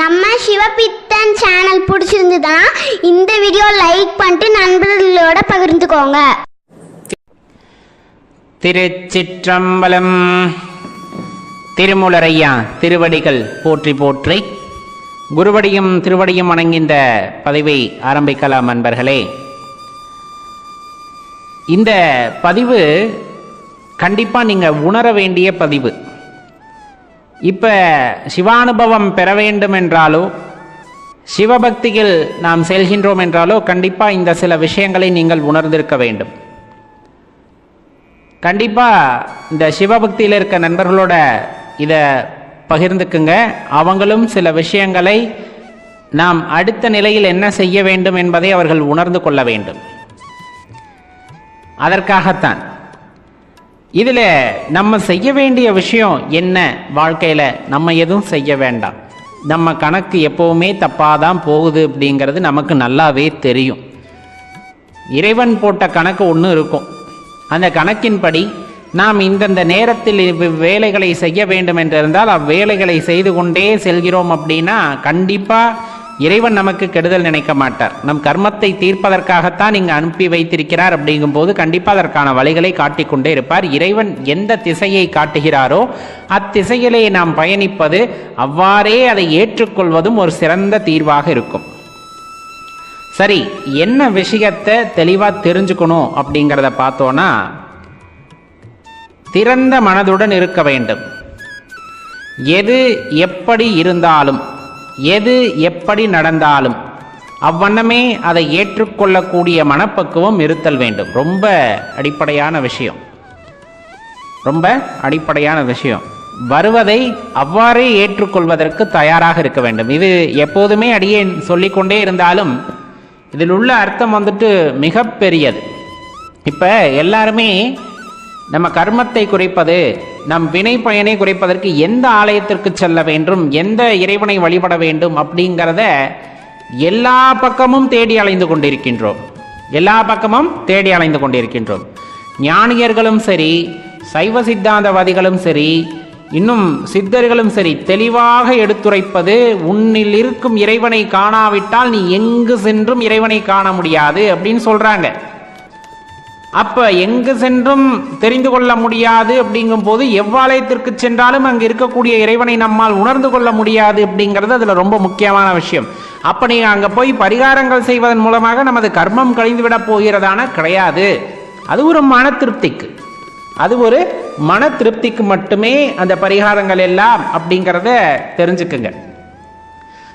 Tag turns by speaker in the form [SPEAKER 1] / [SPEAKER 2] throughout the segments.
[SPEAKER 1] நம்ம சிவபித்தன் சேனல் பிடிச்சிருந்ததுன்னா இந்த வீடியோ லைக் பண்ணிட்டு நண்பர்களோட பகிர்ந்துக்கோங்க.
[SPEAKER 2] திருச்சிற்றம்பலம். திருமூலரையா திருவடிகள் போற்றி போற்றி. குருவடியும் திருவடியும் வணங்கின்ற பதிவை ஆரம்பிக்கலாம் அன்பர்களே. இந்த பதிவு கண்டிப்பாக நீங்கள் உணர வேண்டிய பதிவு. இப்போ சிவானுபவம் பெற வேண்டும் என்றாலோ, சிவபக்தியில் நாம் செல்கின்றோம் என்றாலோ கண்டிப்பாக இந்த சில விஷயங்களை நீங்கள் உணர்ந்திருக்க வேண்டும். கண்டிப்பாக இந்த சிவபக்தியில் இருக்க நண்பர்களோட இதை பகிர்ந்துக்குங்க. அவங்களும் சில விஷயங்களை நாம் அடுத்த நிலையில் என்ன செய்ய வேண்டும் என்பதை அவர்கள் உணர்ந்து கொள்ள வேண்டும். அதற்காகத்தான் இதில் நம்ம செய்ய வேண்டிய விஷயம் என்ன, வாழ்க்கையில் நம்ம எதுவும் செய்ய வேண்டாம். நம்ம கணக்கு எப்போவுமே தப்பாக தான் போகுது அப்படிங்கிறது நமக்கு நல்லாவே தெரியும். இறைவன் போட்ட கணக்கு ஒன்று இருக்கும். அந்த கணக்கின்படி நாம் இந்தந்த நேரத்தில் வேலைகளை செய்ய வேண்டும் என்றிருந்தால் அவ்வேலைகளை செய்து கொண்டே செல்கிறோம் அப்படின்னா கண்டிப்பாக இறைவன் நமக்கு கெடுதல் நினைக்க மாட்டார். நம் கர்மத்தை தீர்ப்பதற்காகத்தான் இங்கு அனுப்பி வைத்திருக்கிறார். அப்படிங்கும் போது கண்டிப்பாக அதற்கான வழிகளை காட்டிக்கொண்டே இருப்பார். இறைவன் எந்த திசையை காட்டுகிறாரோ அத்திசையிலே நாம் பயணிப்பது, அவ்வாறே அதை ஏற்றுக்கொள்வதும் ஒரு சிறந்த தீர்வாக இருக்கும். சரி, என்ன விஷயத்தை தெளிவாக தெரிஞ்சுக்கணும் அப்படிங்கிறத பார்த்தோன்னா, திறந்த மனதுடன் இருக்க வேண்டும். எது எப்படி இருந்தாலும், எது எப்படி நடந்தாலும் அவ்வண்ணமே அதை ஏற்றுக்கொள்ளக்கூடிய மனப்பக்குவம் இருத்தல் வேண்டும். ரொம்ப அடிப்படையான விஷயம், ரொம்ப அடிப்படையான விஷயம். வருவதை அவ்வாறே ஏற்றுக்கொள்வதற்கு தயாராக இருக்க வேண்டும். இது எப்போதுமே அடியேன் சொல்லிக்கொண்டே இருந்தாலும் இதில் உள்ள அர்த்தம் மிக பெரியது. இப்போ எல்லாருமே நம்ம கர்மத்தை குறைப்பது, நம் வினை பயனை குறைப்பதற்கு எந்த ஆலயத்திற்கு செல்ல வேண்டும், எந்த இறைவனை வழிபட வேண்டும் அப்படிங்கிறத எல்லா பக்கமும் தேடி அலைந்து கொண்டிருக்கின்றோம். எல்லா பக்கமும் தேடி அலைந்து கொண்டிருக்கின்றோம். ஞானியர்களும் சரி, சைவ சித்தாந்தவாதிகளும் சரி, இன்னும் சித்தர்களும் சரி, தெளிவாக எடுத்துரைப்பது, உன்னில் இருக்கும் இறைவனை காணாவிட்டால் நீ எங்கு சென்றும் இறைவனை காண முடியாது அப்படின்னு சொல்றாங்க. அப்ப எங்கு சென்றும் தெரிந்து கொள்ள முடியாது அப்படிங்கும் போது எவ்வாலயத்திற்கு சென்றாலும் அங்கு இருக்கக்கூடிய இறைவனை நம்மால் உணர்ந்து கொள்ள முடியாது அப்படிங்கிறது அதுல ரொம்ப முக்கியமான விஷயம். அப்ப நீங்க அங்க போய் பரிகாரங்கள் செய்வதன் மூலமாக நமது கர்மம் கழிந்து விட போகிறதான கிடையாது. அது ஒரு மன திருப்திக்கு, அது ஒரு மன திருப்திக்கு மட்டுமே அந்த பரிகாரங்கள் எல்லாம் அப்படிங்கிறத தெரிஞ்சுக்குங்க.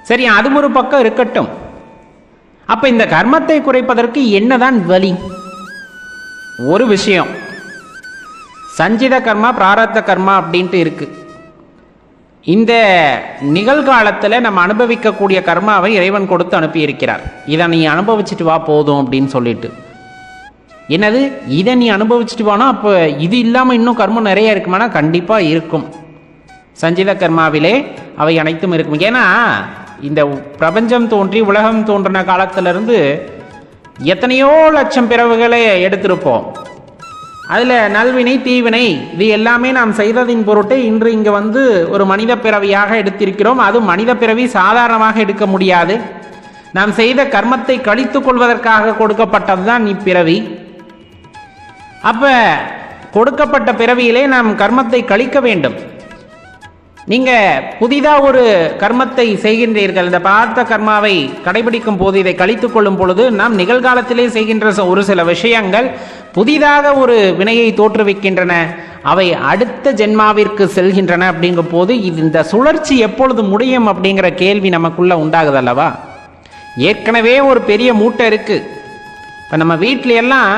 [SPEAKER 2] சரி, அது ஒரு பக்கம் இருக்கட்டும். அப்ப இந்த கர்மத்தை குறைப்பதற்கு என்னதான் வழி? ஒரு விஷயம், சஞ்சித கர்மா பிராரத்த கர்மா அப்படின்ட்டு இருக்கு. இந்த நிகழ்காலத்தில் நம்ம அனுபவிக்கக்கூடிய கர்மாவை இறைவன் கொடுத்து அனுப்பி இருக்கிறார். இதை நீ அனுபவிச்சுட்டு வா போதும் அப்படின்னு சொல்லிட்டு. என்னது, இதை நீ அனுபவிச்சுட்டு வானா அப்போ இது இல்லாமல் இன்னும் கர்மம் நிறைய இருக்குமானா கண்டிப்பாக இருக்கும். சஞ்சித கர்மாவிலே அவை அனைத்தும் இருக்கும். ஏன்னா இந்த பிரபஞ்சம் தோன்றி உலகம் தோன்றின காலத்திலிருந்து எத்தனையோ லட்சம் பிறவுகளை எடுத்திருப்போம். அதில் நல்வினை தீவினை இது எல்லாமே நாம் செய்ததின் பொருட்டு இன்று இங்கே ஒரு மனித பிறவியாக எடுத்திருக்கிறோம். அது மனித பிறவி சாதாரணமாக எடுக்க முடியாது. நாம் செய்த கர்மத்தை கழித்துக் கொள்வதற்காக கொடுக்கப்பட்டதுதான் இப்பிறவி. அப்ப கொடுக்கப்பட்ட பிறவியிலே நாம் கர்மத்தை கழிக்க வேண்டும். நீங்க புதிதா ஒரு கர்மத்தை செய்கின்றீர்கள். இந்த பார்த்த கர்மாவை கடைபிடிக்கும் போது, இதை கழித்துக் கொள்ளும் பொழுது நாம் நிகழ்காலத்திலே செய்கின்ற ஒரு சில விஷயங்கள் புதிதாக ஒரு வினையை தோற்றுவிக்கின்றன. அவை அடுத்த ஜென்மாவிற்கு செல்கின்றன. அப்படிங்கும் போது இந்த சுழற்சி எப்பொழுது முடியும் அப்படிங்கிற கேள்வி நமக்குள்ள உண்டாகுது அல்லவா? ஏற்கனவே ஒரு பெரிய மூட்டை இருக்கு. இப்ப நம்ம வீட்டில எல்லாம்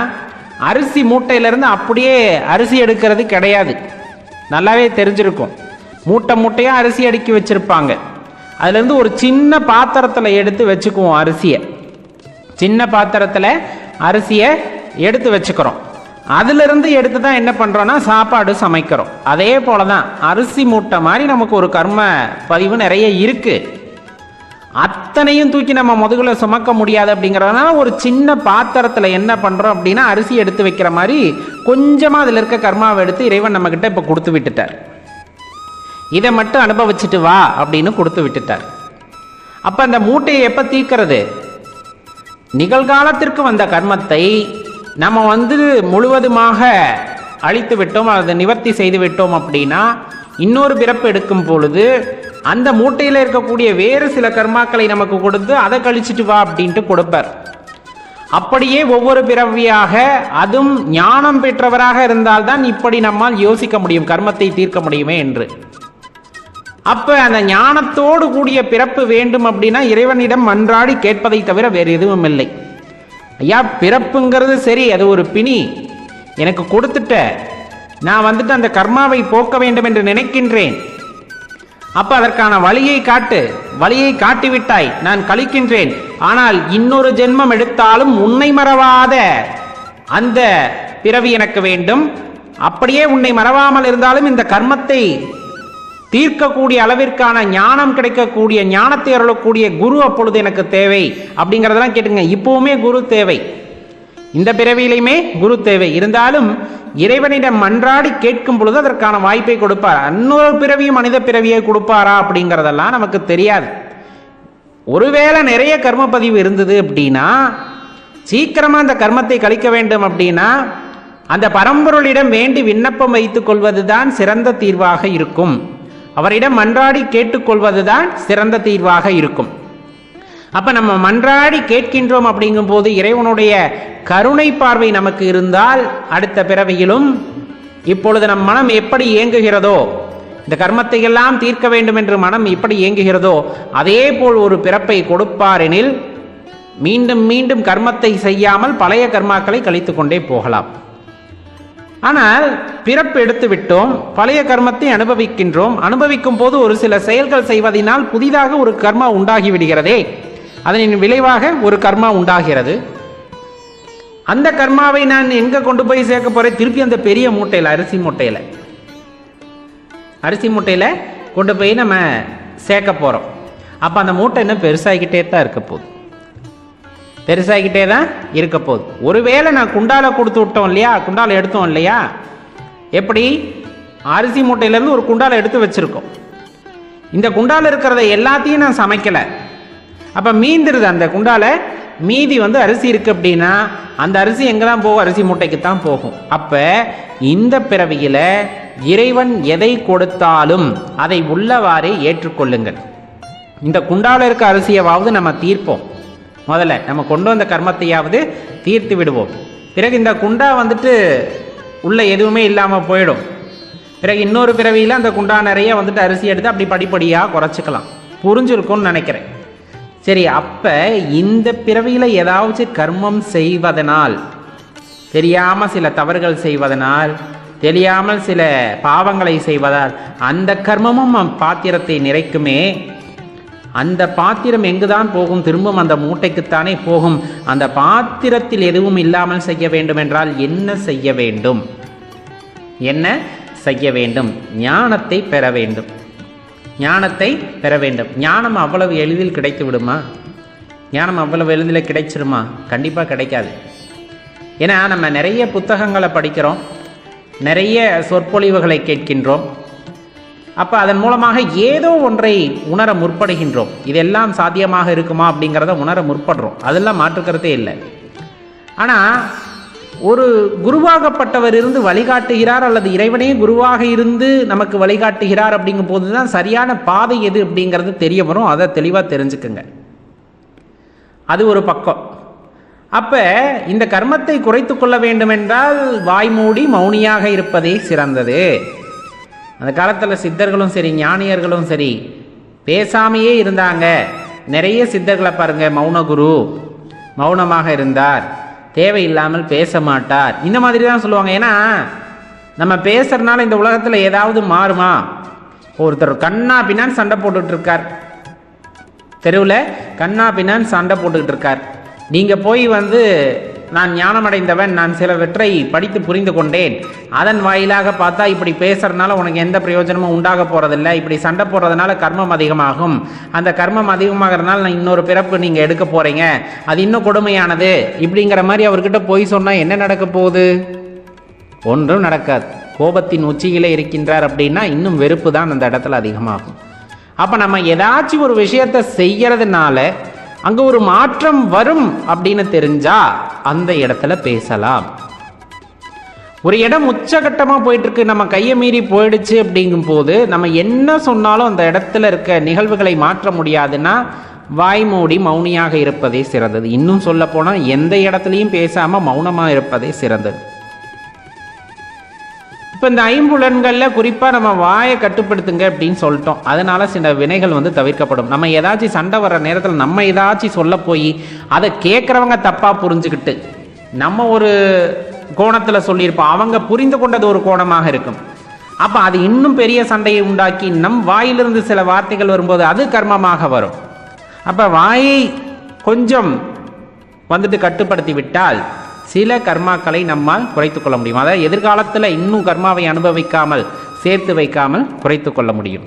[SPEAKER 2] அரிசி மூட்டையிலிருந்து அப்படியே அரிசி எடுக்கிறது கிடையாது. நல்லாவே தெரிஞ்சிருக்கும். மூட்டை மூட்டையா அரிசி அடுக்கி வச்சிருப்பாங்க. அதுல இருந்து ஒரு சின்ன பாத்திரத்துல எடுத்து வச்சுக்குவோம் அரிசியை. சின்ன பாத்திரத்துல அரிசியை எடுத்து வச்சுக்கிறோம். அதுல இருந்து எடுத்து தான் என்ன பண்றோம்னா சாப்பாடு சமைக்கிறோம். அதே போலதான் அரிசி மூட்டை மாதிரி நமக்கு ஒரு கர்ம பதிவு நிறைய இருக்கு. அத்தனையும் தூக்கி நம்ம முதுகுல சுமக்க முடியாது. அப்படிங்கிறதுனால ஒரு சின்ன பாத்திரத்துல என்ன பண்றோம் அப்படின்னா அரிசி எடுத்து வைக்கிற மாதிரி கொஞ்சமா அதுல இருக்க கர்மாவை எடுத்து இறைவன் நம்ம கிட்ட இப்ப கொடுத்து விட்டுட்டார். இதை மட்டும் அனுபவிச்சுட்டு வா அப்படின்னு கொடுத்து விட்டுட்டார். அப்போ அந்த மூட்டையை எப்போ தீர்க்கிறது? நிகழ்காலத்திற்கு வந்த கர்மத்தை நம்ம முழுவதுமாக அழித்து விட்டோம், அதை நிவர்த்தி செய்து விட்டோம் அப்படின்னா இன்னொரு பிறப்பு எடுக்கும் பொழுது அந்த மூட்டையில் இருக்கக்கூடிய வேறு சில கர்மாக்களை நமக்கு கொடுத்து அதை கழிச்சிட்டு வா அப்படின்ட்டு கொடுப்பார். அப்படியே ஒவ்வொரு பிறவியாக அதுவும் ஞானம் பெற்றவராக இருந்தால்தான் இப்படி நம்மால் யோசிக்க முடியும், கர்மத்தை தீர்க்க முடியுமே என்று. அப்ப அந்த ஞானத்தோடு கூடிய பிறப்பு வேண்டும் அப்படின்னா இறைவனிடம் மன்றாடி கேட்பதை தவிர வேறு எதுவும் இல்லை. ஐயா, பிறப்புங்கிறது சரி, அது ஒரு பிணி, எனக்கு கொடுத்துட்ட, நான் அந்த கர்மாவை போக்க வேண்டும் என்று நினைக்கின்றேன். அப்ப அதற்கான வழியை காட்டு, வழியை காட்டிவிட்டாய், நான் கழிக்கின்றேன். ஆனால் இன்னொரு ஜென்மம் எடுத்தாலும் உன்னை மறவாத அந்த பிறவி எனக்கு வேண்டும். அப்படியே உன்னை மறவாமல் இருந்தாலும் இந்த கர்மத்தை தீர்க்கக்கூடிய அளவிற்கான ஞானம் கிடைக்கக்கூடிய, ஞானத்தை அருளக்கூடிய குரு அப்பொழுது எனக்கு தேவை அப்படிங்கிறதெல்லாம் கேட்டுங்க. இப்பவுமே குரு தேவை, இந்த பிறவியிலையுமே குரு தேவை. இருந்தாலும் இறைவனிடம் மன்றாடி கேட்கும் பொழுது அதற்கான வாய்ப்பை கொடுப்பார். இன்னொரு பிறவியும் மனித பிறவியை கொடுப்பாரா அப்படிங்கிறதெல்லாம் நமக்கு தெரியாது. ஒருவேளை நிறைய கர்ம பதிவு இருந்தது அப்படின்னா, சீக்கிரமா அந்த கர்மத்தை கழிக்க வேண்டும் அப்படின்னா அந்த பரம்பொருளிடம் வேண்டி விண்ணப்பம் வைத்துக் கொள்வதுதான் சிறந்த தீர்வாக இருக்கும். அவரிடம் மன்றாடி கேட்டுக்கொள்வதுதான் சிறந்த தீர்வாக இருக்கும். அப்ப நம்ம மன்றாடி கேட்கின்றோம் அப்படிங்கும் போது இறைவனுடைய கருணை பார்வை நமக்கு இருந்தால் அடுத்த பிறவியிலும் இப்பொழுது நம் மனம் எப்படி இயங்குகிறதோ, இந்த கர்மத்தை எல்லாம் தீர்க்க வேண்டும் என்று மனம் எப்படி இயங்குகிறதோ அதே போல் ஒரு பிறப்பை கொடுப்பாரெனில் மீண்டும் மீண்டும் கர்மத்தை செய்யாமல் பழைய கர்மாக்களை கழித்துக் கொண்டே போகலாம். ஆனால் பிறப்பு எடுத்து விட்டோம், பழைய கர்மத்தை அனுபவிக்கின்றோம். அனுபவிக்கும் போது ஒரு சில செயல்கள் செய்வதனால் புதிதாக ஒரு கர்மா உண்டாகி விடுகிறதே, அதனின் விளைவாக ஒரு கர்மா உண்டாகிறது. அந்த கர்மாவை நான் எங்க கொண்டு போய் சேர்க்க போறேன்? திருப்பி அந்த பெரிய மூட்டையில், அரிசி மூட்டையில கொண்டு போய் நம்ம சேர்க்க போறோம். அப்ப அந்த மூட்டை இன்னும் பெருசாகிக்கிட்டே தான் இருக்க போகுது, பெருசாகிக்கிட்டே தான் இருக்க போகுது. ஒருவேளை நான் குண்டால கொடுத்து விட்டோம் இல்லையா, குண்டால எடுத்தோம் இல்லையா, எப்படி அரிசி மூட்டையிலேருந்து ஒரு குண்டால எடுத்து வச்சிருக்கோம். இந்த குண்டால இருக்கிறத எல்லாத்தையும் நான் சமைக்கலை, அப்போ மீந்துருது. அந்த குண்டால மீதி அரிசி இருக்கு அப்படின்னா அந்த அரிசி எங்கே தான் போகும்? அரிசி மூட்டைக்கு தான் போகும். அப்போ இந்த பிறவியில் இறைவன் எதை கொடுத்தாலும் அதை உள்ளவாறே ஏற்றுக்கொள்ளுங்கள். இந்த குண்டால இருக்க அரிசியாவது நம்ம தீர்ப்போம், முதல்ல நம்ம கொண்டு வந்த கர்மத்தையாவது தீர்த்து விடுவோம். பிறகு இந்த குண்டா உள்ள எதுவுமே இல்லாமல் போயிடும். பிறகு இன்னொரு பிறவியில் அந்த குண்டா நிறைய அரிசி எடுத்து அப்படி படிப்படியாக குறைச்சிக்கலாம். புரிஞ்சிருக்கும்னு நினைக்கிறேன். சரி, அப்போ இந்த பிறவியில் ஏதாவது கர்மம் செய்வதனால், தெரியாமல் சில தவறுகள் செய்வதனால், தெரியாமல் சில பாவங்களை செய்வதால் அந்த கர்மமும் பாத்திரத்தை நிறைக்குமே. அந்த பாத்திரம் எங்குதான் போகும்? திரும்பவும் அந்த மூட்டைக்குத்தானே போகும். அந்த பாத்திரத்தில் எதுவும் இல்லாமல் செய்ய வேண்டும் என்றால் என்ன செய்ய வேண்டும்? என்ன செய்ய வேண்டும்? ஞானத்தை பெற வேண்டும். ஞானத்தை பெற வேண்டும். ஞானம் அவ்வளவு எளிதில் கிடைத்து விடுமா? ஞானம் அவ்வளவு எளிதில் கிடைச்சிருமா? கண்டிப்பாக கிடைக்காது. ஏன்னா நம்ம நிறைய புத்தகங்களை படிக்கிறோம், நிறைய சொற்பொழிவுகளை கேட்கின்றோம். அப்போ அதன் மூலமாக ஏதோ ஒன்றை உணர முற்படுகின்றோம். இதெல்லாம் சாத்தியமாக இருக்குமா அப்படிங்கிறத உணர முற்படுறோம், அதெல்லாம் மாற்றுக்கிறதே இல்லை. ஆனால் ஒரு குருவாகப்பட்டவர் இருந்து வழிகாட்டுகிறார், அல்லது இறைவனே குருவாக இருந்து நமக்கு வழிகாட்டுகிறார் அப்படிங்கும் போது தான் சரியான பாதை எது அப்படிங்கிறது தெரிய வரும். அதை தெளிவாக தெரிஞ்சுக்குங்க. அது ஒரு பக்கம். அப்போ இந்த கர்மத்தை குறைத்து கொள்ள வேண்டும் என்றால் வாய்மூடி மௌனியாக இருப்பதே சிறந்தது. அந்த காலத்தில் சித்தர்களும் சரி, ஞானியர்களும் சரி, பேசாமையே இருந்தாங்க. நிறைய சித்தர்களை பாருங்க, மௌனகுரு, மௌனமாக இருந்தார், தேவையில்லாமல் பேச மாட்டார், இந்த மாதிரி தான் சொல்லுவாங்க. ஏன்னா நம்ம பேசுறதுனால இந்த உலகத்தில் ஏதாவது மாறுமா? ஒருத்தர் கண்ணா பின்னான்னு சண்டை போட்டுக்கிட்டு இருக்கார், தெருவில் கண்ணா பின்னான்னு சண்டை போட்டுக்கிட்டு இருக்கார். நீங்கள் போய் நான் ஞானமடைந்தவன், நான் சிலவற்றை படித்து புரிந்து கொண்டேன், அதன் வாயிலாக பார்த்தா இப்படி பேசுறதுனால உனக்கு எந்த பிரயோஜனமும் உண்டாக போகிறதில்லை, இப்படி சண்டை போடுறதுனால கர்மம் அதிகமாகும், அந்த கர்மம் அதிகமாகறதுனால நான் இன்னொரு பிறப்பு நீங்கள் எடுக்க போகிறீங்க, அது இன்னும் கொடுமையானது, இப்படிங்கிற மாதிரி அவர்கிட்ட போய் சொன்னால் என்ன நடக்க போகுது? ஒன்றும் நடக்காது. கோபத்தின் உச்சியிலே இருக்கின்றார் அப்படின்னா இன்னும் வெறுப்பு தான் அந்த இடத்துல அதிகமாகும். அப்போ நம்ம ஏதாச்சும் ஒரு விஷயத்தை செய்யறதுனால அங்கே ஒரு மாற்றம் வரும் அப்படின்னு தெரிஞ்சா அந்த இடத்துல பேசலாம். ஒரு இடம் உச்சகட்டமாக போயிட்டு இருக்கு, நம்ம கையை மீறி போயிடுச்சு அப்படிங்கும் போது நம்ம என்ன சொன்னாலும் அந்த இடத்துல இருக்க நிகழ்வுகளை மாற்ற முடியாதுன்னா வாய் மூடி மௌனியாக இருப்பதே சிறந்தது. இன்னும் சொல்ல போனால் எந்த இடத்துலையும் பேசாமல் மௌனமாக இருப்பதே சிறந்தது. இப்போ இந்த ஐம்புலன்களில் குறிப்பாக நம்ம வாயை கட்டுப்படுத்துங்க அப்படின்னு சொல்லிட்டோம். அதனால சில வினைகள் தவிர்க்கப்படும். நம்ம ஏதாச்சும் சண்டை வர்ற நேரத்தில் நம்ம ஏதாச்சும் சொல்ல போய் அதை கேட்குறவங்க தப்பாக புரிஞ்சுக்கிட்டு நம்ம ஒரு கோணத்தில் சொல்லியிருப்போம், அவங்க புரிந்து கொண்டது ஒரு கோணமாக இருக்கும். அப்போ அது இன்னும் பெரிய சண்டையை உண்டாக்கி நம் வாயிலிருந்து சில வார்த்தைகள் வரும்போது அது கர்மமாக வரும். அப்போ வாயை கொஞ்சம் கட்டுப்படுத்தி விட்டால் சில கர்மாக்களை நம்மால் குறைத்து கொள்ள முடியும். அதாவது எதிர்காலத்தில் இன்னும் கர்மாவை அனுபவிக்காமல் சேர்த்து வைக்காமல் குறைத்து கொள்ள முடியும்.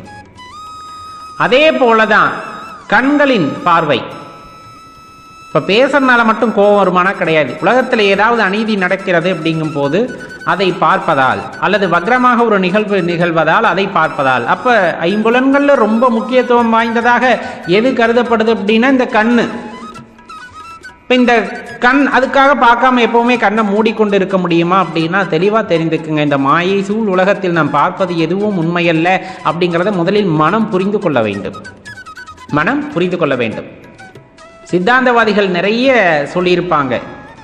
[SPEAKER 2] அதே போலதான் கண்களின் பார்வை. இப்போ பேசுறதுனால மட்டும் கோபம் வருமானா கிடையாது. உலகத்தில் ஏதாவது அநீதி நடக்கிறது அப்படிங்கும் போது அதை பார்ப்பதால் அல்லது வக்ரமாக ஒரு நிகழ்வதால் அதை பார்ப்பதால், அப்போ ஐம்புலன்களில் ரொம்ப முக்கியத்துவம் வாய்ந்ததாக எது கருதப்படுது அப்படின்னா இந்த கண்ணு. இப்போ இந்த கண் அதுக்காக பார்க்காம எப்பவுமே கண்ணை மூடிக்கொண்டு இருக்க முடியுமா அப்படின்னா தெளிவாக தெரிந்துக்குங்க. இந்த மாயை சூழ் உலகத்தில் நாம் பார்ப்பது எதுவும் உண்மையல்ல அப்படிங்கிறத முதலில் மனம் புரிந்து கொள்ள வேண்டும். மனம் புரிந்து கொள்ள வேண்டும். சித்தாந்தவாதிகள் நிறைய சொல்லியிருப்பாங்க.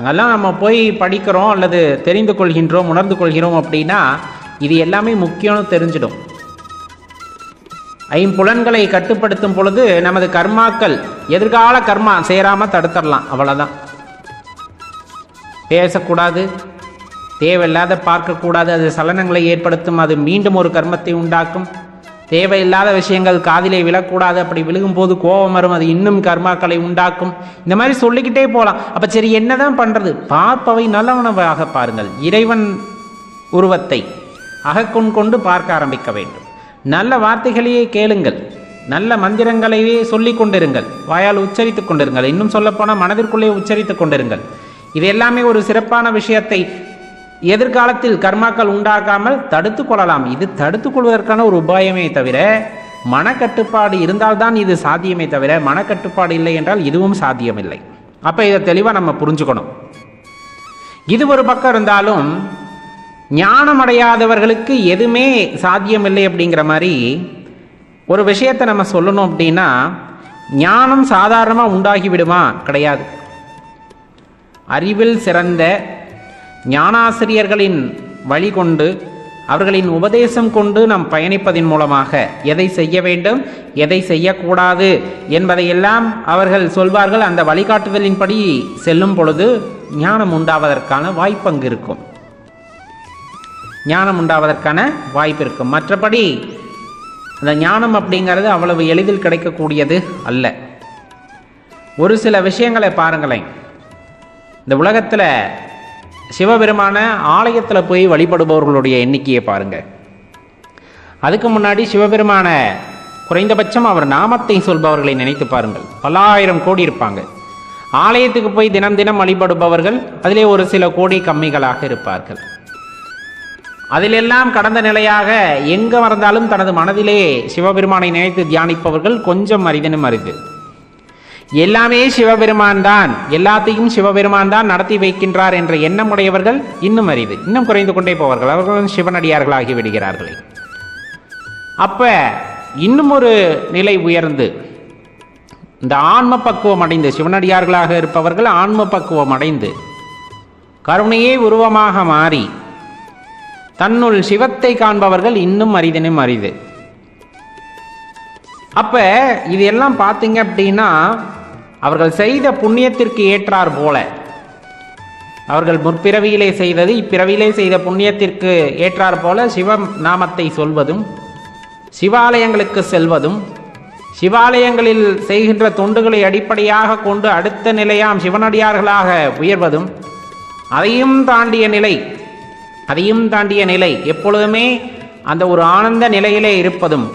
[SPEAKER 2] அதெல்லாம் நம்ம போய் படிக்கிறோம் அல்லது தெரிந்து கொள்கின்றோம், உணர்ந்து கொள்கிறோம் அப்படின்னா இது எல்லாமே முக்கியம்னு தெரிஞ்சிடும். ஐம்புலன்களை கட்டுப்படுத்தும் பொழுது நமது கர்மாக்கள் எதிர்கால கர்மா சேராம தடுத்துடலாம். அவ்வளவுதான். பேசக்கூடாது, தேவையில்லாத பார்க்கக்கூடாது, அது சலனங்களை ஏற்படுத்தும், அது மீண்டும் ஒரு கர்மத்தை உண்டாக்கும். தேவையில்லாத விஷயங்கள் காதிலே விழக்கூடாது, அப்படி விழுகும்போது கோபம் வரும், அது இன்னும் கர்மாக்களை உண்டாக்கும். இந்த மாதிரி சொல்லிக்கிட்டே போகலாம். அப்போ சரி என்னதான் பண்ணுறது? பார்ப்பவை நல்லவனவாக பாருங்கள். இறைவன் உருவத்தை அகக்கொண்டு பார்க்க ஆரம்பிக்க வேண்டும். நல்ல வார்த்தைகளையே கேளுங்கள், நல்ல மந்திரங்களையே சொல்லி கொண்டிருங்கள், வாயால் உச்சரித்து கொண்டிருங்கள், இன்னும் சொல்லப்போனால் மனதிற்குள்ளே உச்சரித்து கொண்டிருங்கள். இது எல்லாமே ஒரு சிறப்பான விஷயத்தை எதிர்காலத்தில் கர்மாக்கள் உண்டாக்காமல் தடுத்து கொள்ளலாம். இது தடுத்து கொள்வதற்கான ஒரு உபாயமே தவிர, மனக்கட்டுப்பாடு இருந்தால்தான் இது சாத்தியமே தவிர மனக்கட்டுப்பாடு இல்லை என்றால் இதுவும் சாத்தியமில்லை. அப்போ இதை தெளிவாக நம்ம புரிஞ்சுக்கணும். இது ஒரு பக்கம் இருந்தாலும் ஞானம் அடையாதவர்களுக்கு எதுவுமே சாத்தியமில்லை அப்படிங்கிற மாதிரி ஒரு விஷயத்தை நம்ம சொல்லணும் அப்படின்னா, ஞானம் சாதாரணமாக உண்டாகிவிடுமா? கிடையாது. அறிவில் சிறந்த ஞானாசிரியர்களின் வழி கொண்டு அவர்களின் உபதேசம் கொண்டு நாம் பயணிப்பதின் மூலமாக எதை செய்ய வேண்டும், எதை செய்யக்கூடாது என்பதையெல்லாம் அவர்கள் சொல்வார்கள். அந்த வழிகாட்டுதலின்படி செல்லும் பொழுது ஞானம் உண்டாவதற்கான வாய்ப்பு அங்கு இருக்கும். ஞானம் உண்டாவதற்கான வாய்ப்பு இருக்கும். மற்றபடி அந்த ஞானம் அப்படிங்கிறது அவ்வளவு எளிதில் கிடைக்கக்கூடியது அல்ல. ஒரு சில விஷயங்களை பாருங்களேன். இந்த உலகத்தில் சிவபெருமான ஆலயத்தில் போய் வழிபடுபவர்களுடைய எண்ணிக்கையை பாருங்க. அதுக்கு முன்னாடி சிவபெருமான குறைந்தபட்சம் அவர் நாமத்தை சொல்பவர்களை நினைத்து பாருங்கள். பல்லாயிரம் கோடி இருப்பாங்க. ஆலயத்துக்கு போய் தினம் தினம் வழிபடுபவர்கள் அதிலே ஒரு சில கோடி கம்மிகளாக இருப்பார்கள். அதிலெல்லாம் கடந்த நிலையாக எங்கே மறந்தாலும் தனது மனதிலே சிவபெருமானை நினைத்து தியானிப்பவர்கள் கொஞ்சம் அரிதினும் அரிது. எல்லாமே சிவபெருமான் தான், எல்லாத்தையும் சிவபெருமான் தான் நடத்தி வைக்கின்றார் என்ற எண்ணம் உடையவர்கள் இன்னும் அரிது. இன்னும் குறைந்து கொண்டே போவார்கள். அவர்களும் சிவனடியார்களாகி விடுகிறார்கள். அப்ப இன்னும் ஒரு நிலை உயர்ந்து இந்த ஆன்ம பக்குவம் அடைந்து சிவனடியார்களாக இருப்பவர்கள் ஆன்ம பக்குவம் அடைந்து கருணையே உருவமாக மாறி தன்னுள் சிவத்தை காண்பவர்கள் இன்னும் அரிதினும் அரிது. அப்ப இது எல்லாம் பார்த்தீங்க அப்படின்னா அவர்கள் செய்த புண்ணியத்திற்கு ஏற்றார் போல, அவர்கள் முற்பிறவியிலே செய்தது இப்பிறவியிலே செய்த புண்ணியத்திற்கு ஏற்றார் போல சிவ நாமத்தை சொல்வதும், சிவாலயங்களுக்கு செல்வதும், சிவாலயங்களில் செய்கின்ற தொண்டுகளை அடிப்படையாக கொண்டு அடுத்த நிலையாம் சிவனடியார்களாக உயர்வதும், அதையும் தாண்டிய நிலை எப்பொழுதுமே அந்த ஒரு ஆனந்த நிலையிலே இருப்பதும்,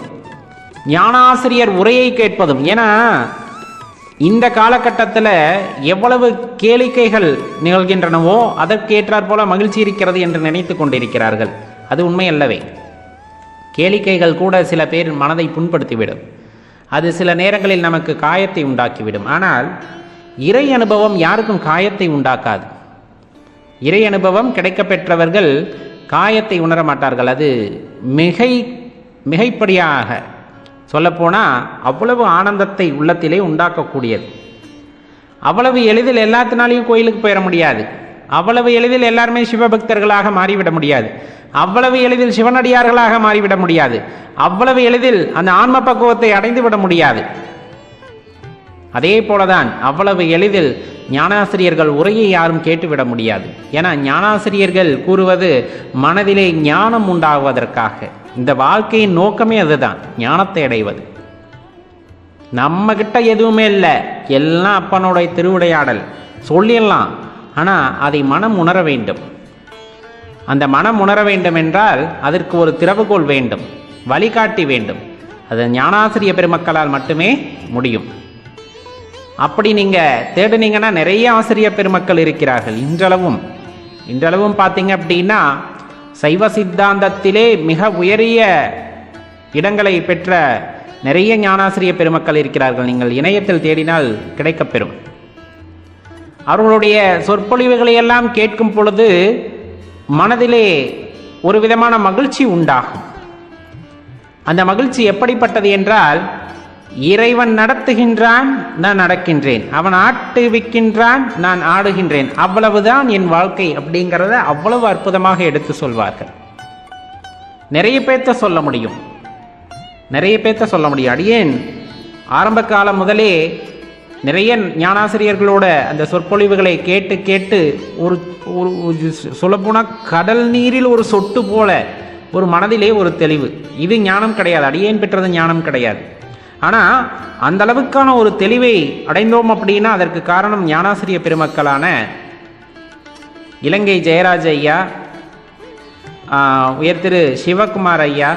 [SPEAKER 2] ஞானாசிரியர் உரையை கேட்பதும். ஏன்னா இந்த காலகட்டத்தில் எவ்வளவு கேளிக்கைகள் நிகழ்கின்றனவோ அதற்கேற்றாற் போல மகிழ்ச்சி இருக்கிறது என்று நினைத்து கொண்டிருக்கிறார்கள். அது உண்மை அல்லவே. கேளிக்கைகள் கூட சில பேர் மனதை புண்படுத்திவிடும். அது சில நேரங்களில் நமக்கு காயத்தை உண்டாக்கிவிடும். ஆனால் இறை அனுபவம் யாருக்கும் காயத்தை உண்டாக்காது. இறை அனுபவம் கிடைக்கப்பெற்றவர்கள் காயத்தை உணர மாட்டார்கள். அது மிகைப்படியாக சொல்லப்போனால் அவ்வளவு ஆனந்தத்தை உள்ளத்திலே உண்டாக்கக்கூடியது. அவ்வளவு எளிதில் எல்லாத்தினாலையும் கோயிலுக்கு போயிட முடியாது. அவ்வளவு எளிதில் எல்லாருமே சிவபக்தர்களாக மாறிவிட முடியாது. அவ்வளவு எளிதில் சிவனடியார்களாக மாறிவிட முடியாது. அவ்வளவு எளிதில் அந்த ஆன்ம பக்குவத்தை அடைந்து விட முடியாது. அதே போலதான் அவ்வளவு எளிதில் ஞானாசிரியர்கள் உரையை யாரும் கேட்டுவிட முடியாது. ஏன்னா ஞானாசிரியர்கள் கூறுவது மனதிலே ஞானம் உண்டாகுவதற்காக. இந்த வாழ்க்கையின் நோக்கமே அதுதான், ஞானத்தை அடைவது. நம்ம கிட்ட எதுவுமே இல்லை, எல்லாம் அப்பனுடைய திருவிளையாடல் சொல்லிடலாம். ஆனால் அதை மனம் உணர வேண்டும். அந்த மனம் உணர வேண்டும் என்றால் அதற்கு ஒரு திறவுகோல் வேண்டும், வழிகாட்டி வேண்டும். அது ஞானாசிரிய பெருமக்களால் மட்டுமே முடியும். அப்படி நீங்கள் தேடுனீங்கன்னா நிறைய ஆசிரியர் பெருமக்கள் இருக்கிறார்கள். இன்றளவும் பார்த்தீங்க அப்படின்னா சைவ சித்தாந்தத்திலே மிக உயரிய இடங்களை பெற்ற நிறைய ஞானாசிரிய பெருமக்கள் இருக்கிறார்கள். நீங்கள் இணையத்தில் தேடினால் கிடைக்கப்பெறும். அவர்களுடைய சொற்பொழிவுகளை எல்லாம் கேட்கும் பொழுது மனதிலே ஒரு விதமான மகிழ்ச்சி உண்டாகும். அந்த மகிழ்ச்சி எப்படிப்பட்டது என்றால், இறைவன் நடத்துகின்றான், நான் நடக்கின்றேன். அவன் ஆட்டுவிக்கின்றான், நான் ஆடுகின்றேன். அவ்வளவுதான் என் வாழ்க்கை அப்படிங்கிறத அவ்வளவு அற்புதமாக எடுத்து சொல்வார்கள். நிறைய பேர்த்த சொல்ல முடியும். அடியேன் ஆரம்ப காலம் முதலே நிறைய ஞானாசிரியர்களோட அந்த சொற்பொழிவுகளை கேட்டு ஒரு சொல்லப்போனால் கடல் நீரில் ஒரு சொட்டு போல ஒரு மனதிலே ஒரு தெளிவு. இது ஞானம் கிடையாது, அடியேன் பெற்றது ஞானம் கிடையாது. ஆனால் அந்த அளவுக்கான ஒரு தெளிவை அடைந்தோம் அப்படின்னா அதற்கு காரணம் ஞானாசிரிய பெருமக்களான இலங்கை ஜெயராஜ் ஐயா, உயர் திரு சிவகுமார் ஐயா,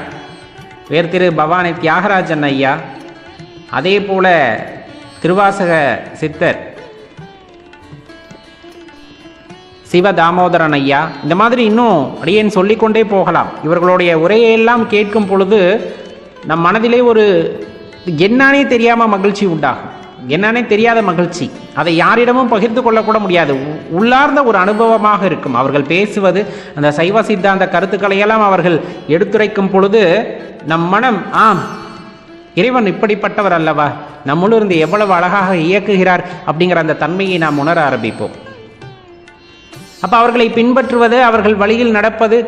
[SPEAKER 2] உயர் திரு பவானி தியாகராஜன் ஐயா, அதே போல திருவாசக சித்தர் சிவதாமோதரன் ஐயா, இந்த மாதிரி இன்னும் அடியேன் சொல்லிக்கொண்டே போகலாம். இவர்களுடைய உரையெல்லாம் கேட்கும் பொழுது நம் மனதிலே ஒரு என்னன்னே தெரியாமல் மகிழ்ச்சி உண்டாகும். என்னன்னே தெரியாத மகிழ்ச்சி. அதை யாரிடமும் பகிர்ந்து கொள்ளக்கூட முடியாது. உள்ளார்ந்த ஒரு அனுபவமாக இருக்கும். அவர்கள் பேசுவது, அந்த சைவ சித்தாந்த கருத்துக்களையெல்லாம் அவர்கள் எடுத்துரைக்கும் பொழுது நம் மனம், ஆம், இறைவன் இப்படிப்பட்டவர் அல்லவா, நம்மளிருந்து எவ்வளவு அழகாக இயக்குகிறார் அப்படிங்கிற அந்த தன்மையை நாம் உணர ஆரம்பிப்போம். அப்போ அவர்களை பின்பற்றுவது, அவர்கள் வழியில் நடப்பது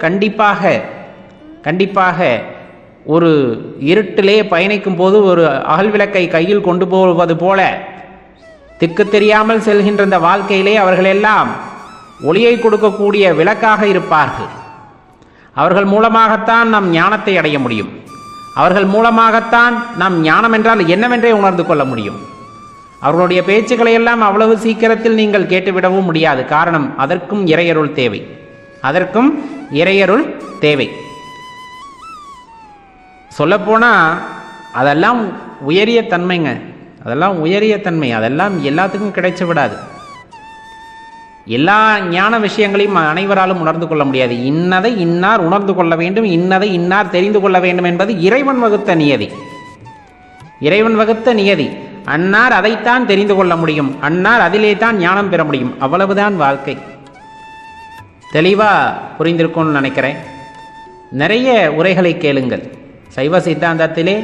[SPEAKER 2] கண்டிப்பாக ஒரு இருட்டிலே பயணிக்கும் போது ஒரு அகல் விளக்கை கையில் கொண்டு போவது போல திக்கு தெரியாமல் செல்கின்ற இந்த வாழ்க்கையிலே அவர்கள் எல்லாம் ஒளியை கொடுக்கக்கூடிய விளக்காக இருப்பார்கள். அவர்கள் மூலமாகத்தான் நாம் ஞானத்தை அடைய முடியும். அவர்கள் மூலமாகத்தான் நாம் ஞானம் என்றால் என்னவென்றே உணர்ந்து கொள்ள முடியும். அவர்களுடைய பேச்சுக்களை எல்லாம் அவ்வளவு சீக்கிரத்தில் நீங்கள் கேட்டுவிடவும் முடியாது. காரணம், அதற்கும் இறையருள் தேவை. சொல்லப்போனால் அதெல்லாம் உயரிய தன்மைங்க. அதெல்லாம் எல்லாத்துக்கும் கிடைச்சு விடாது. எல்லா ஞான விஷயங்களையும் அனைவராலும் உணர்ந்து கொள்ள முடியாது. இன்னதை இன்னார் உணர்ந்து கொள்ள வேண்டும், இன்னதை இன்னார் தெரிந்து கொள்ள வேண்டும் என்பது இறைவன் வகுத்த நியதி. அன்னார் அதைத்தான் தெரிந்து கொள்ள முடியும், அன்னார் அதிலே தான் ஞானம் பெற முடியும். அவ்வளவுதான் வாழ்க்கை. தெளிவாக புரிந்திருக்கும்னு நினைக்கிறேன். நிறைய உரைகளை கேளுங்கள். சைவ சித்தாந்தத்திலே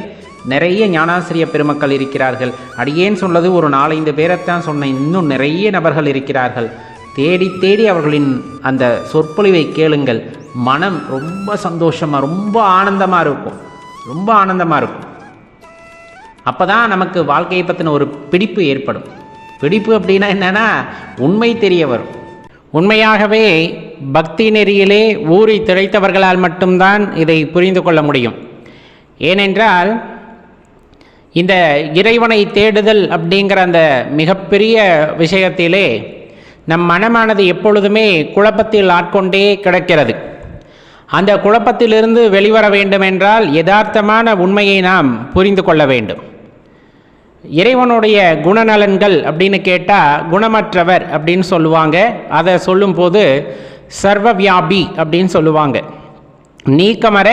[SPEAKER 2] நிறைய ஞானாசிரிய பெருமக்கள் இருக்கிறார்கள். அடியேன் சொன்னது ஒரு 4-5 பேரைத்தான் சொன்னேன். இன்னும் நிறைய நபர்கள் இருக்கிறார்கள். தேடி அவர்களின் அந்த சொற்பொழிவை கேளுங்கள். மனம் ரொம்ப சந்தோஷமாக, ரொம்ப ஆனந்தமாக இருக்கும். அப்போ தான் நமக்கு வாழ்க்கையை பற்றின ஒரு பிடிப்பு ஏற்படும். பிடிப்பு அப்படின்னா என்னென்னா, உண்மை தெரிய வரும். உண்மையாகவே பக்தி நெறியிலே ஊறி திளைத்தவர்களால் மட்டும்தான் இதை புரிந்து கொள்ள முடியும். ஏனென்றால் இந்த இறைவனை தேடுதல் அப்படிங்கிற அந்த மிகப்பெரிய விஷயத்திலே நம் மனமானது எப்பொழுதுமே குழப்பத்தில் ஆட்கொண்டே கிடக்கிறது. அந்த குழப்பத்திலிருந்து வெளிவர வேண்டுமென்றால் யதார்த்தமான உண்மையை நாம் புரிந்து கொள்ள வேண்டும். இறைவனுடைய குணநலன்கள் அப்படின்னு கேட்டால் குணமற்றவர் அப்படின்னு சொல்லுவாங்க. அதை சொல்லும்போது சர்வவியாபி அப்படின்னு சொல்லுவாங்க. நீக்கமர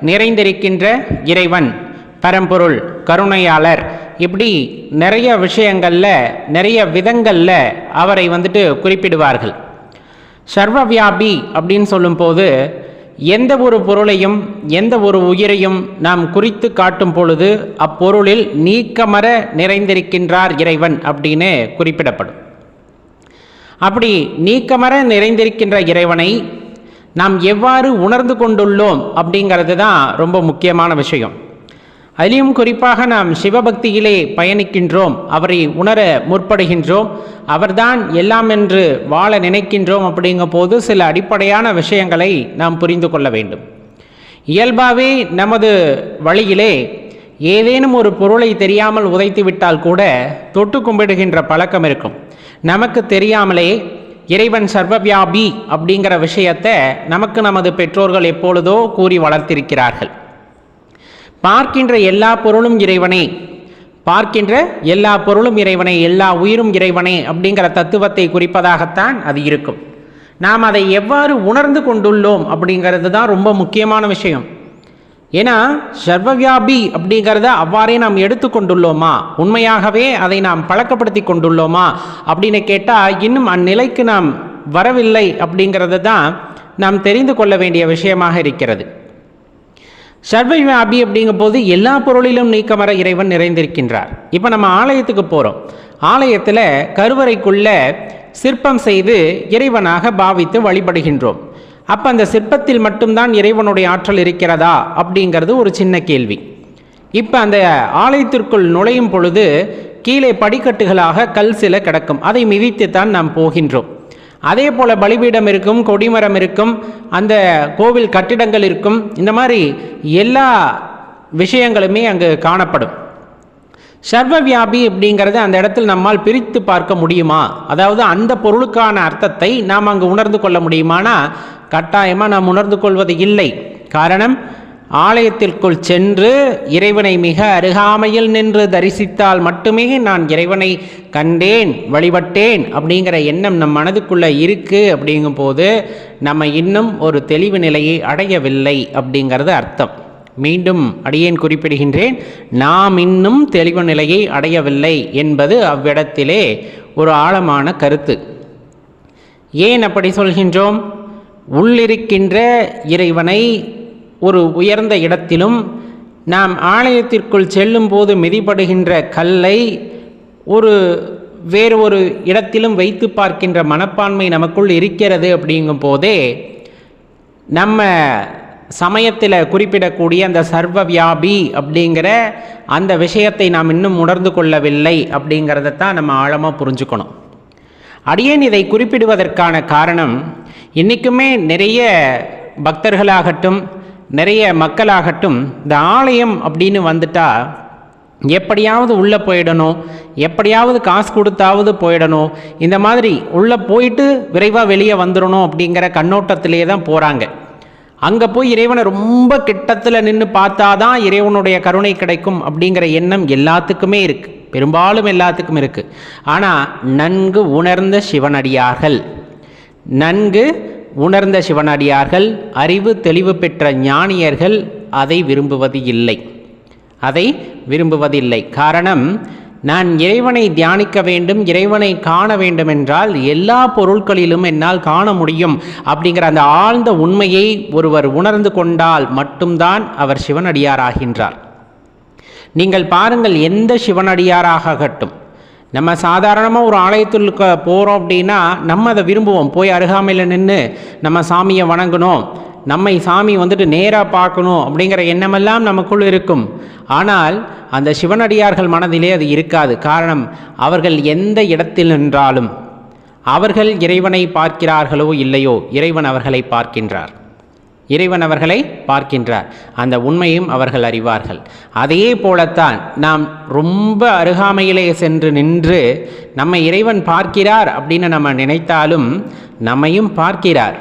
[SPEAKER 2] நிறைந்திருக்கின்ற இறைவன், பரம்பொருள், கருணையாளர், இப்படி நிறைய விஷயங்களில் நிறைய விதங்களில் அவரை குறிப்பிடுவார்கள். சர்வவியாபி அப்படின்னு சொல்லும்போது எந்த ஒரு பொருளையும் எந்த ஒரு உயிரையும் நாம் குறித்து காட்டும் பொழுது அப்பொருளில் நீக்கமர நிறைந்திருக்கின்றார் இறைவன் அப்படின்னு குறிப்பிடப்படும். அப்படி நீக்கமர நிறைந்திருக்கின்ற இறைவனை நாம் எவ்வாறு உணர்ந்து கொண்டுள்ளோம் அப்படிங்கிறது தான் ரொம்ப முக்கியமான விஷயம். அதிலும் குறிப்பாக நாம் சிவபக்தியிலே பயணிக்கின்றோம், அவரை உணர முற்படுகின்றோம், அவர்தான் எல்லாம் என்று வாழ நினைக்கின்றோம். அப்படிங்கும் போது சில அடிப்படையான விஷயங்களை நாம் புரிந்து கொள்ள வேண்டும். இயல்பாகவே நமது வழியிலே ஏதேனும் ஒரு பொருளை தெரியாமல் உதைத்து விட்டால் கூட தொட்டு கும்பிடுகின்ற பழக்கம் இருக்கும். நமக்கு தெரியாமலே இறைவன் சர்வவியாபி அப்படிங்கிற விஷயத்தை நமக்கு நமது பெற்றோர்கள் எப்பொழுதோ கூறி வளர்த்திருக்கிறார்கள். பார்க்கின்ற எல்லா பொருளும் இறைவனே, பார்க்கின்ற எல்லா பொருளும் இறைவனே, எல்லா உயிரும் இறைவனே அப்படிங்கிற தத்துவத்தை குறிப்பதாகத்தான் அது இருக்கும். நாம் அதை எவ்வாறு உணர்ந்து கொண்டுள்ளோம் அப்படிங்கிறது தான் ரொம்ப முக்கியமான விஷயம். ஏன்னா சர்வவியாபி அப்படிங்கிறத அவ்வாறே நாம் எடுத்துக்கொண்டுள்ளோமா, உண்மையாகவே அதை நாம் பழக்கப்படுத்தி கொண்டுள்ளோமா அப்படின்னு கேட்டால் இன்னும் அந்நிலைக்கு நாம் வரவில்லை அப்படிங்கிறது தான் நாம் தெரிந்து கொள்ள வேண்டிய விஷயமாக இருக்கிறது. சர்வவியாபி அப்படிங்கும் போது எல்லா பொருளிலும் நீக்கமர இறைவன் நிறைந்திருக்கின்றார். இப்போ நம்ம ஆலயத்துக்கு போகிறோம், ஆலயத்தில் கருவறைக்குள்ள சிற்பம் செய்து இறைவனாக பாவித்து வழிபடுகின்றோம். அப்போ அந்த சிற்பத்தில் மட்டும்தான் இறைவனுடைய ஆற்றல் இருக்கிறதா அப்படிங்கிறது ஒரு சின்ன கேள்வி. இப்போ அந்த ஆலயத்திற்குள் நுழையும் பொழுது கீழே படிக்கட்டுகளாக கல் சில கிடக்கும், அதை மிதித்துத்தான் நாம் போகின்றோம். அதே போல் பலிபீடம் இருக்கும், கொடிமரம் இருக்கும், அந்த கோவில் கட்டிடங்கள் இருக்கும், இந்த மாதிரி எல்லா விஷயங்களுமே அங்கு காணப்படும். சர்வவியாபி அப்படிங்கிறது அந்த இடத்தில் நம்மால் பிரித்து பார்க்க முடியுமா, அதாவது அந்த பொருளுக்கான அர்த்தத்தை நாம் அங்கு உணர்ந்து கொள்ள முடியுமானா கட்டாயமாக நாம் உணர்ந்து கொள்வது இல்லை. காரணம், ஆலயத்திற்குள் சென்று இறைவனை மிக அருகாமையில் நின்று தரிசித்தால் மட்டுமே நான் இறைவனை கண்டேன், வழிபட்டேன் அப்படிங்கிற எண்ணம் நம் மனதுக்குள்ளே இருக்குது. அப்படிங்கும் போது நம்ம இன்னும் ஒரு தெளிவு நிலையை அடையவில்லை அப்படிங்கிறது அர்த்தம். மீண்டும் அடியேன் குறிப்பிடுகின்றேன், நாம் இன்னும் தெளிவு நிலையை அடையவில்லை என்பது அவ்விடத்திலே ஒரு ஆழமான கருத்து. ஏன் அப்படி சொல்கின்றோம்? உள்ளிருக்கின்ற இறைவனை ஒரு உயர்ந்த இடத்திலும் நாம் ஆலயத்திற்குள் செல்லும் போது மிதிப்படுகின்ற கல்லை வேறு ஒரு இடத்திலும் வைத்து பார்க்கின்ற மனப்பான்மை நமக்குள் இருக்கிறது. அப்படிங்கும் போதே நம்ம சமயத்தில் குறிப்பிடக்கூடிய அந்த சர்வவியாபி அப்படிங்கிற அந்த விஷயத்தை நாம் இன்னும் உணர்ந்து கொள்ளவில்லை அப்படிங்கிறத தான் நம்ம ஆழமாக புரிஞ்சுக்கணும். அடியேன் இதை குறிப்பிடுவதற்கான காரணம், இன்றைக்குமே நிறைய பக்தர்களாகட்டும் நிறைய மக்களாகட்டும் இந்த ஆலயம் அப்படின்னு வந்துட்டால் எப்படியாவது உள்ளே போயிடணும், எப்படியாவது காசு கொடுத்தாவது போயிடணும், இந்த மாதிரி உள்ளே போயிட்டு விரைவாக வெளியே வந்துடணும் அப்படிங்கிற கண்ணோட்டத்திலே தான் போகிறாங்க. அங்கே போய் இறைவனை ரொம்ப கிட்டத்தில் நின்று பார்த்தாதான் இறைவனுடைய கருணை கிடைக்கும் அப்படிங்கிற எண்ணம் எல்லாத்துக்குமே இருக்குது, பெரும்பாலும் எல்லாத்துக்கும் இருக்குது. ஆனால் நன்கு உணர்ந்த சிவனடியார்கள், நன்கு உணர்ந்த சிவனடியார்கள், அறிவு தெளிவு பெற்ற ஞானியர்கள் அதை விரும்புவதில்லை. காரணம், நான் இறைவனை தியானிக்க வேண்டும், இறைவனை காண வேண்டும் என்றால் எல்லா பொருட்களிலும் என்னால் காண முடியும் அப்படிங்கிற அந்த ஆழ்ந்த உண்மையை ஒருவர் உணர்ந்து கொண்டால் மட்டும்தான் அவர் சிவனடியாராகின்றார். நீங்கள் பாருங்கள், எந்த சிவனடியாராகட்டும், நம்ம சாதாரணமாக ஒரு ஆலயத்திற்கு போகிறோம் அப்படின்னா நம்ம அதை விரும்புவோம், போய் அருகாமையில் நின்று நம்ம சாமியை வணங்கணும், நம்மை சாமி நேராக பார்க்கணும் அப்படிங்கிற எண்ணமெல்லாம் நமக்குள் இருக்கும். ஆனால் அந்த சிவனடியார்கள் மனதிலே அது இருக்காது. காரணம், அவர்கள் எந்த இடத்தில் நின்றாலும் அவர்கள் இறைவனை பார்க்கிறார்களோ இல்லையோ, இறைவன் அவர்களை பார்க்கின்றார், அந்த உண்மையும் அவர்கள் அறிவார்கள். அதே போலத்தான் நாம் ரொம்ப அருகாமையிலே சென்று நின்று நம்மை இறைவன் பார்க்கிறார் அப்படின்னு நம்ம நினைத்தாலும் நம்மையும் பார்க்கிறார்.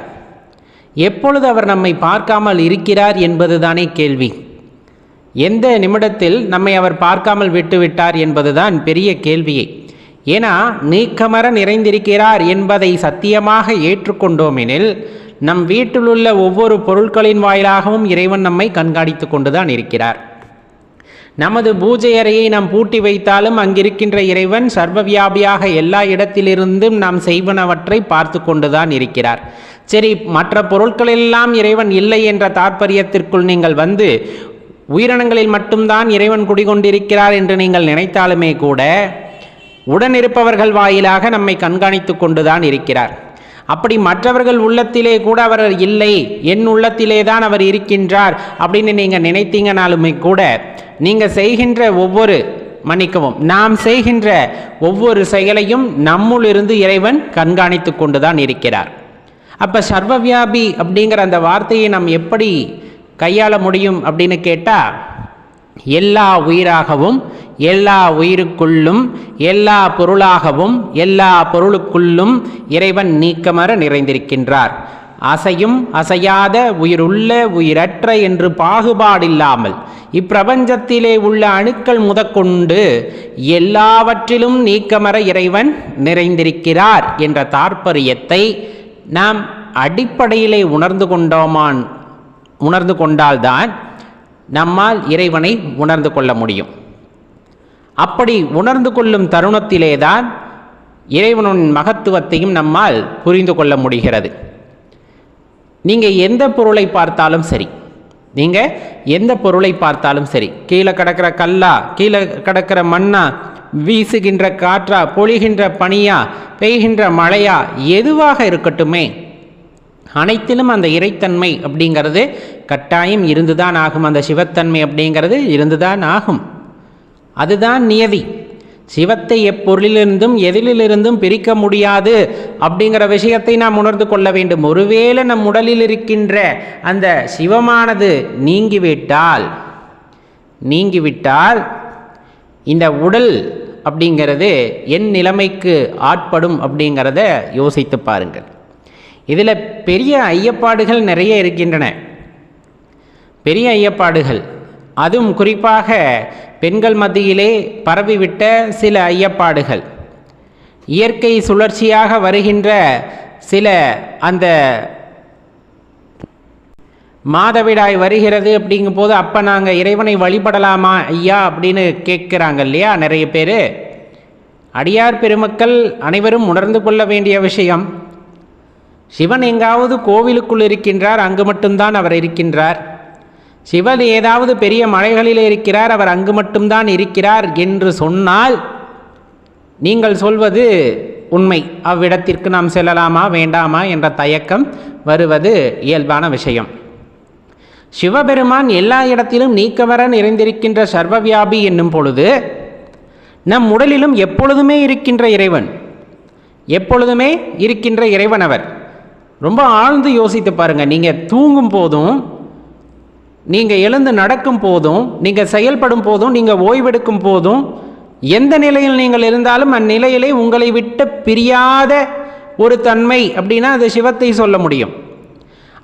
[SPEAKER 2] எப்பொழுது அவர் நம்மை பார்க்காமல் இருக்கிறார் என்பதுதானே கேள்வி. எந்த நிமிடத்தில் நம்மை அவர் பார்க்காமல் விட்டுவிட்டார் என்பதுதான் பெரிய கேள்வியே. ஏன்னா நீக்கமர நிறைந்திருக்கிறார் என்பதை சத்தியமாக ஏற்றுக்கொண்டோமெனில் நம் வீட்டில் உள்ள ஒவ்வொரு பொருட்களின் வாயிலாகவும் இறைவன் நம்மை கண்காணித்து கொண்டுதான் இருக்கிறார். நமது பூஜை அறையை நாம் பூட்டி வைத்தாலும் அங்கிருக்கின்ற இறைவன் சர்வவியாபியாக எல்லா இடத்திலிருந்தும் நாம் செய்வனவற்றை பார்த்து கொண்டுதான் இருக்கிறார். சரி, மற்ற பொருட்களெல்லாம் இறைவன் இல்லை என்ற தாற்பயத்திற்குள் நீங்கள் வந்து உயிரினங்களில் மட்டும்தான் இறைவன் குடிகொண்டிருக்கிறார் என்று நீங்கள் நினைத்தாலுமே கூட உடனிருப்பவர்கள் வாயிலாக நம்மை கண்காணித்து கொண்டுதான் இருக்கிறார். அப்படி மற்றவர்கள் உள்ளத்திலே கூட அவர் இல்லை, என் உள்ளத்திலே தான் அவர் இருக்கின்றார் அப்படின்னு நீங்கள் நினைத்தீங்கனாலுமே கூட நீங்கள் செய்கின்ற நாம் செய்கின்ற ஒவ்வொரு செயலையும் நம்முள்ளிருந்து இறைவன் கண்காணித்து கொண்டுதான் இருக்கிறார். அப்போ சர்வவியாபி அப்படிங்கிற அந்த வார்த்தையை நாம் எப்படி கையாள முடியும் அப்படின்னு கேட்டால், எல்லா உயிராகவும் எல்லா உயிருக்குள்ளும் எல்லா பொருளாகவும் எல்லா பொருளுக்குள்ளும் இறைவன் நீக்கமற நிறைந்திருக்கின்றார். அசையும் அசையாத உயிருள்ள உயிரற்ற என்று பாகுபாடில்லாமல் இப்பிரபஞ்சத்திலே உள்ள அணுக்கள் முதற்கொண்டு எல்லாவற்றிலும் நீக்கமற இறைவன் நிறைந்திருக்கிறார் என்ற தாற்பயத்தை நாம் அடிப்படையிலே உணர்ந்து கொண்டால்தான் நம்மால் இறைவனை உணர்ந்து கொள்ள முடியும். அப்படி உணர்ந்து கொள்ளும் தருணத்திலேதான் இறைவனின் மகத்துவத்தையும் நம்மால் புரிந்து கொள்ள முடிகிறது. நீங்கள் எந்த பொருளை பார்த்தாலும் சரி, கீழே கிடக்கிற கல்லா, கீழே கிடக்கிற மண்ணா, வீசுகின்ற காற்றா, பொழிகின்ற பனியா, பெய்கின்ற மழையா, எதுவாக இருக்கட்டுமே, அனைத்திலும் அந்த இறைத்தன்மை அப்படிங்கிறது கட்டாயம் இருந்துதான் ஆகும். அந்த சிவத்தன்மை அப்படிங்கிறது இருந்துதான் ஆகும். அதுதான் நியதி. சிவத்தை எப்பொருளிலிருந்தும் எதிலிலிருந்தும் பிரிக்க முடியாது அப்படிங்கிற விஷயத்தை நாம் உணர்ந்து கொள்ள வேண்டும். ஒருவேளை நம் உடலில் இருக்கின்ற அந்த சிவமானது நீங்கிவிட்டால் இந்த உடல் அப்படிங்கிறது என் நிலைமைக்கு ஆட்படும் அப்படிங்கிறத யோசித்து பாருங்கள். இதில் பெரிய ஐயப்பாடுகள் நிறைய இருக்கின்றன. பெரிய ஐயப்பாடுகள், அதுவும் குறிப்பாக பெண்கள் மத்தியிலே பரவிவிட்ட சில ஐயப்பாடுகள், இயற்கை சுழற்சியாக வருகின்ற சில அந்த மாதவிடாய் வருகிறது அப்படிங்கும் போது அப்போ நாங்கள் இறைவனை வழிபடலாமா ஐயா அப்படின்னு கேட்குறாங்க இல்லையா நிறைய பேர். அடியார் பெருமக்கள் அனைவரும் உணர்ந்து கொள்ள வேண்டிய விஷயம், சிவன் எங்காவது கோவிலுக்குள் இருக்கின்றார், அங்கு மட்டும்தான் அவர் இருக்கின்றார். சிவன் ஏதாவது பெரிய மலைகளில் இருக்கிறார், அவர் அங்கு மட்டும்தான் இருக்கிறார் என்று சொன்னால் நீங்கள் சொல்வது உண்மை. அவ்விடத்திற்கு நாம் செல்லலாமா வேண்டாமா என்ற தயக்கம் வருவது இயல்பான விஷயம். சிவபெருமான் எல்லா இடத்திலும் நீக்கமற நிறைந்திருக்கின்ற சர்வவியாபி என்னும் பொழுது நம் உடலிலும் எப்பொழுதுமே இருக்கின்ற இறைவன் அவர். ரொம்ப ஆழ்ந்து யோசித்து பாருங்கள். நீங்கள் தூங்கும் போதும், நீங்கள் எழுந்து நடக்கும் போதும், நீங்கள் செயல்படும் போதும், நீங்கள் ஓய்வெடுக்கும் போதும், எந்த நிலையில் நீங்கள் இருந்தாலும் அந்நிலையிலே உங்களை விட்டு பிரியாத ஒரு தன்மை அப்படின்னா அது சிவத்தை சொல்ல முடியும்.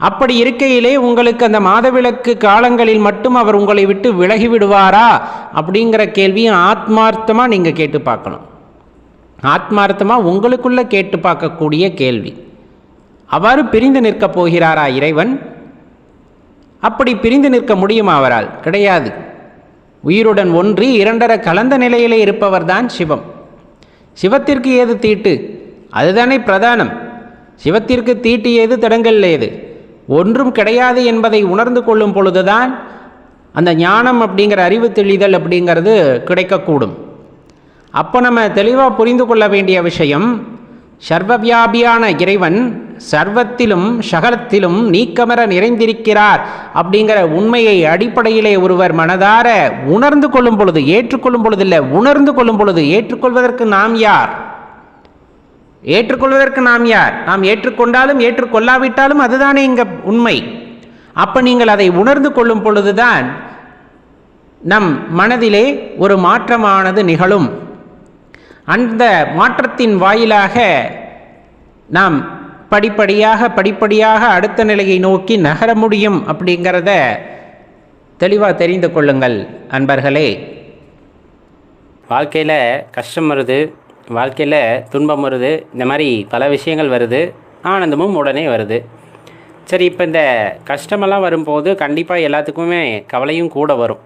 [SPEAKER 2] அப்படி இருக்கையிலே உங்களுக்கு அந்த மாதவிலக்கு காலங்களில் மட்டும் அவர் உங்களை விட்டு விலகி விடுவாரா அப்படிங்கிற கேள்வியை ஆத்மார்த்தமாக நீங்கள் கேட்டு பார்க்கணும். ஆத்மார்த்தமாக உங்களுக்குள்ளே கேட்டு பார்க்கக்கூடிய கேள்வி. அவ்வாறு பிரிந்து நிற்கப் போகிறாரா இறைவன்? அப்படி பிரிந்து நிற்க முடியுமா அவரால்? கிடையாது. உயிருடன் ஒன்றி இரண்டர கலந்த நிலையிலே இருப்பவர்தான் சிவம். சிவத்திற்கு ஏது தீட்டு? அதுதானே பிரதானம். சிவத்திற்கு தீட்டு ஏது, தடங்கல் ஏது? ஒன்றும் கிடையாது என்பதை உணர்ந்து கொள்ளும் பொழுதுதான் அந்த ஞானம் அப்படிங்கிற அறிவு தெளிதல் அப்படிங்கிறது கிடைக்கக்கூடும். அப்போ நம்ம தெளிவாக புரிந்து கொள்ள வேண்டிய விஷயம், சர்வவியாபியான இறைவன் சர்வத்திலும் சகலத்திலும் நீக்கமர நிறைந்திருக்கிறார் அப்படிங்கிற உண்மையை அடிப்படையிலே ஒருவர் மனதார உணர்ந்து கொள்ளும் பொழுது, ஏற்றுக்கொள்ளும் பொழுது இல்லை, உணர்ந்து கொள்ளும் பொழுது, ஏற்றுக்கொள்வதற்கு நாம் யார்? நாம் ஏற்றுக்கொண்டாலும் ஏற்றுக்கொள்ளாவிட்டாலும் அதுதானே இங்க உண்மை. அப்ப நீங்கள் அதை உணர்ந்து கொள்ளும் பொழுதுதான் நம் மனதிலே ஒரு மாற்றமானது நிகழும். அந்த மாற்றத்தின் வாயிலாக நாம் படிப்படியாக அடுத்த நிலையை நோக்கி நகர முடியும் அப்படிங்கிறத தெளிவாக தெரிந்து கொள்ளுங்கள் அன்பர்களே.
[SPEAKER 3] வாழ்க்கையில் கஷ்டம் வருது, வாழ்க்கையில் துன்பம் வருது, இந்த மாதிரி பல விஷயங்கள் வருது, ஆனந்தமும் உடனே வருது.
[SPEAKER 2] சரி, இப்போ இந்த கஷ்டமெல்லாம் வரும்போது கண்டிப்பாக எல்லாத்துக்குமே கவலையும் கூட வரும்.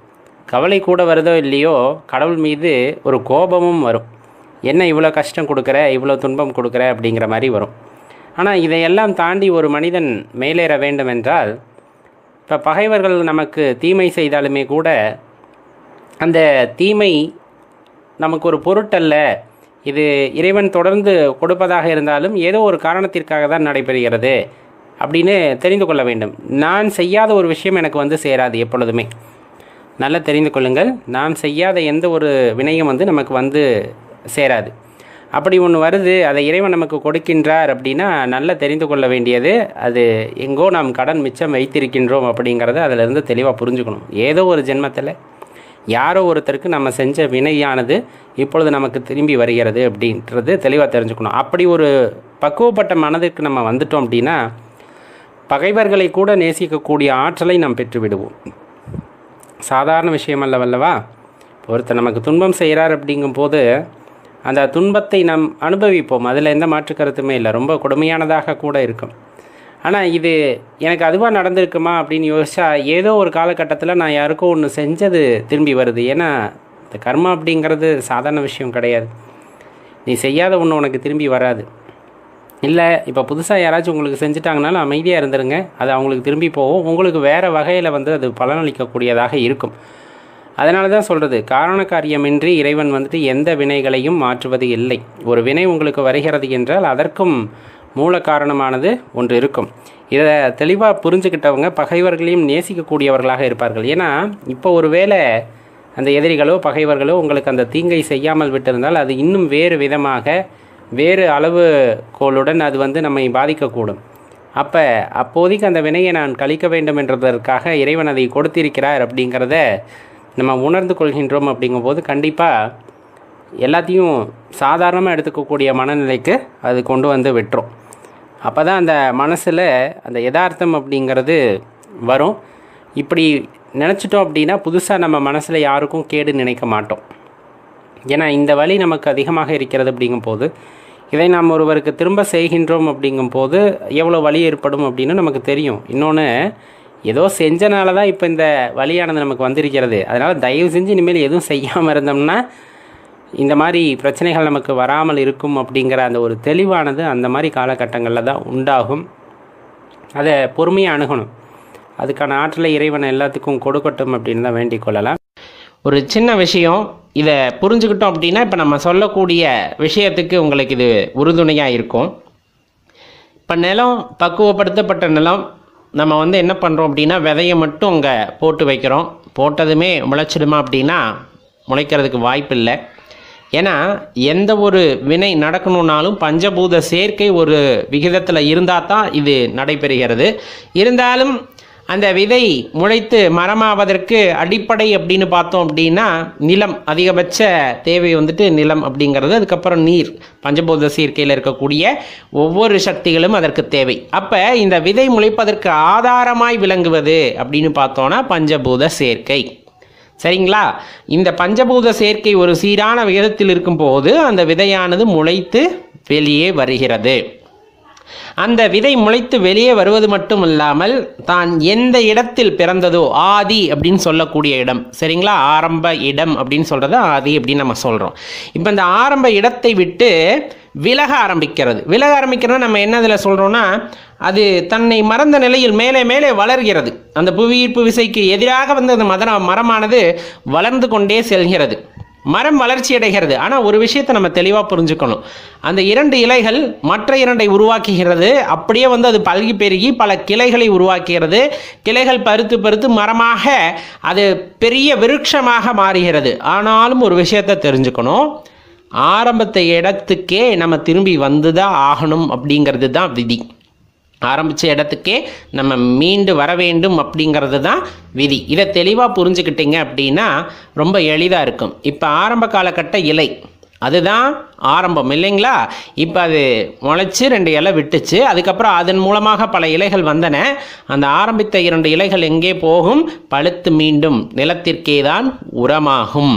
[SPEAKER 2] கவலை கூட வருதோ இல்லையோ, கடவுள் மீது ஒரு கோபமும் வரும். என்ன இவ்வளோ கஷ்டம் கொடுக்குற, இவ்வளோ துன்பம் கொடுக்குற அப்படிங்கிற மாதிரி வரும். ஆனால் இதையெல்லாம் தாண்டி ஒரு மனிதன் மேலேற வேண்டும் என்றால், இப்போ பகைவர்கள் நமக்கு தீமை செய்தாலுமே கூட அந்த தீமை நமக்கு ஒரு பொருட்டல்ல, இது இறைவன் தொடர்ந்து கொடுப்பதாக இருந்தாலும் ஏதோ ஒரு காரணத்திற்காக தான் நடைபெறுகிறது அப்படின்னு தெரிந்து கொள்ள வேண்டும். நான் செய்யாத ஒரு விஷயம் எனக்கு சேராது. எப்பொழுதுமே நல்லா தெரிந்து கொள்ளுங்கள், நாம் செய்யாத எந்த ஒரு வினையும் நமக்கு சேராது. அப்படி ஒன்று வருது, அதை இறைவன் நமக்கு கொடுக்கின்றார் அப்படின்னா நல்லா தெரிந்து கொள்ள வேண்டியது, அது எங்கோ நாம் கடன் மிச்சம் வைத்திருக்கின்றோம் அப்படிங்கிறத அதிலிருந்து தெளிவாக புரிஞ்சுக்கணும். ஏதோ ஒரு ஜென்மத்தில் யாரோ ஒருத்தருக்கு நம்ம செஞ்ச வினையானது இப்பொழுது நமக்கு திரும்பி வருகிறது அப்படின்றது தெளிவாக தெரிஞ்சுக்கணும். அப்படி ஒரு பக்குவப்பட்ட மனதிற்கு நம்ம வந்துட்டோம் அப்படின்னா பகைவர்களை கூட நேசிக்கக்கூடிய ஆற்றலை நாம் பெற்றுவிடுவோம். சாதாரண விஷயம் அல்லவல்லவா? ஒருத்தர் நமக்கு துன்பம் செய்கிறார் அப்படிங்கும்போது அந்த துன்பத்தை நாம் அனுபவிப்போம். அதில் எந்த மாற்று கருத்துமே இல்லை. ரொம்ப கொடுமையானதாக கூட இருக்கும். ஆனால் இது எனக்கு அதுவாக நடந்திருக்குமா அப்படின்னு யோசிச்சா, ஏதோ ஒரு காலகட்டத்தில் நான் யாருக்கோ ஒன்று செஞ்சது திரும்பி வருது. ஏன்னா இந்த கர்மா அப்படிங்கிறது சாதாரண விஷயம் கிடையாது. நீ செய்யாத ஒன்று உனக்கு திரும்பி வராது. இல்லை, இப்போ புதுசாக யாராச்சும் உங்களுக்கு செஞ்சுட்டாங்கனாலும் அமைதியாக இருந்துருங்க, அது அவங்களுக்கு திரும்பி போகும். உங்களுக்கு வேறு வகையில் அது பலனளிக்கக்கூடியதாக இருக்கும். அதனால தான் சொல்கிறது, காரண காரியமின்றி இறைவன் எந்த வினைகளையும் மாற்றுவது இல்லை. ஒரு வினை உங்களுக்கு வருகிறது என்றால் அதற்கும் மூல காரணமானது ஒன்று இருக்கும். இதை தெளிவாக புரிஞ்சுக்கிட்டவங்க பகைவர்களையும் நேசிக்கக்கூடியவர்களாக இருப்பார்கள். ஏன்னா இப்போ ஒரு வேளை அந்த எதிரிகளோ பகைவர்களோ உங்களுக்கு அந்த தீங்கை செய்யாமல் விட்டிருந்தால் அது இன்னும் வேறு விதமாக வேறு அளவு கோளுடன் அது நம்மை பாதிக்கக்கூடும். அப்போதைக்கு அந்த வினையை நான் கழிக்க வேண்டும் என்றதற்காக இறைவன் அதை கொடுத்திருக்கிறார் அப்படிங்கிறத நம்ம உணர்ந்து கொள்கின்றோம். அப்படிங்கும்போது கண்டிப்பாக எல்லாத்தையும் சாதாரணமாக எடுத்துக்கக்கூடிய மனநிலைக்கு அது கொண்டு விட்டுரும். அப்போ தான் அந்த மனசில் அந்த யதார்த்தம் அப்படிங்கிறது வரும். இப்படி நினச்சிட்டோம் அப்படின்னா புதுசாக நம்ம மனசில் யாருக்கும் கேடு நினைக்க மாட்டோம். ஏன்னா இந்த வலி நமக்கு அதிகமாக இருக்கிறது அப்படிங்கும்போது இதை நாம் ஒருவருக்கு திரும்ப செய்கின்றோம் அப்படிங்கும்போது எவ்வளோ வலி ஏற்படும் அப்படின்னு நமக்கு தெரியும். இன்னொன்று, ஏதோ செஞ்சனால தான் இப்போ இந்த வலியானது நமக்கு வந்திருக்கிறது. அதனால் தயவு செஞ்சு இனிமேல் எதுவும் செய்யாமல் இருந்தோம்னா இந்த மாதிரி பிரச்சனைகள் நமக்கு வராமல் இருக்கும் அப்படிங்கிற அந்த ஒரு தெளிவானது அந்த மாதிரி காலகட்டங்களில் தான் உண்டாகும். அதை பொறுமையாக அணுகணும். அதுக்கான ஆற்றலை இறைவன் எல்லாத்துக்கும் கொடுக்கட்டும் அப்படின்னு தான் வேண்டிக் கொள்ளலாம். ஒரு சின்ன விஷயம், இதை புரிஞ்சுக்கிட்டோம் அப்படின்னா இப்போ நம்ம சொல்லக்கூடிய விஷயத்துக்கு உங்களுக்கு இது உறுதுணையாக இருக்கும். இப்போ நிலம் பக்குவப்படுத்தப்பட்ட நிலம், நம்ம என்ன பண்ணுறோம் அப்படின்னா விதையை மட்டும் அங்கே போட்டு வைக்கிறோம். போட்டதுமே முளைச்சிடுமா அப்படின்னா முளைக்கிறதுக்கு வாய்ப்பு இல்லை. ஏன்னா எந்த ஒரு வினை நடக்கணுன்னாலும் பஞ்சபூத சேர்க்கை ஒரு விகிதத்தில் இருந்தால் தான் இது நடைபெறுகிறது. இருந்தாலும் அந்த விதை முளைத்து மரமாவதற்கு அடிப்படை அப்படின்னு பார்த்தோம் அப்படின்னா நிலம், அதிகபட்ச தேவை நிலம் அப்படிங்கிறது. அதுக்கப்புறம் நீர், பஞ்சபூத சேர்க்கையில் இருக்கக்கூடிய ஒவ்வொரு சக்திகளும் அதற்கு தேவை. அப்போ இந்த விதை முளைப்பதற்கு ஆதாரமாய் விளங்குவது அப்படின்னு பார்த்தோன்னா பஞ்சபூத சேர்க்கை. சரிங்களா? இந்த பஞ்சபூத சேர்க்கை ஒரு சீரான விகிதத்தில் இருக்கும்போது அந்த விதையானது முளைத்து வெளியே வருகிறது. அந்த விதை முளைத்து வெளியே வருவது மட்டும் இல்லாமல் தான் எந்த இடத்தில் பிறந்ததோ, ஆதி அப்படின்னு சொல்லக்கூடிய இடம், சரிங்களா? ஆரம்ப இடம் அப்படின்னு சொல்கிறது ஆதி அப்படின்னு நம்ம சொல்கிறோம். இப்போ இந்த ஆரம்ப இடத்தை விட்டு விலக ஆரம்பிக்கிறது. நம்ம என்ன இதில் சொல்கிறோன்னா, அது தன்னை மறந்த நிலையில் மேலே மேலே வளர்கிறது. அந்த புவியீர்ப்பு விசைக்கு எதிராக அந்த மரமானது வளர்ந்து கொண்டே செல்கிறது. மரம் வளர்ச்சி அடைகிறது. ஆனால் ஒரு விஷயத்தை நம்ம தெளிவாக புரிஞ்சுக்கணும், அந்த 2 இலைகள் மற்ற 2 உருவாக்குகிறது. அப்படியே அது பல்கி பெருகி பல கிளைகளை உருவாக்குகிறது. கிளைகள் பருத்து பருத்து மரமாக அது பெரிய விருட்சமாக மாறுகிறது. ஆனாலும் ஒரு விஷயத்தை தெரிஞ்சுக்கணும், ஆரம்பத்தை இடத்துக்கே நம்ம திரும்பி வந்துதான் ஆகணும் அப்படிங்கிறது தான் விதி. ஆரம்பித்த இடத்துக்கே நம்ம மீண்டு வர வேண்டும் அப்படிங்கிறது தான் விதி. இதை தெளிவாக புரிஞ்சுக்கிட்டீங்க அப்படின்னா ரொம்ப எளிதாக இருக்கும். இப்போ ஆரம்ப காலகட்ட இலை அதுதான் ஆரம்பம் இல்லைங்களா? இப்போ அது முளைச்சி 2 இலை விட்டுச்சு. அதுக்கப்புறம் அதன் மூலமாக பல இலைகள் வந்தன. அந்த ஆரம்பித்த 2 இலைகள் எங்கே போகும்? பழுத்து மீண்டும் நிலத்திற்கே தான் உரமாகும்.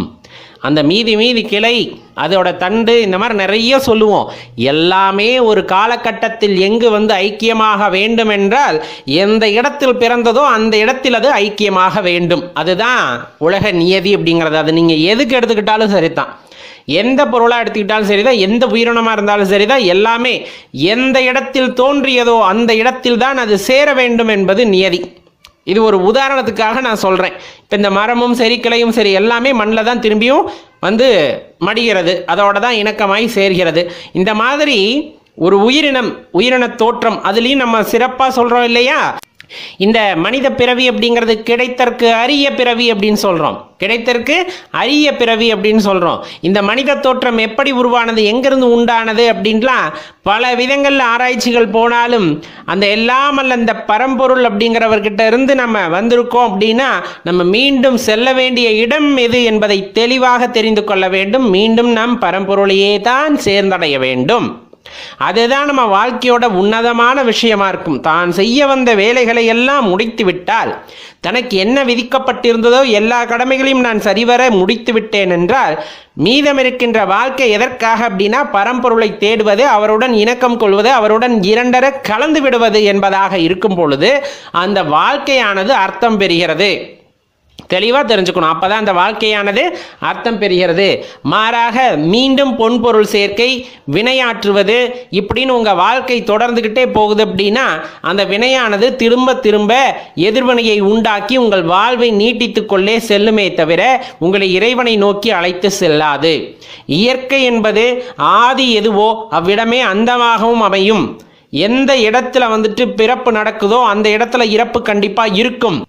[SPEAKER 2] அந்த மீதி கிளை, அதோட தண்டு, இந்த மாதிரி நிறைய சொல்லுவோம். எல்லாமே ஒரு காலகட்டத்தில் எங்கு ஐக்கியமாக வேண்டும் என்றால் எந்த இடத்தில் பிறந்ததோ அந்த இடத்தில் அது ஐக்கியமாக வேண்டும். அதுதான் உலக நியதி அப்படிங்கிறது. அது நீங்கள் எதுக்கு எடுத்துக்கிட்டாலும் சரிதான், எந்த பொருளாக எடுத்துக்கிட்டாலும் சரிதான், எந்த உயிரினமாக இருந்தாலும் சரிதான், எல்லாமே எந்த இடத்தில் தோன்றியதோ அந்த இடத்தில் தான் அது சேர வேண்டும் என்பது நியதி. இது ஒரு உதாரணத்துக்காக நான் சொல்கிறேன். இப்போ இந்த மரமும் சரி, கிளையும் சரி, எல்லாமே மண்ணில் தான் திரும்பியும் மடிகிறது, அதோட தான் இணக்கமாய் சேர்கிறது. இந்த மாதிரி ஒரு உயிரின தோற்றம், அதுலேயும் நம்ம சிறப்பாக சொல்கிறோம் இல்லையா? இந்த மனித பிறவி அப்படிங்கிறது கிடைத்தற்கு அரிய பிறவி அப்படின்னு சொல்கிறோம். கிடைத்தற்கு அரிய பிறவி அப்படின்னு சொல்கிறோம். இந்த மனித தோற்றம் எப்படி உருவானது, எங்கிருந்து உண்டானது அப்படின்லாம் பல விதங்களில் ஆராய்ச்சிகள் போனாலும் அந்த எல்லாமல்ல அந்த பரம்பொருள் அப்படிங்கிறவர்கிட்ட இருந்து நம்ம வந்திருக்கோம் அப்படின்னா நம்ம மீண்டும் செல்ல வேண்டிய இடம் எது என்பதை தெளிவாக தெரிந்து கொள்ள வேண்டும். மீண்டும் நாம் பரம்பொருளையே தான் சேர்ந்தடைய வேண்டும். அதுதான் நம்ம வாழ்க்கையோட உன்னதமான விஷயமா இருக்கும். தான் செய்ய வந்த வேலைகளை எல்லாம் முடித்து விட்டால், தனக்கு என்ன விதிக்கப்பட்டிருந்ததோ எல்லா கடமைகளையும் நான் சரிவர முடித்து விட்டேன் என்றால் மீதம் இருக்கின்ற வாழ்க்கை எதற்காக அப்படின்னா பரம்பொருளை தேடுவது, அவருடன் இணக்கம் கொள்வது, அவருடன் இரண்டர கலந்து விடுவது என்பதாக இருக்கும் பொழுது அந்த வாழ்க்கையானது அர்த்தம் பெறுகிறது. தெளிவாக தெரிஞ்சுக்கணும். அப்போ தான் அந்த வாழ்க்கையானது அர்த்தம் பெறுகிறது. மாறாக மீண்டும் பொன்பொருள் சேர்க்கை, வினையாற்றுவது இப்படின்னு உங்கள் வாழ்க்கை தொடர்ந்துக்கிட்டே போகுது அப்படின்னா அந்த வினையானது திரும்ப திரும்ப எதிர்வினையை உண்டாக்கி உங்கள் வாழ்வை நீட்டித்து கொள்ளே செல்லுமே தவிர உங்களை இறைவனை நோக்கி அழைத்து செல்லாது. இயற்கை என்பது ஆதி எதுவோ அவ்விடமே அந்தமாகவும் அமையும். எந்த இடத்துல பிறப்பு நடக்குதோ அந்த இடத்துல இறப்பு கண்டிப்பாக இருக்கும்.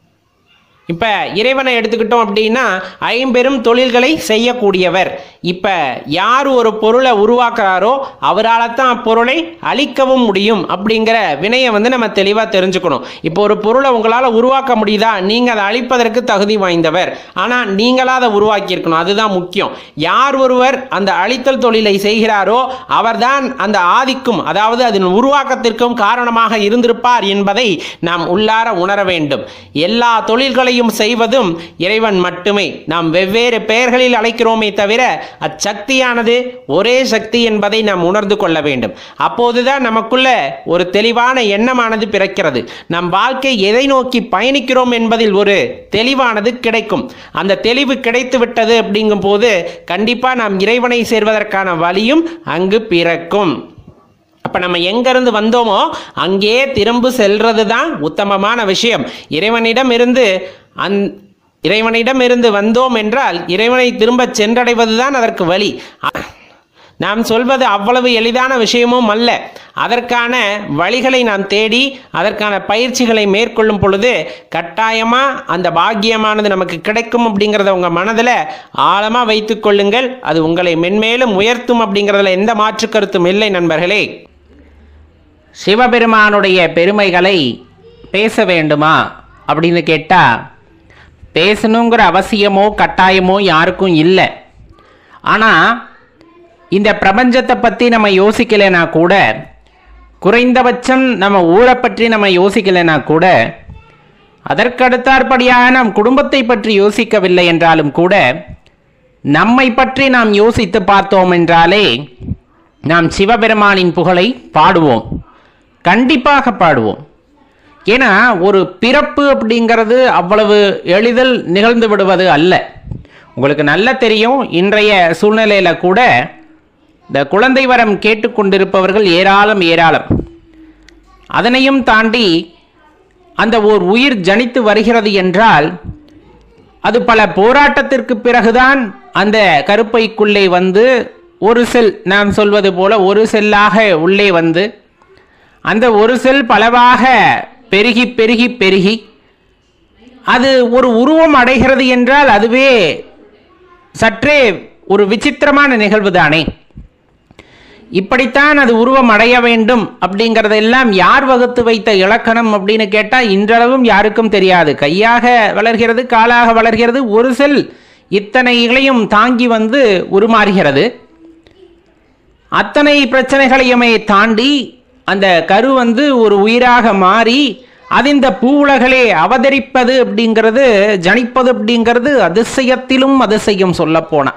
[SPEAKER 2] இப்போ இறைவனை எடுத்துக்கிட்டோம் அப்படின்னா ஐம்பெரும் தொழில்களை செய்யக்கூடியவர். இப்போ யார் ஒரு பொருளை உருவாக்குறாரோ அவரால் தான் அப்பொருளை அழிக்கவும் முடியும் அப்படிங்கிற வினையை நம்ம தெளிவாக தெரிஞ்சுக்கணும். இப்போ ஒரு பொருளை உங்களால் உருவாக்க முடியுதா, நீங்கள் அதை அழிப்பதற்கு தகுதி வாய்ந்தவர், ஆனால் நீங்களாக அதை உருவாக்கியிருக்கணும். அதுதான் முக்கியம். யார் ஒருவர் அந்த அழித்தல் தொழிலை செய்கிறாரோ அவர்தான் அந்த ஆதிக்கும், அதாவது அதன் உருவாக்கத்திற்கும் காரணமாக இருந்திருப்பார் என்பதை நாம் உள்ளார உணர வேண்டும். எல்லா தொழில்களையும் செய்வதும் இறைவன் மட்டுமே. நாம் வெவ்வேறு பெயர்களில் அழைக்கிறோமே தவிர அச்சக்தியானது ஒரே சக்தி என்பதை நாம் உணர்ந்து கொள்ள வேண்டும். அப்போதுதான் நமக்குள்ள ஒரு தெளிவான எண்ணமானது பிறக்கிறது. நம் வாழ்க்கை எதை நோக்கி பயணிக்கிறோம் என்பதில் ஒரு தெளிவானது கிடைக்கும். அந்த தெளிவு கிடைத்து விட்டது அப்படிங்கும் போது கண்டிப்பா நாம் இறைவனை சேர்வதற்கான வழியும் அங்கு பிறக்கும். அப்போ நம்ம எங்கேருந்து வந்தோமோ அங்கே திரும்ப செல்றது தான் உத்தமமான விஷயம். இறைவனிடம் இருந்து வந்தோம் என்றால் இறைவனை திரும்ப சென்றடைவது தான் அதற்கு வழி. நாம் சொல்வது அவ்வளவு எளிதான விஷயமும் அல்ல. அதற்கான வழிகளை நாம் தேடி அதற்கான பயிற்சிகளை மேற்கொள்ளும் பொழுது கட்டாயமாக அந்த பாக்கியமானது நமக்கு கிடைக்கும் அப்படிங்கிறத உங்கள் மனதில் ஆழமாக வைத்து கொள்ளுங்கள். அது உங்களை மென்மேலும் உயர்த்தும் அப்படிங்கிறதுல எந்த மாற்று கருத்தும் இல்லை நண்பர்களே. சிவபெருமானுடைய பெருமைகளை பேச வேண்டுமா அப்படின்னு கேட்டால் பேசணுங்கிற அவசியமோ கட்டாயமோ யாருக்கும் இல்லை. ஆனால் இந்த பிரபஞ்சத்தை பற்றி நம்ம யோசிக்கலைன்னா கூட, குறைந்தபட்சம் நம்ம ஊரை பற்றி நம்ம யோசிக்கலைன்னா கூட, அதற்கடுத்தாற்படியாக நாம் குடும்பத்தை பற்றி யோசிக்கவில்லை என்றாலும் கூட நம்மை பற்றி நாம் யோசித்து பார்த்தோம் என்றாலே நாம் சிவபெருமானின் புகழை பாடுவோம், கண்டிப்பாக பாடுவோம். ஏன்னா ஒரு பிறப்பு அப்படிங்கிறது அவ்வளவு எளிதில் நிகழ்ந்து விடுவது அல்ல. உங்களுக்கு நல்லா தெரியும், இன்றைய சூழ்நிலையில் கூட இந்த குழந்தை வரம் கேட்டுக்கொண்டிருப்பவர்கள் ஏராளம். அதனையும் தாண்டி அந்த ஓர் உயிர் ஜனித்து வருகிறது என்றால் அது பல போராட்டத்திற்கு பிறகுதான் அந்த கருப்பைக்குள்ளே ஒரு செல், நாம் சொல்வது போல ஒரு செல்லாக உள்ளே அந்த ஒரு செல் பலவாக பெருகி பெருகி பெருகி அது ஒரு உருவம் அடைகிறது என்றால் அதுவே சற்றே ஒரு விசித்திரமான நிகழ்வு தானே. இப்படித்தான் அது உருவம் அடைய வேண்டும் அப்படிங்கிறதெல்லாம் யார் வகுத்து வைத்த இலக்கணம் அப்படின்னு கேட்டால் இன்றளவும் யாருக்கும் தெரியாது. கையாக வளர்கிறது, காலாக வளர்கிறது, ஒரு செல் இத்தனை இலையும் தாங்கி உருமாறுகிறது. அத்தனை பிரச்சனைகளையுமே தாண்டி அந்த கரு ஒரு உயிராக மாறி அது இந்த பூவுலகளே அவதரிப்பது அப்படிங்கிறது, ஜனிப்பது அப்படிங்கிறது அதிசயத்திலும் அதிசயம் சொல்ல போனா.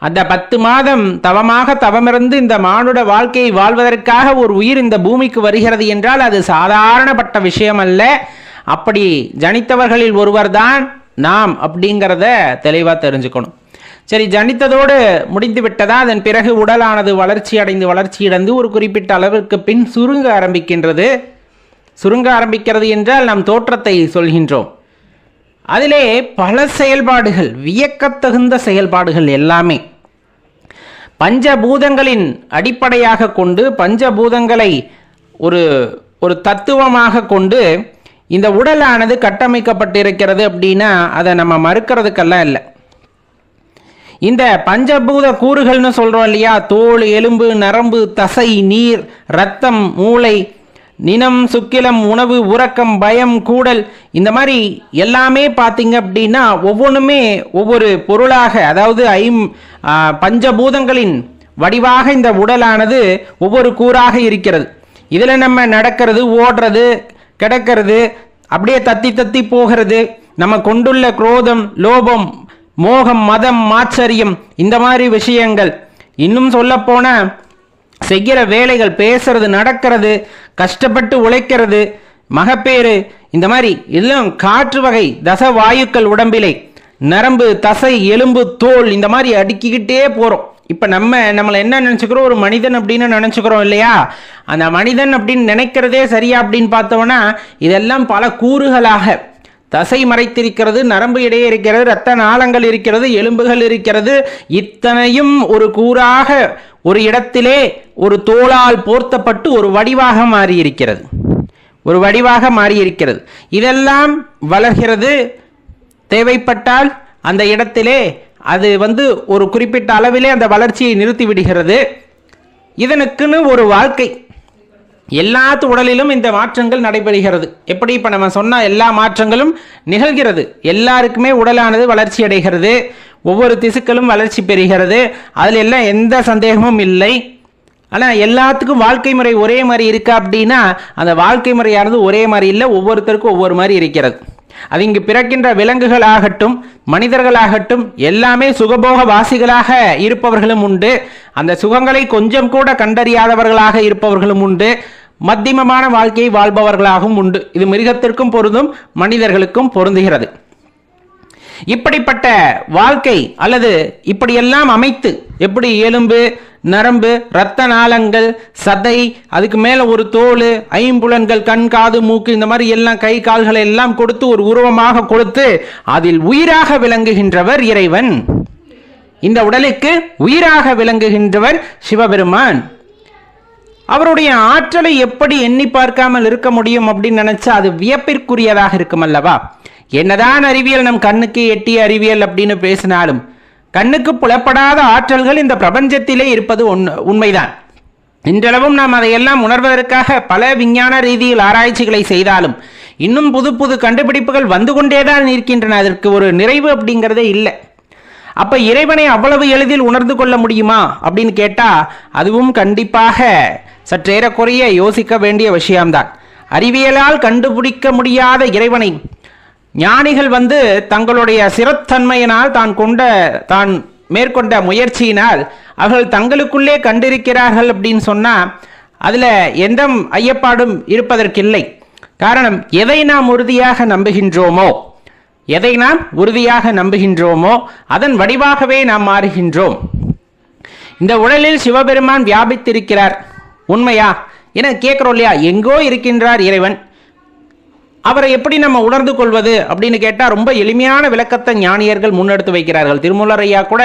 [SPEAKER 2] அந்த 10 மாதம் தவமாக தவமிருந்து இந்த மானுட வாழ்க்கையை வாழ்வதற்காக ஒரு உயிர் இந்த பூமிக்கு வருகிறது என்றால் அது சாதாரணப்பட்ட விஷயம் அல்ல. அப்படி ஜனித்தவர்களில் ஒருவர் தான் நாம் அப்படிங்கிறத தெளிவாக தெரிஞ்சுக்கணும். சரி, ஜனித்ததோடு முடிந்து விட்டதா? அதன் பிறகு உடலானது வளர்ச்சியடைந்து ஒரு குறிப்பிட்ட அளவிற்கு பின் சுருங்க ஆரம்பிக்கின்றது. சுருங்க ஆரம்பிக்கிறது என்றால் நாம் தோற்றத்தை சொல்கின்றோம். அதிலே பல செயல்பாடுகள், வியக்கத்தகுந்த செயல்பாடுகள் எல்லாமே பஞ்சபூதங்களின் அடிப்படையாக கொண்டு, பஞ்சபூதங்களை ஒரு தத்துவமாக கொண்டு இந்த உடலானது கட்டமைக்கப்பட்டிருக்கிறது. அப்படின்னா அதை நம்ம மறுக்கிறதுக்கெல்லாம் இல்லை. இந்த பஞ்சபூத கூறுகள்னு சொல்றோம் இல்லையா, தோல், எலும்பு, நரம்பு, தசை, நீர், இரத்தம், மூளை, நினம், சுக்கிலம், உணவு, உறக்கம், பயம், கூடல், இந்த மாதிரி எல்லாமே பார்த்தீங்க அப்படின்னா ஒவ்வொன்றுமே ஒவ்வொரு பொருளாக, அதாவது பஞ்சபூதங்களின் வடிவாக இந்த உடலானது ஒவ்வொரு கூறாக இருக்கிறது. இதில் நம்ம நடக்கிறது, ஓடுறது, கிடக்கிறது, அப்படியே தத்தி தத்தி போகிறது, நம்ம கொண்டுள்ள குரோதம், லோபம், மோகம், மதம், மாச்சரியம், இந்த மாதிரி விஷயங்கள், இன்னும் சொல்ல போன செய்கிற வேலைகள், பேசுறது, நடக்கிறது, கஷ்டப்பட்டு உழைக்கிறது, மகப்பேறு, இந்த மாதிரி எல்லாம் காற்று வகை தச வாயுக்கள் உடம்பிலே, நரம்பு, தசை, எலும்பு, தோல், இந்த மாதிரி அடுக்கிக்கிட்டே போறோம். இப்ப நம்மளை என்ன நினைச்சுக்கிறோம், ஒரு மனிதன் அப்படின்னு நினைச்சுக்கிறோம் இல்லையா? அந்த மனிதன் அப்படின்னு நினைக்கிறதே சரியா அப்படின்னு பார்த்தோம்னா இதெல்லாம் பல கூறுகளாக, தசை மறைத்திருக்கிறது, நரம்பு இடையே இருக்கிறது, இரத்த நாளங்கள் இருக்கிறது, எலும்புகள் இருக்கிறது, இத்தனையும் ஒரு கூறாக ஒரு இடத்திலே ஒரு தோளால் போர்த்தப்பட்டு ஒரு வடிவாக மாறியிருக்கிறது. இதெல்லாம் வளர்கிறது. தேவைப்பட்டால் அந்த இடத்திலே அது ஒரு குறிப்பிட்ட அளவிலே அந்த வளர்ச்சியை நிறுத்தி விடுகிறது. இதனுக்குன்னு ஒரு வாழ்க்கை, எல்லாத்து உடலிலும் இந்த மாற்றங்கள் நடைபெறுகிறது. எப்படி இப்போ நம்ம சொன்ன எல்லா மாற்றங்களும் நிகழ்கிறது. எல்லாருக்குமே உடலானது வளர்ச்சி அடைகிறது, ஒவ்வொரு திசுக்களும் வளர்ச்சி பெறுகிறது, அதில் எல்லாம் எந்த சந்தேகமும் இல்லை. ஆனால் எல்லாத்துக்கும் வாழ்க்கை முறை ஒரே மாதிரி இருக்கா அப்படின்னா அந்த வாழ்க்கை முறையானது ஒரே மாதிரி இல்லை, ஒவ்வொருத்தருக்கும் ஒவ்வொரு மாதிரி இருக்கிறது. அது இங்கு பிறக்கின்ற விலங்குகளாகட்டும் மனிதர்களாகட்டும் எல்லாமே சுகபோக வாசிகளாக இருப்பவர்களும் உண்டு, அந்த சுகங்களை கொஞ்சம் கூட கண்டறியாதவர்களாக இருப்பவர்களும் உண்டு, மத்தியமமான வாழ்க்கையை வாழ்பவர்களாகவும் உண்டு. இது மிருகத்திற்கும் பொருந்தும், மனிதர்களுக்கும் பொருந்துகிறது. இப்படிப்பட்ட வாழ்க்கை அல்லது இப்படியெல்லாம் அமைத்து, எப்படி எலும்பு, நரம்பு, இரத்த நாளங்கள், சதை, அதுக்கு மேல ஒரு தோல், ஐம்புலன்கள், கண், காது, மூக்கு, இந்த மாதிரி எல்லாம் கை கால்களை எல்லாம் கொடுத்து ஒரு உருவமாக கொடுத்து அதில் உயிராக விளங்குகின்றவர் இறைவன். இந்த உடலுக்கு உயிராக விளங்குகின்றவர் சிவபெருமான். அவருடைய ஆற்றலை எப்படி எண்ணி பார்க்காமல் இருக்க முடியும் அப்படின்னு நினைச்சா அது வியப்பிற்குரியதாக இருக்கும் அல்லவா? என்னதான் அறிவியல் நம் கண்ணுக்கு எட்டிய அறிவியல் அப்படின்னு பேசினாலும் கண்ணுக்கு புலப்படாத ஆற்றல்கள் இந்த பிரபஞ்சத்திலே இருப்பது உண்மைதான். இன்றளவும் நாம் அதையெல்லாம் உணர்வதற்காக பல விஞ்ஞான ரீதியில் ஆராய்ச்சிகளை செய்தாலும் இன்னும் புது புது கண்டுபிடிப்புகள் வந்து கொண்டேதான் இருக்கின்றன. அதற்கு ஒரு நிறைவு அப்படிங்கிறதே இல்லை. அப்ப இறைவனை அவ்வளவு எளிதில் உணர்ந்து கொள்ள முடியுமா அப்படின்னு கேட்டா அதுவும் கண்டிப்பாக சற்றேறக்குறைய யோசிக்க வேண்டிய விஷயம்தான். அறிவியலால் கண்டுபிடிக்க முடியாத இறைவனை ஞானிகள் தங்களுடைய சிறத்தன்மையினால் தான் மேற்கொண்ட முயற்சியினால் அவர்கள் தங்களுக்குள்ளே கண்டிருக்கிறார்கள் அப்படின்னு சொன்னா அதுல எந்த ஐயப்பாடும் இருப்பதற்கில்லை. காரணம், எதை நாம் உறுதியாக நம்புகின்றோமோ அதன் வடிவாகவே நாம் மாறுகின்றோம். இந்த உடலில் சிவபெருமான் வியாபித்திருக்கிறார், உண்மையா என கேட்கிறோம் இல்லையா? எங்கோ இருக்கின்றார் இறைவன், அவரை எப்படி நம்ம உணர்ந்து கொள்வது அப்படின்னு கேட்டால் ரொம்ப எளிமையான விளக்கத்தை ஞானியர்கள் முன்னெடுத்து வைக்கிறார்கள். திருமூலர் ஐயா கூட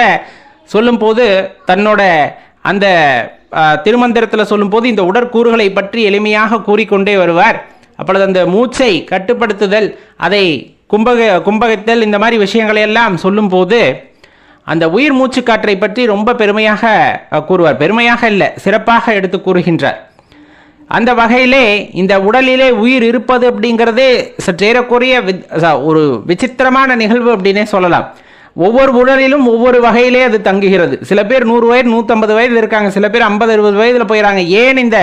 [SPEAKER 2] சொல்லும் போது தன்னோட அந்த திருமந்திரத்தில் சொல்லும் போது இந்த உடற்கூறுகளை பற்றி எளிமையாக கூறிக்கொண்டே வருவார். அப்பொழுது அந்த மூச்சை கட்டுப்படுத்துதல், அதை கும்பகத்தல், இந்த மாதிரி விஷயங்களை எல்லாம் சொல்லும் போது அந்த உயிர் மூச்சு காற்றை பற்றி ரொம்ப பெருமையாக கூறுவார். பெருமையாக இல்லை, சிறப்பாக எடுத்து கூறுகின்றார். அந்த வகையிலே இந்த உடலிலே உயிர் இருப்பது அப்படிங்கிறதே சற்றேறக்குறைய ஒரு விசித்திரமான நிகழ்வு அப்படின்னே சொல்லலாம். ஒவ்வொரு உடலிலும் ஒவ்வொரு வகையிலே அது தங்குகிறது. சில பேர் 100 வயது 150 வயது இருக்காங்க, சில பேர் 50-60 வயதில் போயிடறாங்க. ஏன் இந்த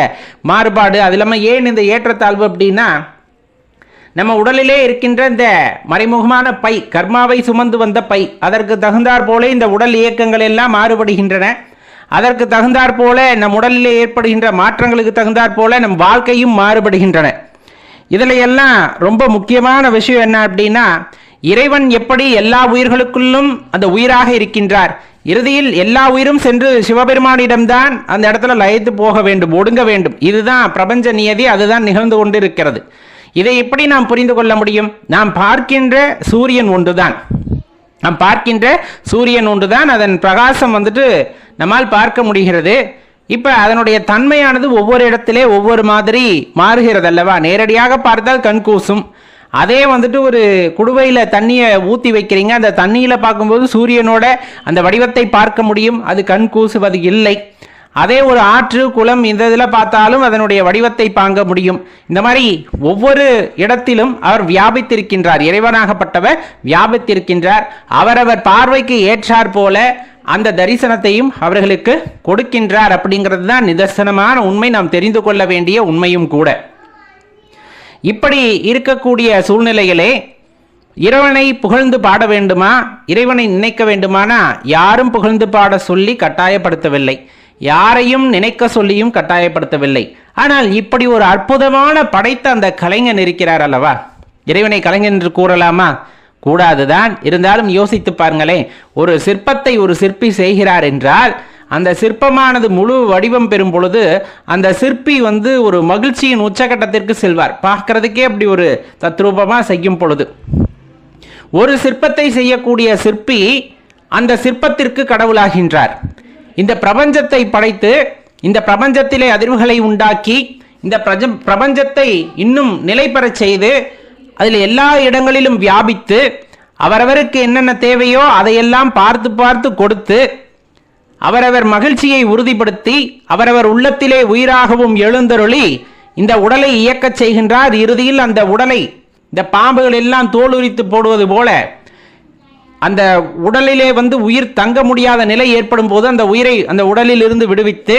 [SPEAKER 2] மாறுபாடு? அது இல்லாமல் ஏன் இந்த ஏற்றத்தாழ்வு அப்படின்னா நம்ம உடலிலே இருக்கின்ற இந்த மறைமுகமான பை, கர்மாவை சுமந்து வந்த பை, அதற்கு தகுந்தாற் போல இந்த உடல் இயக்கங்கள் எல்லாம் மாறுபடுகின்றன. அதற்கு தகுந்தாற் போல நம் உடலிலே ஏற்படுகின்ற மாற்றங்களுக்கு தகுந்தாற் போல நம் வாழ்க்கையும் மாறுபடுகின்றன. இதில் எல்லாம் ரொம்ப முக்கியமான விஷயம் என்ன அப்படின்னா, இறைவன் எப்படி எல்லா உயிர்களுக்குள்ளும் அந்த உயிராக இருக்கின்றார். இறுதியில் எல்லா உயிரும் சென்று சிவபெருமானிடம்தான் அந்த இடத்துல லயித்து போக வேண்டும், ஒடுங்க வேண்டும். இதுதான் பிரபஞ்ச நியதி, அதுதான் நிகழ்ந்து கொண்டு இருக்கிறது. இதை எப்படி நாம் புரிந்து கொள்ள முடியும்? நாம் பார்க்கின்ற சூரியன் ஒன்றுதான், அதன் பிரகாசம் நம்மால் பார்க்க முடிகிறது. இப்போ அதனுடைய தன்மையானது ஒவ்வொரு இடத்திலே ஒவ்வொரு மாதிரி மாறுகிறது அல்லவா? நேரடியாக பார்த்தால் கண்கூசும். அதே ஒரு குடுவையில் தண்ணியை ஊற்றி வைக்கிறீங்க, அந்த தண்ணியில் பார்க்கும்போது சூரியனோட அந்த வடிவத்தை பார்க்க முடியும், அது கண் கூசுவது இல்லை. அதே ஒரு ஆற்று, குளம், இந்த இதில் பார்த்தாலும் அதனுடைய வடிவத்தை பார்க்க முடியும். இந்த மாதிரி ஒவ்வொரு இடத்திலும் அவர் வியாபித்திருக்கின்றார், இறைவனாகப்பட்டவர் வியாபித்திருக்கின்றார். அவரவர் பார்வைக்கு ஏற்றாற் போல அந்த தரிசனத்தையும் அவர்களுக்கு கொடுக்கின்றார். அப்படிங்கிறது தான் நிதர்சனமான உண்மை, நாம் தெரிந்து கொள்ள வேண்டிய உண்மையும் கூட. இப்படி இருக்கக்கூடிய சூழ்நிலையிலே இறைவனை புகழ்ந்து பாட வேண்டுமா, இறைவனை நினைக்க வேண்டுமானா யாரும் புகழ்ந்து பாட சொல்லி கட்டாயப்படுத்தவில்லை, யாரையும் நினைக்க சொல்லியும் கட்டாயப்படுத்தவில்லை. ஆனால் இப்படி ஒரு அற்புதமான படைத்த அந்த கலைஞன் இருக்கிறார் அல்லவா, இறைவனை கலைஞன் என்று கூறலாமா? கூடாதுதான். இருந்தாலும் யோசித்து பாருங்களேன், ஒரு சிற்பத்தை ஒரு சிற்பி செய்கிறார் என்றால் அந்த சிற்பமானது முழு வடிவம் பெறும் பொழுது அந்த சிற்பி ஒரு மகிழ்ச்சியின் உச்சகட்டத்திற்கு செல்வார். பார்க்கறதுக்கே அப்படி ஒரு தத்ரூபமாக செய்யும் பொழுது ஒரு சிற்பத்தை செய்யக்கூடிய சிற்பி அந்த சிற்பத்திற்கு கடவுளாகின்றார். இந்த பிரபஞ்சத்தை படைத்து இந்த பிரபஞ்சத்திலே அதிர்வுகளை உண்டாக்கி இந்த பிரபஞ்சத்தை இன்னும் நிலை பெறச் செய்து அதில் எல்லா இடங்களிலும் வியாபித்து அவரவருக்கு என்னென்ன தேவையோ அதையெல்லாம் பார்த்து பார்த்து கொடுத்து அவரவர் மகிழ்ச்சியை உறுதிப்படுத்தி அவரவர் உள்ளத்திலே உயிராகவும் எழுந்தருளி இந்த உடலை இயக்கச் செய்கின்றார். இறுதியில் அந்த உடலை இந்த பாம்புகள் எல்லாம் தோலுரித்து போடுவது போல அந்த உடலிலே உயிர் தங்க முடியாத நிலை ஏற்படும் போது அந்த உயிரை அந்த உடலில் இருந்து விடுவித்து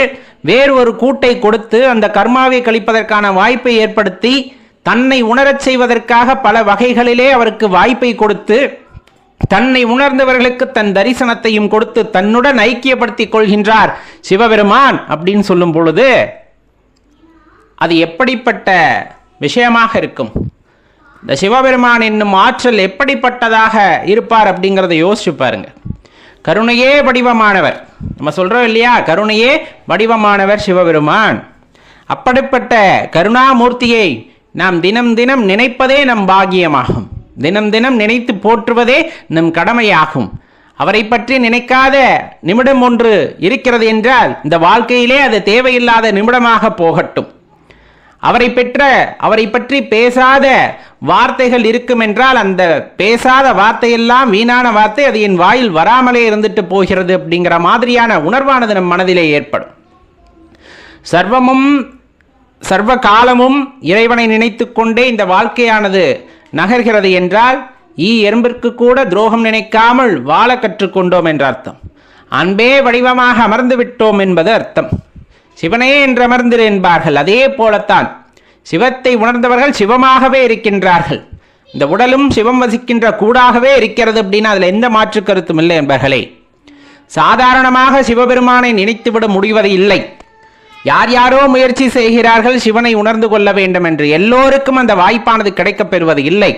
[SPEAKER 2] வேறு ஒரு கூட்டை கொடுத்து அந்த கர்மாவை கழிப்பதற்கான வாய்ப்பை ஏற்படுத்தி தன்னை உணரச் செய்வதற்காக பல வகைகளிலே அவருக்கு வாய்ப்பை கொடுத்து தன்னை உணர்ந்தவர்களுக்கு தன் தரிசனத்தையும் கொடுத்து தன்னுடன் ஐக்கியப்படுத்திக் கொள்கின்றார் சிவபெருமான் அப்படின்னு சொல்லும் பொழுது அது எப்படிப்பட்ட விஷயமாக இருக்கும்? இந்த சிவபெருமான் என்னும் ஆற்றல் எப்படிப்பட்டதாக இருப்பார் அப்படிங்கிறத யோசிச்சு பாருங்க. கருணையே வடிவமானவர், நம்ம சொல்றோம் இல்லையா, கருணையே வடிவமானவர் சிவபெருமான். அப்படிப்பட்ட கருணாமூர்த்தியை நாம் தினம் தினம் நினைப்பதே நம் பாக்கியமாகும், தினம் தினம் நினைத்து போற்றுவதே நம் கடமையாகும். அவரை பற்றி நினைக்காத நிமிடம் ஒன்று இருக்கிறது என்றால் இந்த வாழ்க்கையிலே அது தேவையில்லாத நிமிடமாக போகட்டும். அவரை பற்றி பேசாத வார்த்தைகள் இருக்கும் என்றால் அந்த பேசாத வார்த்தையெல்லாம் வீணான வார்த்தை, அது என் வாயில் வராமலே இருந்துட்டு போகிறது அப்படிங்கிற மாதிரியான உணர்வானது நம் மனதிலே ஏற்படும். சர்வ காலமும் இறைவனை நினைத்து கொண்டே இந்த வாழ்க்கையானது நகர்கிறது என்றால் எறும்பிற்கு கூட துரோகம் நினைக்காமல் வாழ கற்றுக்கொண்டோம் என்ற அர்த்தம். அன்பே வடிவமாக அமர்ந்து விட்டோம் என்பது அர்த்தம். சிவனே என்று அமர்ந்திரு என்பார்கள். அதே போலத்தான் சிவத்தை உணர்ந்தவர்கள் சிவமாகவே இருக்கின்றார்கள். இந்த உடலும் சிவம் வசிக்கின்ற கூடாகவே இருக்கிறது அப்படின்னா அதில் எந்த மாற்று கருத்தும் இல்லை என்பர்களே. சாதாரணமாக சிவபெருமானை நினைத்துவிட முடிவது இல்லை. யார் யாரோ முயற்சி செய்கிறார்கள் சிவனை உணர்ந்து கொள்ள வேண்டும் என்று. எல்லோருக்கும் அந்த வாய்ப்பானது கிடைக்கப் பெறுவது இல்லை.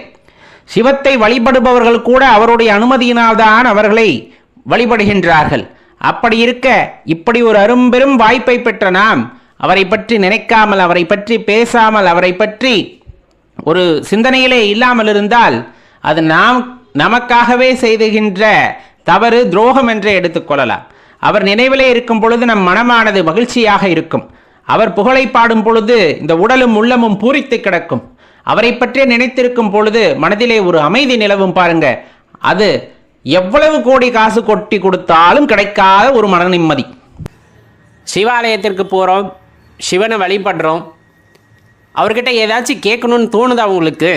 [SPEAKER 2] சிவத்தை வழிபடுபவர்கள் கூட அவருடைய அனுமதியினால்தான் அவர்களை வழிபடுகின்றார்கள். அப்படி இருக்க இப்படி ஒரு அரும்பெரும் வாய்ப்பை பெற்ற நாம் அவரை பற்றி நினைக்காமல், அவரை பற்றி பேசாமல், அவரை பற்றி ஒரு சிந்தனையிலே இல்லாமல் இருந்தால் அது நமக்காகவே செய்துகின்ற தவறு, துரோகம் என்றே எடுத்துக்கொள்ளலாம். அவர் நினைவிலே இருக்கும் பொழுது நம் மனமானது மகிழ்ச்சியாக இருக்கும். அவர் புகழை பாடும் பொழுது இந்த உடலும் உள்ளமும் பூரித்து கிடக்கும். அவரை பற்றி நினைத்திருக்கும் பொழுது மனதிலே ஒரு அமைதி நிலவும் பாருங்க. அது எவ்வளவு கோடி காசு கொட்டி கொடுத்தாலும் கிடைக்காத ஒரு மன நிம்மதி.
[SPEAKER 3] சிவாலயத்திற்கு போகிறோம், சிவனை வழிபடுறோம், அவர்கிட்ட ஏதாச்சும் கேட்கணும்னு தோணுதா உங்களுக்கு?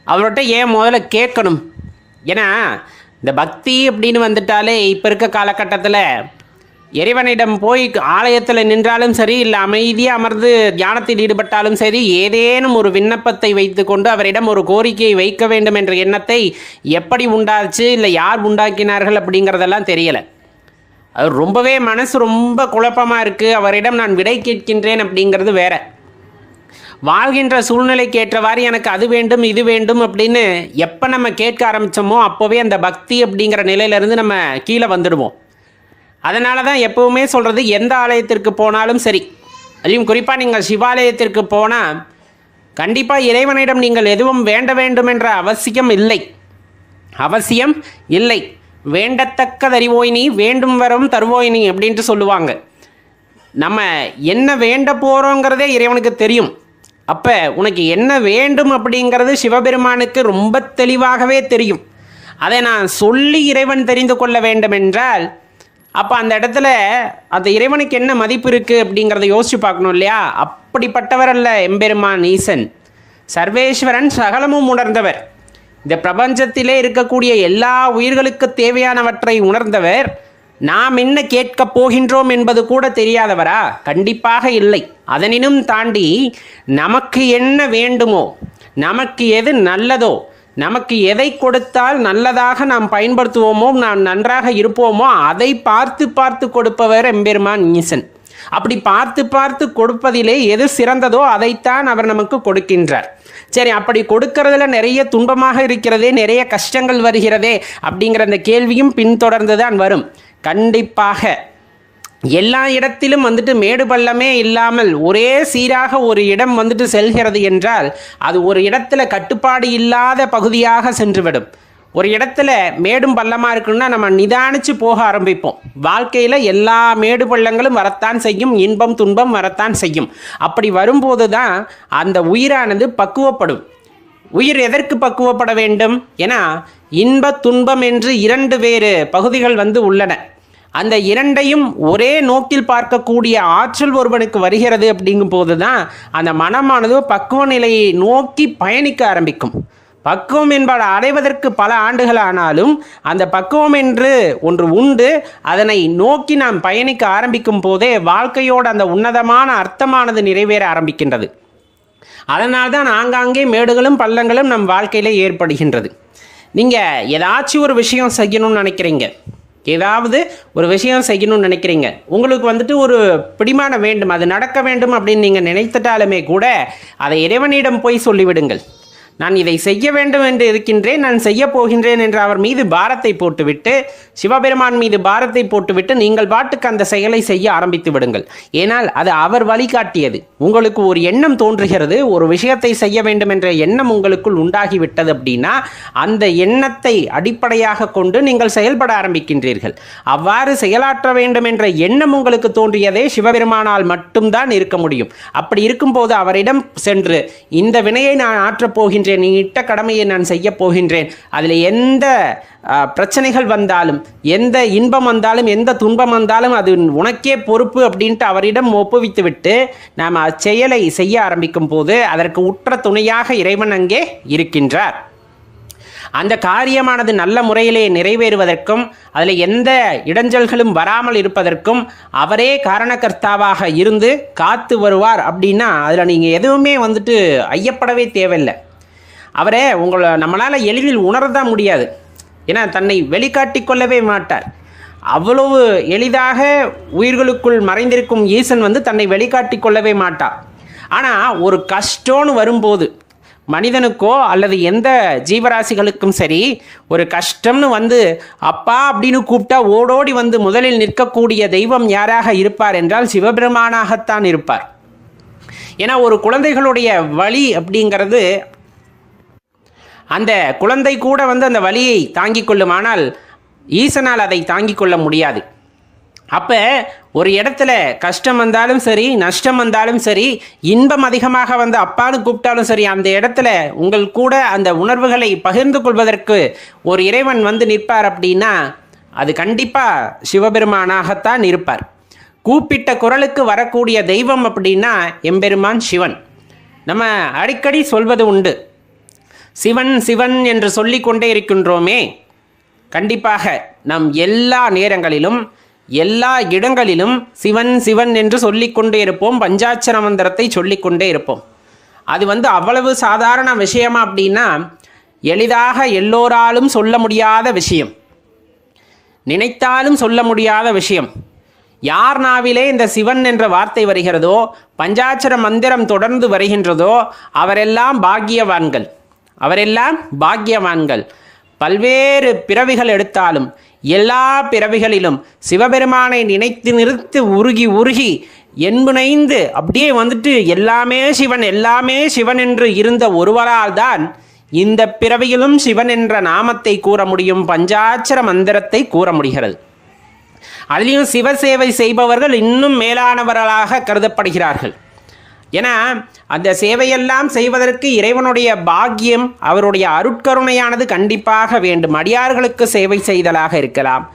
[SPEAKER 3] அவர்கிட்ட ஏன் முதல்ல கேட்கணும்? ஏன்னா இந்த பக்தி அப்படின்னு வந்துட்டாலே இப்போ இருக்க காலகட்டத்தில் இறைவனிடம் போய் ஆலயத்தில் நின்றாலும் சரி, இல்லை அமைதியாக அமர்ந்து தியானத்தில் ஈடுபட்டாலும் சரி, ஏதேனும் ஒரு விண்ணப்பத்தை வைத்துக்கொண்டு அவரிடம் ஒரு கோரிக்கையை வைக்க வேண்டும் என்ற எண்ணத்தை எப்படி உண்டாச்சு, இல்லை யார் உண்டாக்கினார்கள் அப்படிங்கிறதெல்லாம் தெரியலை. அது ரொம்பவே மனசு ரொம்ப குழப்பமாக இருக்குது. அவரிடம் நான் விடை கேட்கின்றேன் அப்படிங்கிறது வேற. வாழ்கின்ற சூழ்நிலைக்கு ஏற்றவாறு எனக்கு அது வேண்டும் இது வேண்டும் அப்படின்னு எப்போ நம்ம கேட்க ஆரம்பித்தோமோ அப்போவே அந்த பக்தி அப்படிங்கிற நிலையிலேருந்து நம்ம கீழே வந்துடுவோம். அதனால தான் எப்போவுமே சொல்கிறது, எந்த ஆலயத்திற்கு போனாலும் சரி, அதுவும் குறிப்பாக நீங்கள் சிவாலயத்திற்கு போனால் கண்டிப்பாக இறைவனிடம் நீங்கள் எதுவும் வேண்ட வேண்டும் என்ற அவசியம் இல்லை. வேண்டத்தக்கதறிவோய் நீ, வேண்டும் வரம் தருவோய் நீ அப்படின்ட்டு சொல்லுவாங்க. நம்ம என்ன வேண்ட போகிறோங்கிறதே இறைவனுக்கு தெரியும். அப்போ உனக்கு என்ன வேண்டும் அப்படிங்கிறது சிவபெருமானுக்கு ரொம்ப தெளிவாகவே தெரியும். அதை நான் சொல்லி இறைவன் தெரிந்து கொள்ள வேண்டும் என்றால் அப்போ அந்த இடத்துல அந்த இறைவனுக்கு என்ன மதிப்பு இருக்குது அப்படிங்கிறத யோசிச்சு பார்க்கணும் இல்லையா? அப்படிப்பட்டவர் அல்ல எம்பெருமான் ஈசன். சர்வேஸ்வரன், சகலமும் உணர்ந்தவர். இந்த பிரபஞ்சத்திலே இருக்கக்கூடிய எல்லா உயிர்களுக்கு தேவையானவற்றை உணர்ந்தவர். நாம் என்ன கேட்கப் போகின்றோம் என்பது கூட தெரியாதவரா? கண்டிப்பாக இல்லை. அதனினும் தாண்டி நமக்கு என்ன வேண்டுமோ, நமக்கு எது நல்லதோ, நமக்கு எதை கொடுத்தால் நல்லதாக நாம் பயன்படுத்துவோமோ, நாம் நன்றாக இருப்போமோ அதை பார்த்து பார்த்து கொடுப்பவர் எம்பெருமான் ஈசன். அப்படி பார்த்து பார்த்து கொடுப்பதிலே எது சிறந்ததோ அதைத்தான் அவர் நமக்கு கொடுக்கின்றார். சரி, அப்படி கொடுக்கறதுல நிறைய துன்பமாக இருக்கிறதே, நிறைய கஷ்டங்கள் வருகிறதே அப்படிங்கிற அந்த கேள்வியும் பின்தொடர்ந்து தான் வரும். கண்டிப்பாக எல்லா இடத்திலும் மேடு பள்ளமே இல்லாமல் ஒரே சீராக ஒரு இடம் செல்கிறது என்றால் அது ஒரு இடத்துல கட்டுப்பாடு இல்லாத பகுதியாக சென்றுவிடும். ஒரு இடத்துல மேடும் பள்ளமாக இருக்குன்னா நம்ம நிதானித்து போக ஆரம்பிப்போம். வாழ்க்கையில் எல்லா மேடு பள்ளங்களும் வரத்தான் செய்யும், இன்பம் துன்பம் வரத்தான் செய்யும். அப்படி வரும்போது தான் அந்த உயிரானது பக்குவப்படும். உயிர் எதற்கு பக்குவப்பட வேண்டும்? ஏன்னா இன்ப துன்பம் என்று இரண்டு வேறு பகுதிகள் உள்ளன. அந்த இரண்டையும் ஒரே நோக்கில் பார்க்கக்கூடிய ஆற்றல் ஒருவனுக்கு வருகிறது. அப்படிங்கும் போது தான் அந்த மனமானது பக்குவ நிலையை நோக்கி பயணிக்க ஆரம்பிக்கும். பக்குவம் என்பதை அடைவதற்கு பல ஆண்டுகள் ஆனாலும் அந்த பக்குவம் என்று ஒன்று உண்டு. அதனை நோக்கி நாம் பயணிக்க ஆரம்பிக்கும் போதே வாழ்க்கையோட அந்த உன்னதமான அர்த்தமானது நிறைவேற ஆரம்பிக்கின்றது. அதனால்தான் ஆங்காங்கே மேடுகளும் பள்ளங்களும் நம் வாழ்க்கையில் ஏற்படுகின்றது. நீங்கள் ஏதாச்சும் ஒரு விஷயம் செய்யணும்னு நினைக்கிறீங்க, ஏதாவது ஒரு விஷயம் செய்யணும்னு நினைக்கிறீங்க, உங்களுக்கு ஒரு பிடிமானம் வேண்டும், அது நடக்க வேண்டும் அப்படின்னு நீங்கள் நினைத்துட்டாலுமே கூட அதை இறைவனிடம் போய் சொல்லிவிடுங்கள். நான் இதை செய்ய வேண்டும் என்று இருக்கின்றேன், நான் செய்ய போகின்றேன் என்று அவர் மீது பாரத்தை போட்டுவிட்டு, சிவபெருமான் மீது பாரத்தை போட்டுவிட்டு நீங்கள் பாட்டுக்கு அந்த செயலை செய்ய ஆரம்பித்து விடுங்கள். ஏனால் அது அவர் வழிகாட்டியது. உங்களுக்கு ஒரு எண்ணம் தோன்றுகிறது, ஒரு விஷயத்தை செய்ய வேண்டும் என்ற எண்ணம் உங்களுக்குள் உண்டாகிவிட்டது அப்படின்னா அந்த எண்ணத்தை அடிப்படையாக கொண்டு நீங்கள் செயல்பட ஆரம்பிக்கின்றீர்கள். அவ்வாறு செயலாற்ற வேண்டும் என்ற எண்ணம் உங்களுக்கு தோன்றியதே சிவபெருமானால் மட்டும்தான் இருக்க முடியும். அப்படி இருக்கும்போது அவரிடம் சென்று இந்த வினையை நான் ஆற்றப் போகின்றேன், நீ இட்ட கடமையை நான் செய்ய போகின்றேன், அதில் எந்த பிரச்சனைகள் வந்தாலும், எந்த இன்பம் வந்தாலும், எந்த துன்பம் வந்தாலும் அது உனக்கே பொறுப்பு அப்படின்ட்டு அவரிடம் ஒப்புவித்து விட்டு நாம் அச்செயலை செய்ய ஆரம்பிக்கும் போது அதற்கு உற்ற துணையாக இறைவன் அங்கே இருக்கின்றார். அந்த காரியமானது நல்ல முறையிலே நிறைவேறுவதற்கும் அதில் எந்த இடைஞ்சல்களும் வராமல் இருப்பதற்கும் அவரே காரணகர்த்தாவாக இருந்து காத்து வருவார். அப்படின்னா அதில் நீங்கள் எதுவுமே ஐயப்படவே தேவையில்லை. அவரே நம்மளால் எளிதில் உணரதான் முடியாது. ஏன்னா தன்னை வெளிக்காட்டி கொள்ளவே மாட்டார். அவ்வளவு எளிதாக உயிர்களுக்குள் மறைந்திருக்கும் ஈசன் தன்னை வெளிக்காட்டி கொள்ளவே மாட்டார். ஆனால் ஒரு கஷ்டம்னு வரும்போது மனிதனுக்கோ அல்லது எந்த ஜீவராசிகளுக்கும் சரி, ஒரு கஷ்டம்னு அப்பா அப்படின்னு கூப்பிட்டா ஓடோடி முதலில் நிற்கக்கூடிய தெய்வம் யாராக இருப்பார் என்றால் சிவபெருமானாகத்தான் இருப்பார். ஏன்னா ஒரு குழந்தைகளுடைய வலி அப்படிங்கிறது, அந்த குழந்தை கூட அந்த வலியை தாங்கிக் கொள்ளும், ஆனால் ஈசனால் அதை தாங்கிக் கொள்ள முடியாது. அப்போ ஒரு இடத்துல கஷ்டம் வந்தாலும் சரி, நஷ்டம் வந்தாலும் சரி, இன்பம் அதிகமாக அப்பான்னு கூப்பிட்டாலும் சரி, அந்த இடத்துல உங்கள் கூட அந்த உணர்வுகளை பகிர்ந்து கொள்வதற்கு ஒரு இறைவன் நிற்பார். அப்படின்னா அது கண்டிப்பாக சிவபெருமானாகத்தான் இருப்பார். கூப்பிட்ட குரலுக்கு வரக்கூடிய தெய்வம் அப்படின்னா எம்பெருமான் சிவன். நம்ம அடிக்கடி சொல்வது உண்டு, சிவன் சிவன் என்று சொல்லிக்கொண்டே இருக்கின்றோமே. கண்டிப்பாக நம் எல்லா நேரங்களிலும் எல்லா இடங்களிலும் சிவன் சிவன் என்று சொல்லிக்கொண்டே இருப்போம், பஞ்சாட்சர மந்திரத்தை சொல்லிக்கொண்டே இருப்போம். அது அவ்வளவு சாதாரண விஷயமா அப்படின்னா, எளிதாக எல்லோராலும் சொல்ல முடியாத விஷயம், நினைத்தாலும் சொல்ல முடியாத விஷயம். யார் நாவிலே இந்த சிவன் என்ற வார்த்தை வருகிறதோ, பஞ்சாட்சர மந்திரம் தொடர்ந்து வருகின்றதோ, அவரெல்லாம் பாக்கியவான்கள், அவரெல்லாம் பாக்கியவான்கள். பல்வேறு பிறவிகள் எடுத்தாலும் எல்லா பிறவிகளிலும் சிவபெருமானை நினைத்து நிறுத்து உருகி உருகி என்புனைந்து அப்படியே எல்லாமே சிவன் எல்லாமே சிவன் என்று இருந்த ஒருவரால் தான் இந்த பிறவியிலும் சிவன் என்ற நாமத்தை கூற முடியும், பஞ்சாட்சர மந்திரத்தை கூற முடிகிறது. அதிலையும் சிவசேவை செய்பவர்கள் இன்னும் மேலானவர்களாக கருதப்படுகிறார்கள். ஏன்னா அந்த சேவையெல்லாம் செய்வதற்கு இறைவனுடைய பாக்கியம், அவருடைய அருட்கருணையானது கண்டிப்பாக வேண்டும். அடியார்களுக்கு சேவை செய்தலாக இருக்கலாம்,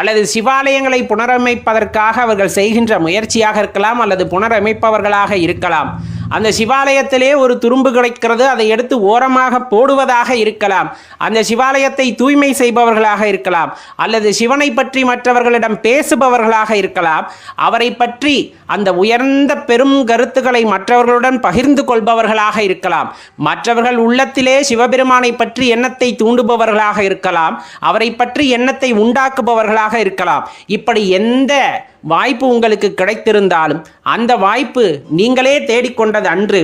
[SPEAKER 3] அல்லது சிவாலயங்களை புனரமைப்பதற்காக அவர்கள் செய்கின்ற முயற்சியாக இருக்கலாம், அல்லது புனரமைப்பவர்களாக இருக்கலாம். அந்த சிவாலயத்திலே ஒரு துரும்பு கிடைக்கிறது, அதை எடுத்து ஓரமாக போடுவதாக இருக்கலாம். அந்த சிவாலயத்தை தூய்மை செய்பவர்களாக இருக்கலாம், அல்லது சிவனை பற்றி மற்றவர்களிடம் பேசுபவர்களாக இருக்கலாம். அவரை பற்றி அந்த உயர்ந்த பெரும் கருத்துக்களை மற்றவர்களுடன் பகிர்ந்து கொள்பவர்களாக இருக்கலாம். மற்றவர்கள் உள்ளத்திலே சிவபெருமானை பற்றி எண்ணத்தை தூண்டுபவர்களாக இருக்கலாம், அவரை பற்றி எண்ணத்தை உண்டாக்குபவர்களாக இருக்கலாம். இப்படி எந்த வாய்ப்பு உங்களுக்கு கிடைத்திருந்தாலும் அந்த வாய்ப்பு நீங்களே தேடிக்கொண்டது அன்று.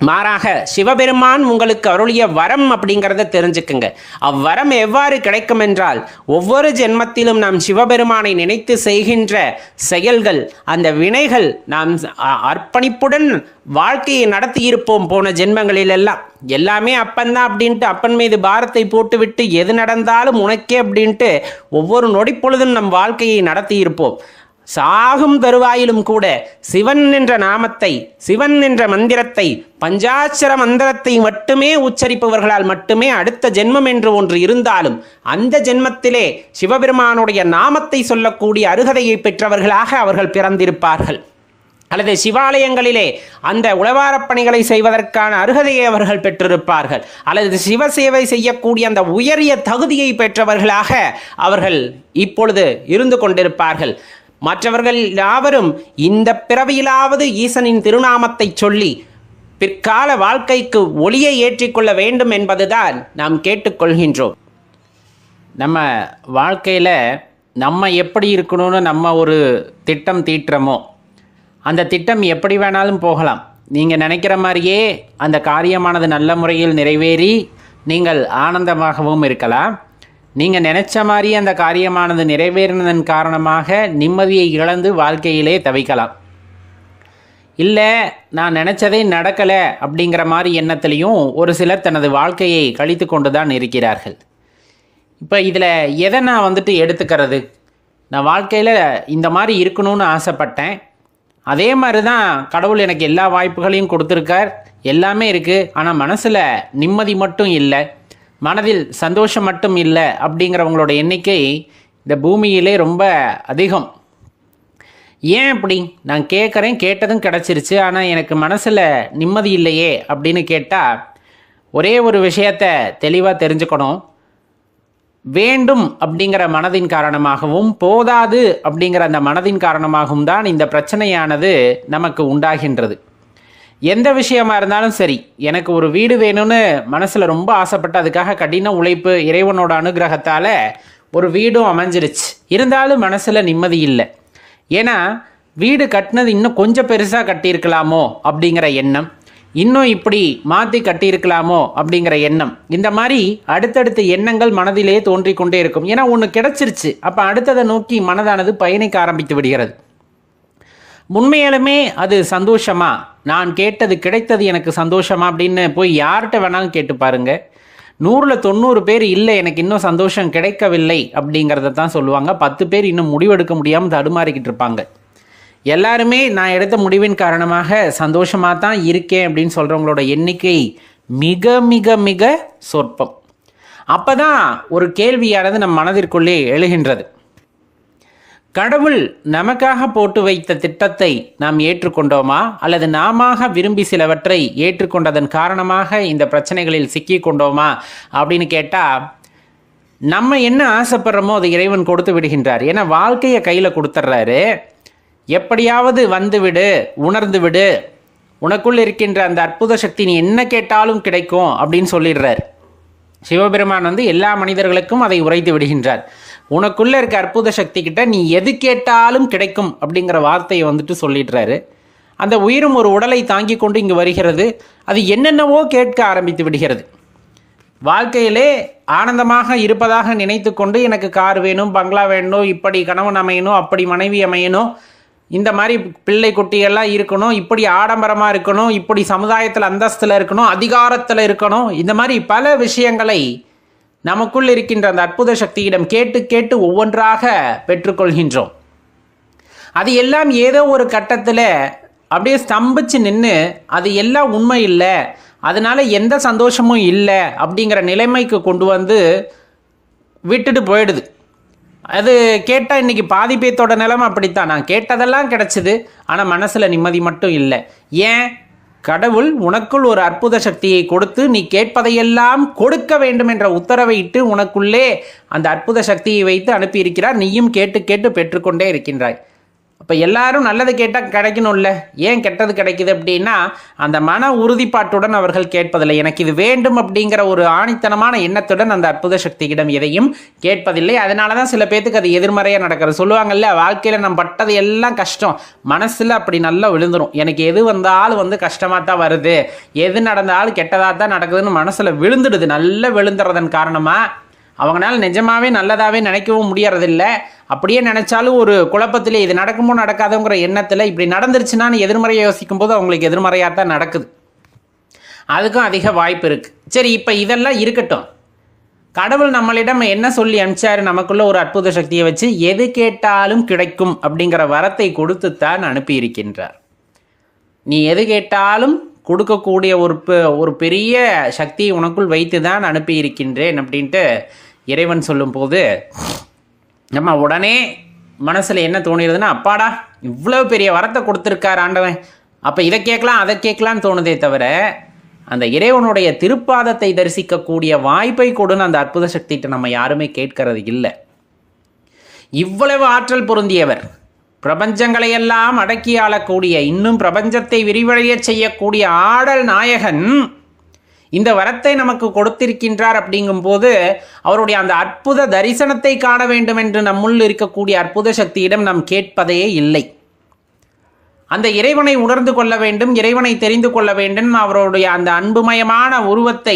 [SPEAKER 3] மாறாக சிவபெருமான் உங்களுக்கு அருளிய வரம் அப்படிங்கிறத தெரிஞ்சுக்குங்க. அவ்வரம் எவ்வாறு கிடைக்கும் என்றால், ஒவ்வொரு ஜென்மத்திலும் நாம் சிவபெருமானை நினைத்து செய்கின்ற செயல்கள், அந்த வினைகள், நாம் அர்ப்பணிப்புடன் வாழ்க்கையை நடத்தியிருப்போம் போன ஜென்மங்களில் எல்லாம். எல்லாமே அப்பன்தான் அப்படின்ட்டு அப்பன் மீது பாரத்தை போட்டுவிட்டு எது நடந்தாலும் உனக்கே அப்படின்ட்டு ஒவ்வொரு நொடிப்பொழுதும் நம் வாழ்க்கையை நடத்தியிருப்போம். சாகும் தருவாயிலும் கூட சிவன் என்ற நாமத்தை, சிவன் என்ற மந்திரத்தை, பஞ்சாட்சர மந்திரத்தை மட்டுமே உச்சரிப்பவர்களால் மட்டுமே அடுத்த ஜென்மம் என்று ஒன்று இருந்தாலும் அந்த ஜென்மத்திலே சிவபெருமானுடைய நாமத்தை சொல்லக்கூடிய அருகதையை பெற்றவர்களாக அவர்கள் பிறந்திருப்பார்கள். அல்லது சிவாலயங்களிலே அந்த உழவாரப் பணிகளை செய்வதற்கான அருகதையை அவர்கள் பெற்றிருப்பார்கள். அல்லது சிவசேவை செய்யக்கூடிய அந்த உயரிய தகுதியை பெற்றவர்களாக அவர்கள் இப்பொழுது இருந்து கொண்டிருப்பார்கள். மற்றவர்கள் யாவரும் இந்த பிறவியிலாவது ஈசனின் திருநாமத்தை சொல்லி பிற்கால வாழ்க்கைக்கு ஒளியை ஏற்றிக்கொள்ள வேண்டும் என்பதுதான் நாம் கேட்டுக்கொள்கின்றோம். நம்ம வாழ்க்கையில் நம்ம எப்படி இருக்கணும்னு நம்ம ஒரு திட்டம் தீட்டுறோமோ, அந்த திட்டம் எப்படி வேணாலும் போகலாம். நீங்கள் நினைக்கிற மாதிரியே அந்த காரியமானது நல்ல முறையில் நிறைவேறி நீங்கள் ஆனந்தமாகவும் இருக்கலாம். நீங்கள் நினச்ச மாதிரி அந்த காரியமானது நிறைவேறினதன் காரணமாக நிம்மதியை இழந்து வாழ்க்கையிலே தவிக்கலாம். இல்லை, நான் நினச்சதே நடக்கலை அப்படிங்கிற மாதிரி எண்ணத்துலேயும் ஒரு சிலர் தனது வாழ்க்கையை கழித்து கொண்டு தான் இருக்கிறார்கள். இப்போ இதில் எதை நான் எடுத்துக்கிறது? நான் வாழ்க்கையில் இந்த மாதிரி இருக்கணும்னு ஆசைப்பட்டேன், அதே மாதிரி தான் கடவுள் எனக்கு எல்லா வாய்ப்புகளையும் கொடுத்துருக்கார், எல்லாமே இருக்குது. ஆனால் மனசில் நிம்மதி மட்டும் இல்லை, மனதில் சந்தோஷம் மட்டும் இல்லை அப்படிங்கிறவங்களோட எண்ணிக்கை இந்த பூமியிலே ரொம்ப அதிகம். ஏன் அப்படி? நான் கேட்குறேன், கேட்டதும் கிடச்சிருச்சு, ஆனால் எனக்கு மனசில் நிம்மதி இல்லையே அப்படின்னு கேட்டால் ஒரே ஒரு விஷயத்தை தெளிவாக தெரிஞ்சுக்கணும். வேண்டும் அப்படிங்கிற மனதின் காரணமாகவும் போதாது அப்படிங்கிற அந்த மனதின் காரணமாகவும் தான் இந்த பிரச்சனையானது நமக்கு உண்டாகின்றது. எந்த விஷயமா இருந்தாலும் சரி, எனக்கு ஒரு வீடு வேணும்னு மனசில் ரொம்ப ஆசைப்பட்டு அதுக்காக கடின உழைப்பு, இறைவனோட அனுகிரகத்தால் ஒரு வீடும் அமைஞ்சிருச்சு. இருந்தாலும் மனசில் நிம்மதி இல்லை. ஏன்னா வீடு கட்டினது இன்னும் கொஞ்சம் பெருசாக கட்டியிருக்கலாமோ அப்படிங்கிற எண்ணம், இன்னும் இப்படி மாற்றி கட்டியிருக்கலாமோ அப்படிங்கிற எண்ணம், இந்த மாதிரி அடுத்தடுத்த எண்ணங்கள் மனதிலே தோன்றிக்கொண்டே இருக்கும். ஏன்னா ஒன்று கிடச்சிருச்சு, அப்போ அடுத்ததை நோக்கி மனதானது பயணிக்க ஆரம்பித்து விடுகிறது. உண்மையாலுமே அது சந்தோஷமா, நான் கேட்டது கிடைத்தது எனக்கு சந்தோஷமா அப்படின்னு போய் யார்கிட்ட வேணாலும் கேட்டு பாருங்க. 100ல் 90 பேர் இல்லை எனக்கு இன்னும் சந்தோஷம் கிடைக்கவில்லை அப்படிங்கிறத தான் சொல்லுவாங்க. 10 பேர் இன்னும் முடிவெடுக்க முடியாமல் தடுமாறிக்கிட்டு இருப்பாங்க. எல்லாருமே நான் எடுத்த முடிவின் காரணமாக சந்தோஷமாக தான் இருக்கேன் அப்படின்னு சொல்கிறவங்களோட எண்ணிக்கை மிக மிக மிக சொற்பம். அப்போ தான் ஒரு கேள்வியானது நம் மனதிற்குள்ளே எழுகின்றது. கடவுள் நமக்காக போட்டு வைத்த திட்டத்தை நாம் ஏற்றுக்கொண்டோமா, அல்லது நாம விரும்பி சிலவற்றை ஏற்றுக்கொண்டதன் காரணமாக இந்த பிரச்சனைகளில் சிக்கி கொண்டோமா அப்படின்னு கேட்டால் நம்ம என்ன ஆசைப்படுறோமோ அதை இறைவன் கொடுத்து விடுகின்றார். ஏன்னா வாழ்க்கையை கையில் கொடுத்துட்றாரு. எப்படியாவது வந்து விடு, உணர்ந்து விடு, உனக்குள் இருக்கின்ற அந்த அற்புத சக்தி நீ என்ன கேட்டாலும் கிடைக்கும் அப்படின்னு சொல்லிடுறார். சிவபெருமான் எல்லா மனிதர்களுக்கும் அதை உரைத்து விடுகின்றார். உனக்குள்ளே இருக்க அற்புத சக்தி கிட்ட நீ எது கேட்டாலும் கிடைக்கும் அப்படிங்கிற வார்த்தையை சொல்லிடுறாரு. அந்த உயிரும் ஒரு உடலை தாங்கி கொண்டு இங்கு வருகிறது. அது என்னென்னவோ கேட்க ஆரம்பித்து விடுகிறது. வாழ்க்கையிலே ஆனந்தமாக இருப்பதாக நினைத்து கொண்டு எனக்கு கார் வேணும், பங்களா வேணும், இப்படி கணவன் அமையணும், அப்படி மனைவி அமையணும், இந்த மாதிரி பிள்ளை குட்டிகள்லாம் இருக்கணும், இப்படி ஆடம்பரமாக இருக்கணும், இப்படி சமுதாயத்தில் அந்தஸ்தில் இருக்கணும், அதிகாரத்தில் இருக்கணும், இந்த மாதிரி பல விஷயங்களை நமக்குள் இருக்கின்ற அந்த அற்புத சக்தியிடம் கேட்டு கேட்டு ஒவ்வொன்றாக பெற்றுக்கொள்கின்றோம். அது எல்லாம் ஏதோ ஒரு கட்டத்தில் அப்படியே ஸ்தம்பிச்சு நின்று அது எல்லாம் உண்மை இல்லை, அதனால எந்த சந்தோஷமும் இல்லை அப்படிங்கிற நிலைமைக்கு கொண்டு விட்டுட்டு போயிடுது. அது கேட்டால் இன்றைக்கி பாதி பேத்தோட நிலைமை அப்படித்தான். நான் கேட்டதெல்லாம் கிடச்சிது, ஆனால் மனசில் நிம்மதி மட்டும் இல்லை. ஏன்? கடவுள் உனக்குள் ஒரு அற்புத சக்தியை கொடுத்து நீ கேட்பதையெல்லாம் கொடுக்க வேண்டும் என்ற உத்தரவை இட்டு உனக்குள்ளே அந்த அற்புத சக்தியை வைத்து அனுப்பியிருக்கிறார். நீயும் கேட்டு கேட்டு பெற்றுக்கொண்டே இருக்கின்றாய். அப்போ எல்லாரும் நல்லது கேட்டால் கிடைக்கணும்ல. ஏன் கெட்டது கிடைக்குது அப்படின்னா அந்த மன உறுதிப்பாட்டுடன் அவர்கள் கேட்பதில்லை. எனக்கு இது வேண்டும் அப்படிங்கிற ஒரு ஆணித்தனமான எண்ணத்துடன் அந்த அற்புத சக்தியிடம் எதையும் கேட்பதில்லை. அதனால தான் சில பேத்துக்கு அது எதிர்மறையாக நடக்கிறது. சொல்லுவாங்கல்ல, வாழ்க்கையில் நம்ம பட்டது எல்லாம் கஷ்டம், மனசில் அப்படி நல்லா விழுந்துடும். எனக்கு எது வந்தாலும் கஷ்டமாக தான் வருது, எது நடந்தாலும் கெட்டதாக தான் நடக்குதுன்னு மனசில் விழுந்துடுது. நல்லா விழுந்துறதன் காரணமாக அவங்களால நிஜமாகவே நல்லதாகவே நினைக்கவும் முடியறதில்ல. அப்படியே நினச்சாலும் ஒரு குழப்பத்தில் இது நடக்குமோ நடக்காதுங்கிற எண்ணத்தில் இப்படி நடந்துருச்சுன்னா எதிர்மறையை யோசிக்கும் போது அவங்களுக்கு எதிர்மறையாக தான் நடக்குது. அதுக்கும் அதிக வாய்ப்பு இருக்குது. சரி, இப்போ இதெல்லாம் இருக்கட்டும். கடவுள் நம்மளிடம் என்ன சொல்லி அனுப்பிச்சாரு? நமக்குள்ள ஒரு அற்புத சக்தியை வச்சு எது கேட்டாலும் கிடைக்கும் அப்படிங்கிற வரத்தை கொடுத்துத்தான் அனுப்பியிருக்கின்றார். நீ எது கேட்டாலும் கொடுக்கக்கூடிய ஒரு பெரிய சக்தியை உனக்குள் வைத்து தான் அனுப்பியிருக்கின்றேன் அப்படின்ட்டு இறைவன் சொல்லும்போது நம்ம உடனே மனசில் என்ன தோணிடுதுன்னா, அப்பாடா இவ்வளோ பெரிய வரத்தை கொடுத்துருக்கார் ஆண்டவன், அப்போ இதை கேட்கலாம் அதை கேட்கலான்னு தோணுதே தவிர அந்த இறைவனுடைய திருப்பாதத்தை தரிசிக்கக்கூடிய வாய்ப்பை கொடுன்னு அந்த அற்புத சக்திகிட்ட நம்ம யாருமே கேட்கறது இல்லை. இவ்வளவு ஆற்றல் பொருந்தியவர், பிரபஞ்சங்களையெல்லாம் அடக்கி ஆளக்கூடிய, இன்னும் பிரபஞ்சத்தை விரிவடைய செய்யக்கூடிய ஆடல் நாயகன் இந்த வரத்தை நமக்கு கொடுத்திருக்கின்றார். அப்படிங்கும்போது அவருடைய அந்த அற்புத தரிசனத்தை காண வேண்டும் என்று நம்முள் இருக்கக்கூடிய அற்புத சக்தியிடம் நாம் கேட்பதே இல்லை. அந்த இறைவனை உணர்ந்து கொள்ள வேண்டும், இறைவனை தெரிந்து கொள்ள வேண்டும், அவருடைய அந்த அன்புமயமான உருவத்தை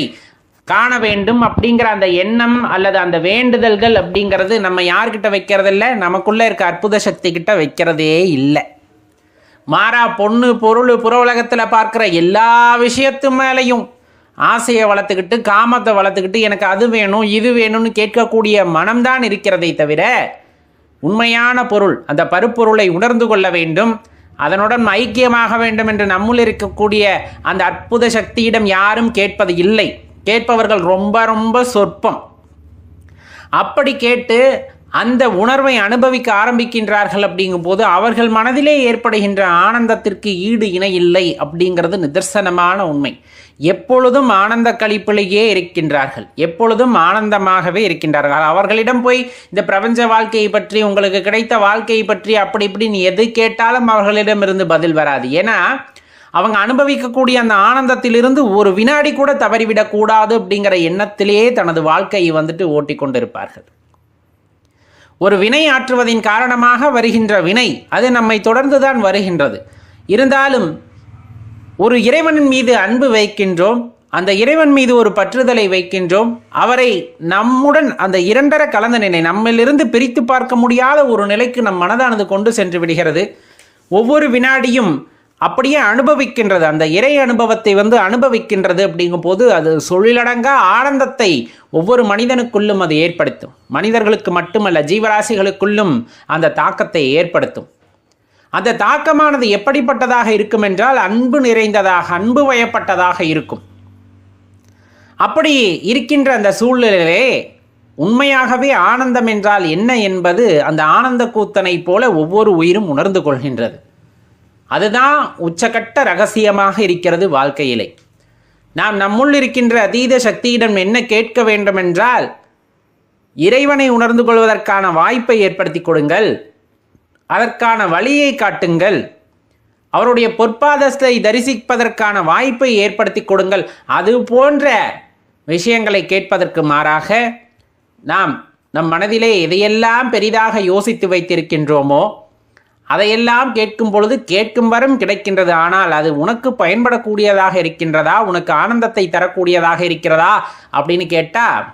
[SPEAKER 3] காண வேண்டும் அப்படிங்கிற அந்த எண்ணம் அல்லது அந்த வேண்டுதல்கள் அப்படிங்கிறது நம்ம யார்கிட்ட வைக்கிறதில்ல, நமக்குள்ளே இருக்க அற்புத சக்தி கிட்ட வைக்கிறதே இல்லை. மாறா பொண்ணு பொருள் புற உலகத்தில் பார்க்குற எல்லா விஷயத்து மேலேயும் ஆசையை வளர்த்துக்கிட்டு காமத்தை வளர்த்துக்கிட்டு எனக்கு அது வேணும் இது வேணும்னு கேட்கக்கூடிய மனம்தான் இருக்கிறதை தவிர உண்மையான பொருள் அந்த பருப்பொருளை உணர்ந்து கொள்ள வேண்டும், அதனுடன் ஐக்கியமாக வேண்டும் என்று நம்முள் இருக்கக்கூடிய அந்த அற்புத சக்தியிடம் யாரும் கேட்பது இல்லை. கேட்பவர்கள் ரொம்ப ரொம்ப சொற்பம். அப்படி கேட்டு அந்த உணர்வை அனுபவிக்க ஆரம்பிக்கின்றார்கள். அப்படிங்கும்போது அவர்கள் மனதிலே ஏற்படுகின்ற ஆனந்தத்திற்கு ஈடு இணை இல்லை அப்படிங்கிறது நிதர்சனமான உண்மை. எப்பொழுதும் ஆனந்த கழிப்பிலேயே இருக்கின்றார்கள், எப்பொழுதும் ஆனந்தமாகவே இருக்கின்றார்கள். அவர்களிடம் போய் இந்த பிரபஞ்ச வாழ்க்கையை பற்றி, உங்களுக்கு கிடைத்த வாழ்க்கையை பற்றி அப்படி இப்படின்னு எது கேட்டாலும் அவர்களிடமிருந்து பதில் வராது. ஏன்னா அவங்க அனுபவிக்கக்கூடிய அந்த ஆனந்தத்திலிருந்து ஒரு வினாடி கூட தவறிவிடக்கூடாது அப்படிங்கிற எண்ணத்திலேயே தனது வாழ்க்கையை ஓட்டி கொண்டிருப்பார்கள். ஒரு வினை ஆற்றுவதின் காரணமாக வருகின்ற வினை அது நம்மை தொடர்ந்துதான் வருகின்றது. இருந்தாலும் ஒரு இறைவனின் மீது அன்பு வைக்கின்றோம், அந்த இறைவன் மீது ஒரு பற்றுதலை வைக்கின்றோம், அவரை நம்முடன் அந்த இரண்டர கலந்த நிலை, நம்மிலிருந்து பிரித்து பார்க்க முடியாத ஒரு நிலைக்கு நம் மனதானது கொண்டு சென்று விடுகிறது. ஒவ்வொரு வினாடியும் அப்படியே அனுபவிக்கின்றது, அந்த இறை அனுபவத்தை அனுபவிக்கின்றது. அப்படிங்கும் போது அது சொல்லிலடங்கா ஆனந்தத்தை ஒவ்வொரு மனிதனுக்குள்ளும் அது ஏற்படுத்தும். மனிதர்களுக்கு மட்டுமல்ல, ஜீவராசிகளுக்குள்ளும் அந்த தாக்கத்தை ஏற்படுத்தும். அந்த தாக்கமானது எப்படிப்பட்டதாக இருக்கும் என்றால் அன்பு நிறைந்ததாக, அன்பு வயப்பட்டதாக இருக்கும். அப்படி இருக்கின்ற அந்த சூழ்நிலையிலே உண்மையாகவே ஆனந்தம் என்றால் என்ன என்பது அந்த ஆனந்த கூத்தனை போல ஒவ்வொரு உயிரும் உணர்ந்து கொள்கின்றது. அதுதான் உச்சகட்ட ரகசியமாக இருக்கிறது வாழ்க்கையிலே. நாம் நம்முள் இருக்கின்ற அதீத சக்தியிடம் என்ன கேட்க வேண்டும் என்றால், இறைவனை உணர்ந்து கொள்வதற்கான வாய்ப்பை ஏற்படுத்தி கொடுங்கள், அதற்கான வழியை காட்டுங்கள், அவருடைய பொற்பாதத்தை தரிசிப்பதற்கான வாய்ப்பை ஏற்படுத்தி கொடுங்கள். அது போன்ற விஷயங்களை கேட்பதற்கு மாறாக நம் மனதிலே எதையெல்லாம் பெரிதாக யோசித்து வைத்திருக்கின்றோமோ அதையெல்லாம் கேட்கும் பொழுது கேட்கும் வரும் கிடைக்கின்றது. ஆனால் அது உனக்கு பயன்படக்கூடியதாக இருக்கின்றதா, உனக்கு ஆனந்தத்தை தரக்கூடியதாக இருக்கிறதா அப்படின்னு கேட்டால்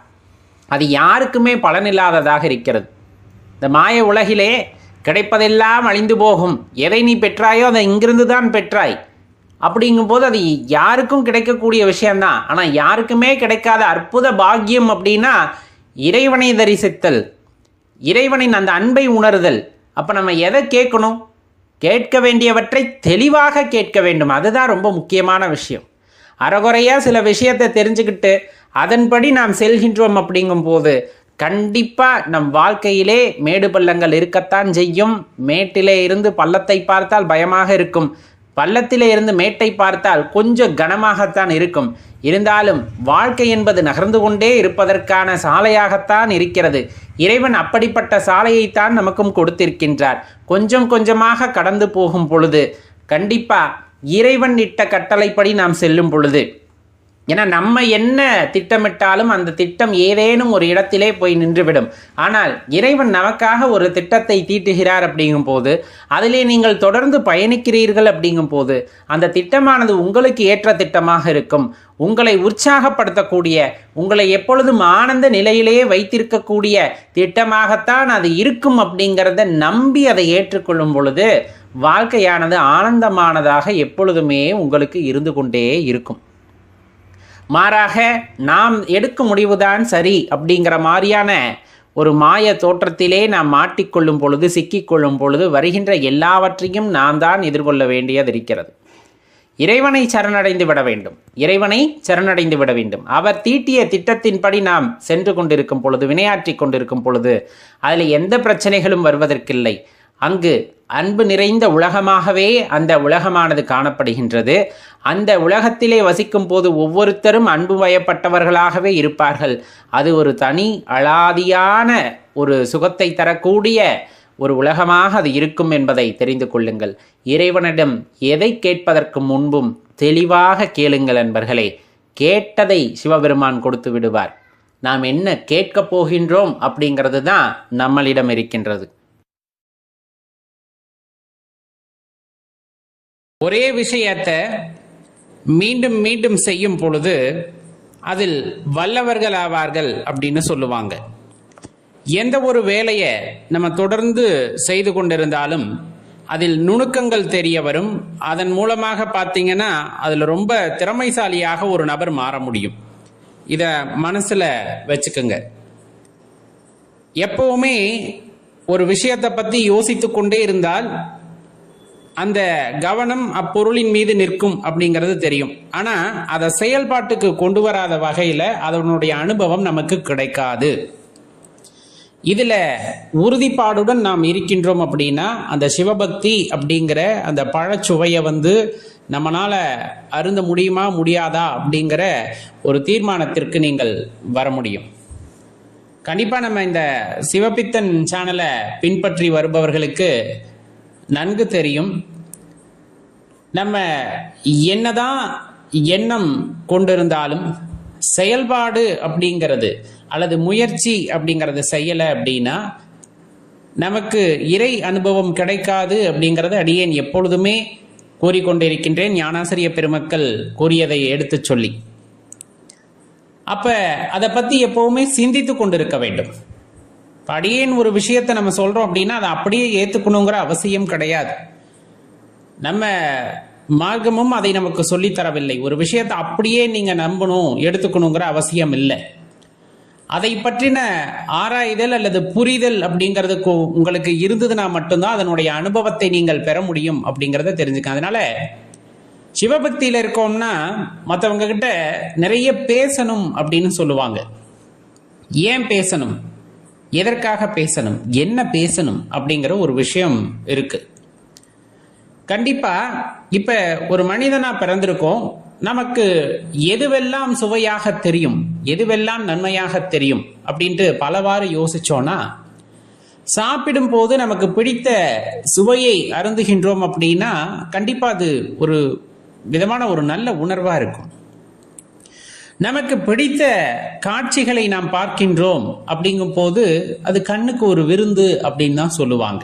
[SPEAKER 3] அது யாருக்குமே பலனில்லாததாக இருக்கிறது. இந்த மாய உலகிலே கிடைப்பதெல்லாம் அழிந்து போகும். எதை நீ பெற்றாயோ அதை இங்கிருந்து தான் பெற்றாய். அப்படிங்கும்போது அது யாருக்கும் கிடைக்கக்கூடிய விஷயம்தான். ஆனால் யாருக்குமே கிடைக்காத அற்புத பாக்கியம் அப்படின்னா இறைவனை தரிசித்தல், இறைவனின் அந்த அன்பை உணர்தல். அப்போ நம்ம எதை கேட்கணும்? கேட்க வேண்டியவற்றை தெளிவாக கேட்க வேண்டும். அதுதான் ரொம்ப முக்கியமான விஷயம். அறகுறையாக சில விஷயத்தை தெரிஞ்சுக்கிட்டு அதன்படி நாம் செல்கின்றோம் அப்படிங்கும்போது கண்டிப்பாக நம் வாழ்க்கையிலே மேடு பள்ளங்கள் இருக்கத்தான் செய்யும். மேட்டிலே இருந்து பள்ளத்தை பார்த்தால் பயமாக இருக்கும், பள்ளத்திலே இருந்து மேட்டை பார்த்தால் கொஞ்சம் கனமாகத்தான் இருக்கும். இருந்தாலும் வாழ்க்கை என்பது நகர்ந்து கொண்டே இருப்பதற்கான சாலையாகத்தான் இருக்கிறது. இறைவன் அப்படிப்பட்ட சாலையைத்தான் நமக்கும் கொடுத்திருக்கின்றார். கொஞ்சம் கொஞ்சமாக கடந்து போகும் பொழுது கண்டிப்பாக இறைவன் இட்ட கட்டளைப்படி நாம் செல்லும் பொழுது, ஏன்னா நம்ம என்ன திட்டமிட்டாலும் அந்த திட்டம் ஏதேனும் ஒரு இடத்திலே போய் நின்றுவிடும். ஆனால் இறைவன் நமக்காக ஒரு திட்டத்தை தீட்டுகிறார் அப்படிங்கும் போது அதிலே நீங்கள் தொடர்ந்து பயணிக்கிறீர்கள் அப்படிங்கும் போது அந்த திட்டமானது உங்களுக்கு ஏற்ற திட்டமாக இருக்கும். உங்களை உற்சாகப்படுத்தக்கூடிய, உங்களை எப்பொழுதும் ஆனந்த நிலையிலேயே வைத்திருக்கக்கூடிய திட்டமாகத்தான் அது இருக்கும். அப்படிங்கிறத நம்பி அதை ஏற்றுக்கொள்ளும் பொழுது வாழ்க்கையானது ஆனந்தமானதாக எப்பொழுதுமே உங்களுக்கு இருந்து கொண்டே இருக்கும். மாறாக நாம் எடுக்கும் முடிவுதான் சரி அப்படிங்கிற மாதிரியான ஒரு மாய தோற்றத்திலே நாம் மாட்டிக்கொள்ளும் பொழுது, சிக்கிக்கொள்ளும் பொழுது வருகின்ற எல்லாவற்றையும் நாம் தான் எதிர்கொள்ள வேண்டியது இருக்கிறது. இறைவனை சரணடைந்து விட வேண்டும், இறைவனை சரணடைந்து விட வேண்டும். அவர் தீட்டிய திட்டத்தின்படி நாம் சென்று கொண்டிருக்கும் பொழுது, வினையாற்றி கொண்டிருக்கும் பொழுது அதில் எந்த பிரச்சனைகளும் வருவதற்கில்லை. அங்கு அன்பு நிறைந்த உலகமாகவே அந்த உலகமானது காணப்படுகின்றது. அந்த உலகத்திலே வசிக்கும் போது ஒவ்வொருத்தரும் அன்பு வயப்பட்டவர்களாகவே இருப்பார்கள். அது ஒரு தனி அலாதியான ஒரு சுகத்தை தரக்கூடிய ஒரு உலகமாக அது இருக்கும் என்பதை தெரிந்து கொள்ளுங்கள். இறைவனிடம் எதை கேட்பதற்கு முன்பும் தெளிவாக கேளுங்கள் நண்பர்களே. கேட்டதை சிவபெருமான் கொடுத்து விடுவார். நாம் என்ன கேட்கப் போகின்றோம் அப்படிங்கிறது தான் நம்மளிடம் இருக்கின்றது. ஒரே விஷயத்தை மீண்டும் மீண்டும் செய்யும் பொழுது அதில் வல்லவர்கள் ஆவார்கள் அப்படின்னு சொல்லுவாங்க. எந்த ஒரு வேலையை நம்ம தொடர்ந்து செய்து கொண்டிருந்தாலும் அதில் நுணுக்கங்கள் தெரிய வரும். அதன் மூலமாக பார்த்தீங்கன்னா அதில் ரொம்ப திறமைசாலியாக ஒரு நபர் மாற முடியும். இதை மனசில் வச்சுக்கோங்க. எப்பவுமே ஒரு விஷயத்தை பற்றி யோசித்து கொண்டே இருந்தால் அந்த கவனம் அப்பொருளின் மீது நிற்கும் அப்படிங்கிறது தெரியும். ஆனால் அதை செயல்பாட்டுக்கு கொண்டு வராத வகையில் அதனுடைய அனுபவம் நமக்கு கிடைக்காது. இதில் உறுதிப்பாடுடன் நாம் இருக்கின்றோம் அப்படின்னா அந்த சிவபக்தி அப்படிங்கிற அந்த பழச்சுவையை நம்மளால் அருந்த முடியுமா முடியாதா அப்படிங்கிற ஒரு தீர்மானத்திற்கு நீங்கள் வர முடியும். கண்டிப்பாக நம்ம இந்த சிவபித்தன் சேனலை பின்பற்றி வருபவர்களுக்கு நன்கு தெரியும், நம்ம என்னதான் எண்ணம் கொண்டிருந்தாலும் செயல்பாடு அப்படிங்கிறது அல்லது முயற்சி அப்படிங்கிறது செய்யலை அப்படின்னா நமக்கு இறை அனுபவம் கிடைக்காது அப்படிங்கிறது அடியேன் எப்பொழுதுமே கூறிக்கொண்டிருக்கின்றேன். ஞானாசிரிய பெருமக்கள் கூறியதை எடுத்து சொல்லி அப்போ அதை பற்றி எப்போவுமே சிந்தித்து கொண்டிருக்க வேண்டும். அடியேன் ஒரு விஷயத்தை நம்ம சொல்கிறோம் அப்படின்னா அதை அப்படியே ஏற்றுக்கணுங்கிற அவசியம் கிடையாது. நம்ம மார்க்கமும் அதை நமக்கு சொல்லித்தரவில்லை. ஒரு விஷயத்தை அப்படியே நீங்கள் நம்பணும் எடுத்துக்கணுங்கிற அவசியம் இல்லை. அதை பற்றின ஆராய்தல் அல்லது புரிதல் அப்படிங்கிறதுக்கு உங்களுக்கு இருந்ததுன்னா மட்டும்தான் அதனுடைய அனுபவத்தை நீங்கள் பெற முடியும் அப்படிங்கிறத தெரிஞ்சுக்க. அதனால சிவபக்தியில் இருக்கோம்னா மற்றவங்க கிட்ட நிறைய பேசணும் அப்படின்னு சொல்லுவாங்க. ஏன் பேசணும், எதற்காக பேசணும், என்ன பேசணும் அப்படிங்கிற ஒரு விஷயம் இருக்கு. கண்டிப்பா இப்ப ஒரு மனிதனா பிறந்திருக்கோம், நமக்கு எதுவெல்லாம் சுவையாக தெரியும்
[SPEAKER 2] எதுவெல்லாம் நன்மையாக தெரியும் அப்படின்ட்டு பலவாறு யோசிச்சோன்னா, சாப்பிடும் போது நமக்கு பிடித்த சுவையை அருந்துகின்றோம் அப்படின்னா கண்டிப்பா அது ஒரு விதமான ஒரு நல்ல உணர்வா இருக்கும். நமக்கு பிடித்த காட்சிகளை நாம் பார்க்கின்றோம் அப்படிங்கும் போது அது கண்ணுக்கு ஒரு விருந்து அப்படின்னு தான் சொல்லுவாங்க.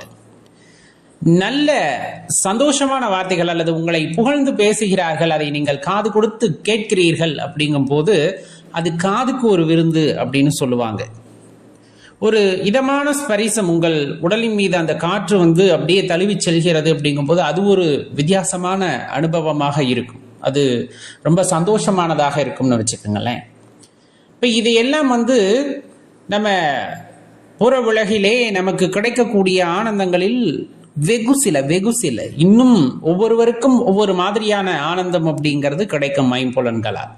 [SPEAKER 2] நல்ல சந்தோஷமான வார்த்தைகள் அல்லது உங்களை புகழ்ந்து பேசுகிறார்கள், அதை நீங்கள் காது கொடுத்து கேட்கிறீர்கள் அப்படிங்கும் போது அது காதுக்கு ஒரு விருந்து அப்படின்னு சொல்லுவாங்க. ஒரு இதமான ஸ்பரிசம் உங்கள் உடலின் மீது அந்த காற்று அப்படியே தழுவி செல்கிறது அப்படிங்கும் போது அது ஒரு வித்தியாசமான அனுபவமாக இருக்கும். அது ரொம்ப சந்தோஷமானதாக இருக்கும்னு வச்சுக்கோங்களேன். இப்போ இதையெல்லாம் நம்ம புற உலகிலே நமக்கு கிடைக்கக்கூடிய ஆனந்தங்களில் வெகு சில இன்னும் ஒவ்வொருவருக்கும் ஒவ்வொரு மாதிரியான ஆனந்தம் அப்படிங்கிறது கிடைக்கும் ஐம்புலன்களால்.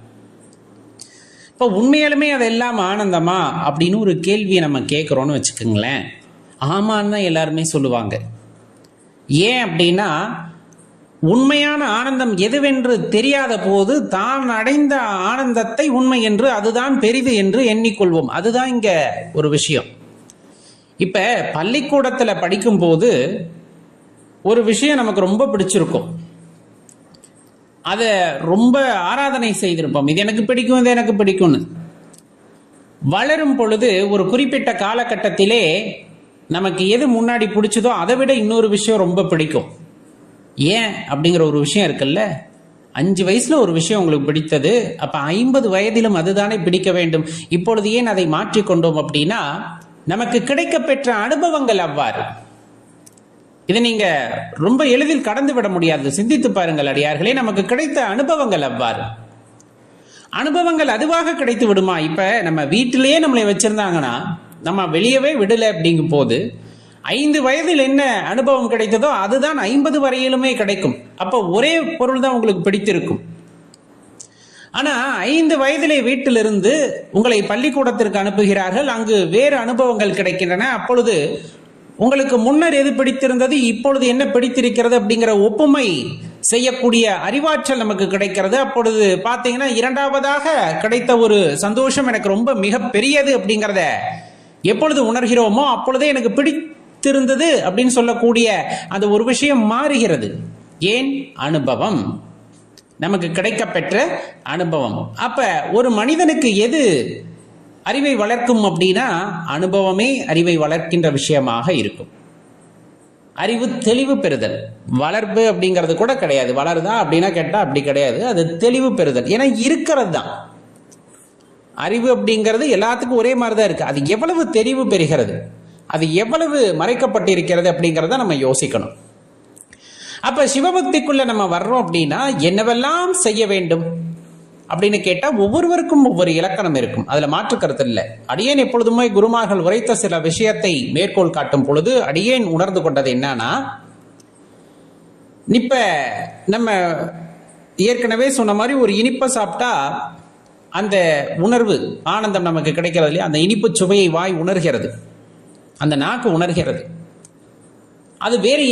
[SPEAKER 2] இப்போ உண்மையாலுமே அதெல்லாம் ஆனந்தமா அப்படின்னு ஒரு கேள்வியை நம்ம கேட்குறோன்னு வச்சுக்கோங்களேன். ஆமான்னு தான் எல்லாருமே சொல்லுவாங்க. ஏன் அப்படின்னா, உண்மையான ஆனந்தம் எதுவென்று தெரியாத போது தான் அடைந்த ஆனந்தத்தை உண்மை என்று, அதுதான் பெரிது என்று எண்ணிக்கொள்வோம். அதுதான் இங்க ஒரு விஷயம். இப்ப பள்ளிக்கூடத்துல படிக்கும் போது ஒரு விஷயம் நமக்கு ரொம்ப பிடிச்சிருக்கும், அதை ரொம்ப ஆராதனை செய்திருப்போம். இது எனக்கு பிடிக்கும், இது எனக்கு பிடிக்கும்னு. வளரும் பொழுது ஒரு குறிப்பிட்ட காலகட்டத்திலே நமக்கு எது முன்னாடி பிடிச்சதோ அதை விட இன்னொரு விஷயம் ரொம்ப பிடிக்கும். ஏன் அப்படிங்கிற ஒரு விஷயம் இருக்குல்ல. 5 வயசுல ஒரு விஷயம் உங்களுக்கு பிடித்தது, அப்ப 50 வயதிலும் அதுதானே பிடிக்க வேண்டும். இப்பொழுது ஏன் அதை மாற்றிக்கொண்டோம் அப்படின்னா, நமக்கு கிடைக்க பெற்ற அனுபவங்கள் அவ்வாறு. இதை நீங்க ரொம்ப எளிதில் கடந்து விட முடியாது. சிந்தித்து பாருங்கள் அடியார்களே, நமக்கு கிடைத்த அனுபவங்கள் அவ்வாறு. அனுபவங்கள் அதுவாக கிடைத்து விடுமா? இப்ப நம்ம வீட்டிலேயே நம்மளை வச்சிருந்தாங்கன்னா, நம்ம வெளியவே விடலை அப்படிங்கும் போது 5 வயதில் என்ன அனுபவம் கிடைத்ததோ அதுதான் 50 வரையிலுமே கிடைக்கும். அப்ப ஒரே பொருள் தான் உங்களுக்கு பிடித்திருக்கும். ஆனா 5 வயதிலே வீட்டிலிருந்து உங்களை பள்ளிக்கூடத்திற்கு அனுப்புகிறார்கள், அங்கு வேறு அனுபவங்கள் கிடைக்கின்றன. அப்பொழுது உங்களுக்கு முன்னர் எது பிடித்திருந்தது, இப்பொழுது என்ன பிடித்திருக்கிறது அப்படிங்கிற ஒப்புமை செய்யக்கூடிய அறிவாற்றல் நமக்கு கிடைக்கிறது. அப்பொழுது பார்த்தீங்கன்னா, இரண்டாவதாக கிடைத்த ஒரு சந்தோஷம் எனக்கு ரொம்ப மிக பெரியது அப்படிங்கிறத எப்பொழுது உணர்கிறோமோ அப்பொழுதே எனக்கு பிடித்திருந்தது அப்படின்னு சொல்லக்கூடிய அந்த ஒரு விஷயம் மாறுகிறது. ஏன்? அனுபவம், நமக்கு கிடைக்கப்பெற்ற அனுபவம். அப்ப ஒரு மனிதனுக்கு எது அறிவை வளர்க்கும் அப்படின்னா, அனுபவமே அறிவை வளர்க்கின்ற விஷயமாக இருக்கும். அறிவு தெளிவு பெறுதல், வளர்ப்பு அப்படிங்கிறது கூட கிடையாது. வளருதா அப்படின்னா கேட்டா அப்படி கிடையாது, அது தெளிவு பெறுதல். ஏன்னா இருக்கிறது தான் அறிவு அப்படிங்கிறது, எல்லாத்துக்கும் ஒரே மாதிரி தான் இருக்கு. அது எவ்வளவு தெளிவு பெறுகிறது, அது எவ்வளவு மறைக்கப்பட்டிருக்கிறது அப்படிங்கிறத நம்ம யோசிக்கணும். அப்ப சிவபக்திக்குள்ள நம்ம வர்றோம் அப்படின்னா என்னவெல்லாம் செய்ய வேண்டும் அப்படின்னு கேட்டா, ஒவ்வொருவருக்கும் ஒவ்வொரு இலக்கணம் இருக்கும், அதுல மாற்று கருத்து இல்லை. அடியேன் எப்பொழுதுமே குருமார்கள் உரைத்த சில விஷயத்தை மேற்கோள் காட்டும் பொழுது அடியேன் உணர்ந்து கொண்டது என்னன்னா, இப்ப நம்ம ஏற்கனவே சொன்ன மாதிரி ஒரு இனிப்பை சாப்பிட்டா அந்த உணர்வு ஆனந்தம் நமக்கு கிடைக்கிறது இல்லையா? அந்த இனிப்பு சுவையை வாய் உணர்கிறது, அந்த நாக்கு உணர்கிறது. அது வேறு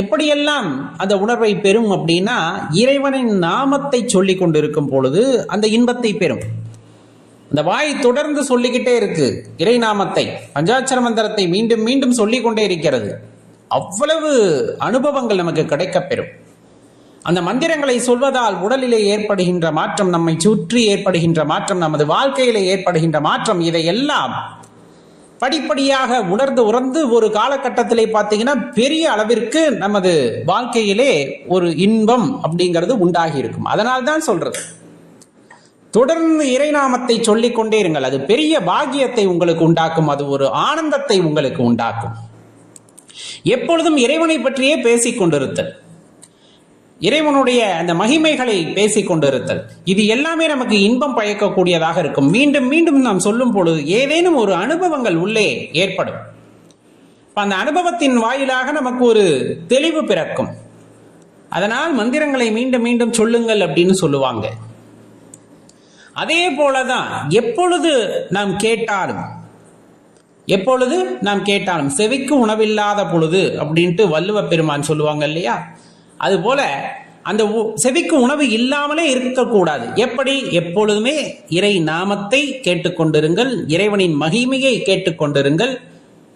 [SPEAKER 2] எப்படியெல்லாம் அந்த உணர்வை பெறும் அப்படின்னா, இறைவனின் நாமத்தை சொல்லி கொண்டு இருக்கும் பொழுது அந்த இன்பத்தை பெறும். அந்த வாய் தொடர்ந்து சொல்லிக்கிட்டே இருக்கு இறை நாமத்தை, பஞ்சாட்சர மந்திரத்தை மீண்டும் மீண்டும் சொல்லிக் கொண்டே இருக்கிறது. அவ்வளவு அனுபவங்கள் நமக்கு கிடைக்கப் பெறும். அந்த மந்திரங்களை சொல்வதால் உடலிலே ஏற்படுகின்ற மாற்றம், நம்மை சுற்றி ஏற்படுகின்ற மாற்றம், நமது வாழ்க்கையிலே ஏற்படுகின்ற மாற்றம், இதையெல்லாம் படிப்படியாக உணர்ந்து ஒரு காலகட்டத்திலே பார்த்தீங்கன்னா பெரிய அளவிற்கு நமது வாழ்க்கையிலே ஒரு இன்பம் அப்படிங்கிறது உண்டாகி இருக்கும். அதனால்தான் சொல்றது, தொடர்ந்து இறைநாமத்தை சொல்லிக் கொண்டே இருங்கள். அது பெரிய பாக்கியத்தை உங்களுக்கு உண்டாக்கும், அது ஒரு ஆனந்தத்தை உங்களுக்கு உண்டாக்கும். எப்பொழுதும் இறைவனை பற்றியே பேசிக் கொண்டிருத்தல், இறைவனுடைய அந்த மகிமைகளை பேசிக் கொண்டிருத்தல், இது எல்லாமே நமக்கு இன்பம் பயக்கக்கூடியதாக இருக்கும். மீண்டும் மீண்டும் நாம் சொல்லும் பொழுது ஏதேனும் ஒரு அனுபவங்கள் உள்ளே ஏற்படும். அந்த அனுபவத்தின் வாயிலாக நமக்கு ஒரு தெளிவு பிறக்கும். அதனால் மந்திரங்களை மீண்டும் மீண்டும் சொல்லுங்கள் அப்படின்னு சொல்லுவாங்க. அதே போலதான் எப்பொழுது நாம் கேட்டாலும் செவிக்கு உணவில்லாத பொழுது அப்படின்ட்டு வள்ளுவ பெருமான் சொல்லுவாங்க இல்லையா? அதுபோல அந்த செவிக்கு உணவு இல்லாமலே இருக்கக்கூடாது. எப்படி? எப்பொழுதுமே இறை நாமத்தை கேட்டுக்கொண்டிருங்கள், இறைவனின் மகிமையை கேட்டுக்கொண்டிருங்கள்.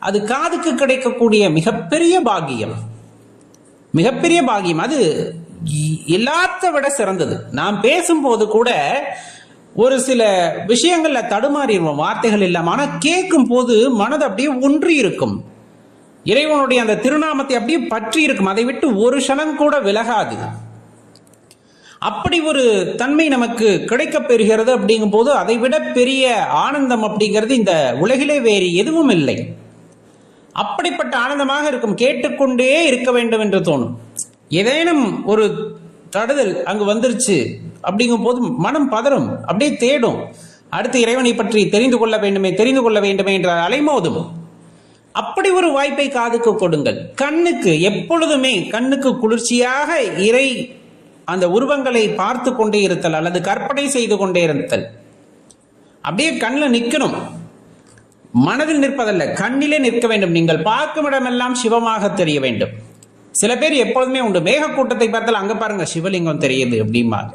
[SPEAKER 2] அது காதுக்கு கிடைக்கக்கூடிய மிகப்பெரிய பாக்கியம், மிகப்பெரிய பாக்கியம். அது எல்லாத்த விட சிறந்தது. நாம் பேசும்போது கூட ஒரு சில விஷயங்கள்ல தடுமாறிடுவோம், வார்த்தைகள் இல்லாம. ஆனா கேட்கும் போது மனது அப்படியே ஒன்றி இருக்கும், இறைவனுடைய அந்த திருநாமத்தை அப்படியே பற்றி இருக்கும், அதை விட்டு ஒரு க்ஷணம் கூட விலகாது. அப்படி ஒரு தன்மை நமக்கு கிடைக்கப் பெறுகிறது. அப்படிங்கும் போது அதை விட பெரிய ஆனந்தம் அப்படிங்கிறது இந்த உலகிலே வேறு எதுவும் இல்லை. அப்படிப்பட்ட ஆனந்தமாக இருக்கும், கேட்டுக்கொண்டே இருக்க வேண்டும் என்று தோணும். ஏதேனும் ஒரு தடுதல் அங்கு வந்துருச்சு அப்படிங்கும் போது மனம் பதறும், அப்படியே தேடும், அடுத்து இறைவனை பற்றி தெரிந்து கொள்ள வேண்டுமே என்ற அலைமோதும். அப்படி ஒரு வாய்ப்பை காதுக்கு கொடுங்கள். கண்ணுக்கு எப்பொழுதுமே கண்ணுக்கு குளிர்ச்சியாக இறை அந்த உருவங்களை பார்த்து கொண்டே இருத்தல் அல்லது கற்பனை செய்து கொண்டே இருத்தல். அப்படியே கண்ணில் நிற்கணும், மனதில் நிற்பதல்ல, கண்ணிலே நிற்க வேண்டும். நீங்கள் பார்க்கும் இடமெல்லாம் சிவமாக தெரிய வேண்டும். சில பேர் எப்பொழுதுமே உண்டு, மேகக்கூட்டத்தை பார்த்தால் அங்க பாருங்க சிவலிங்கம் தெரியுது அப்படிம்பாங்க.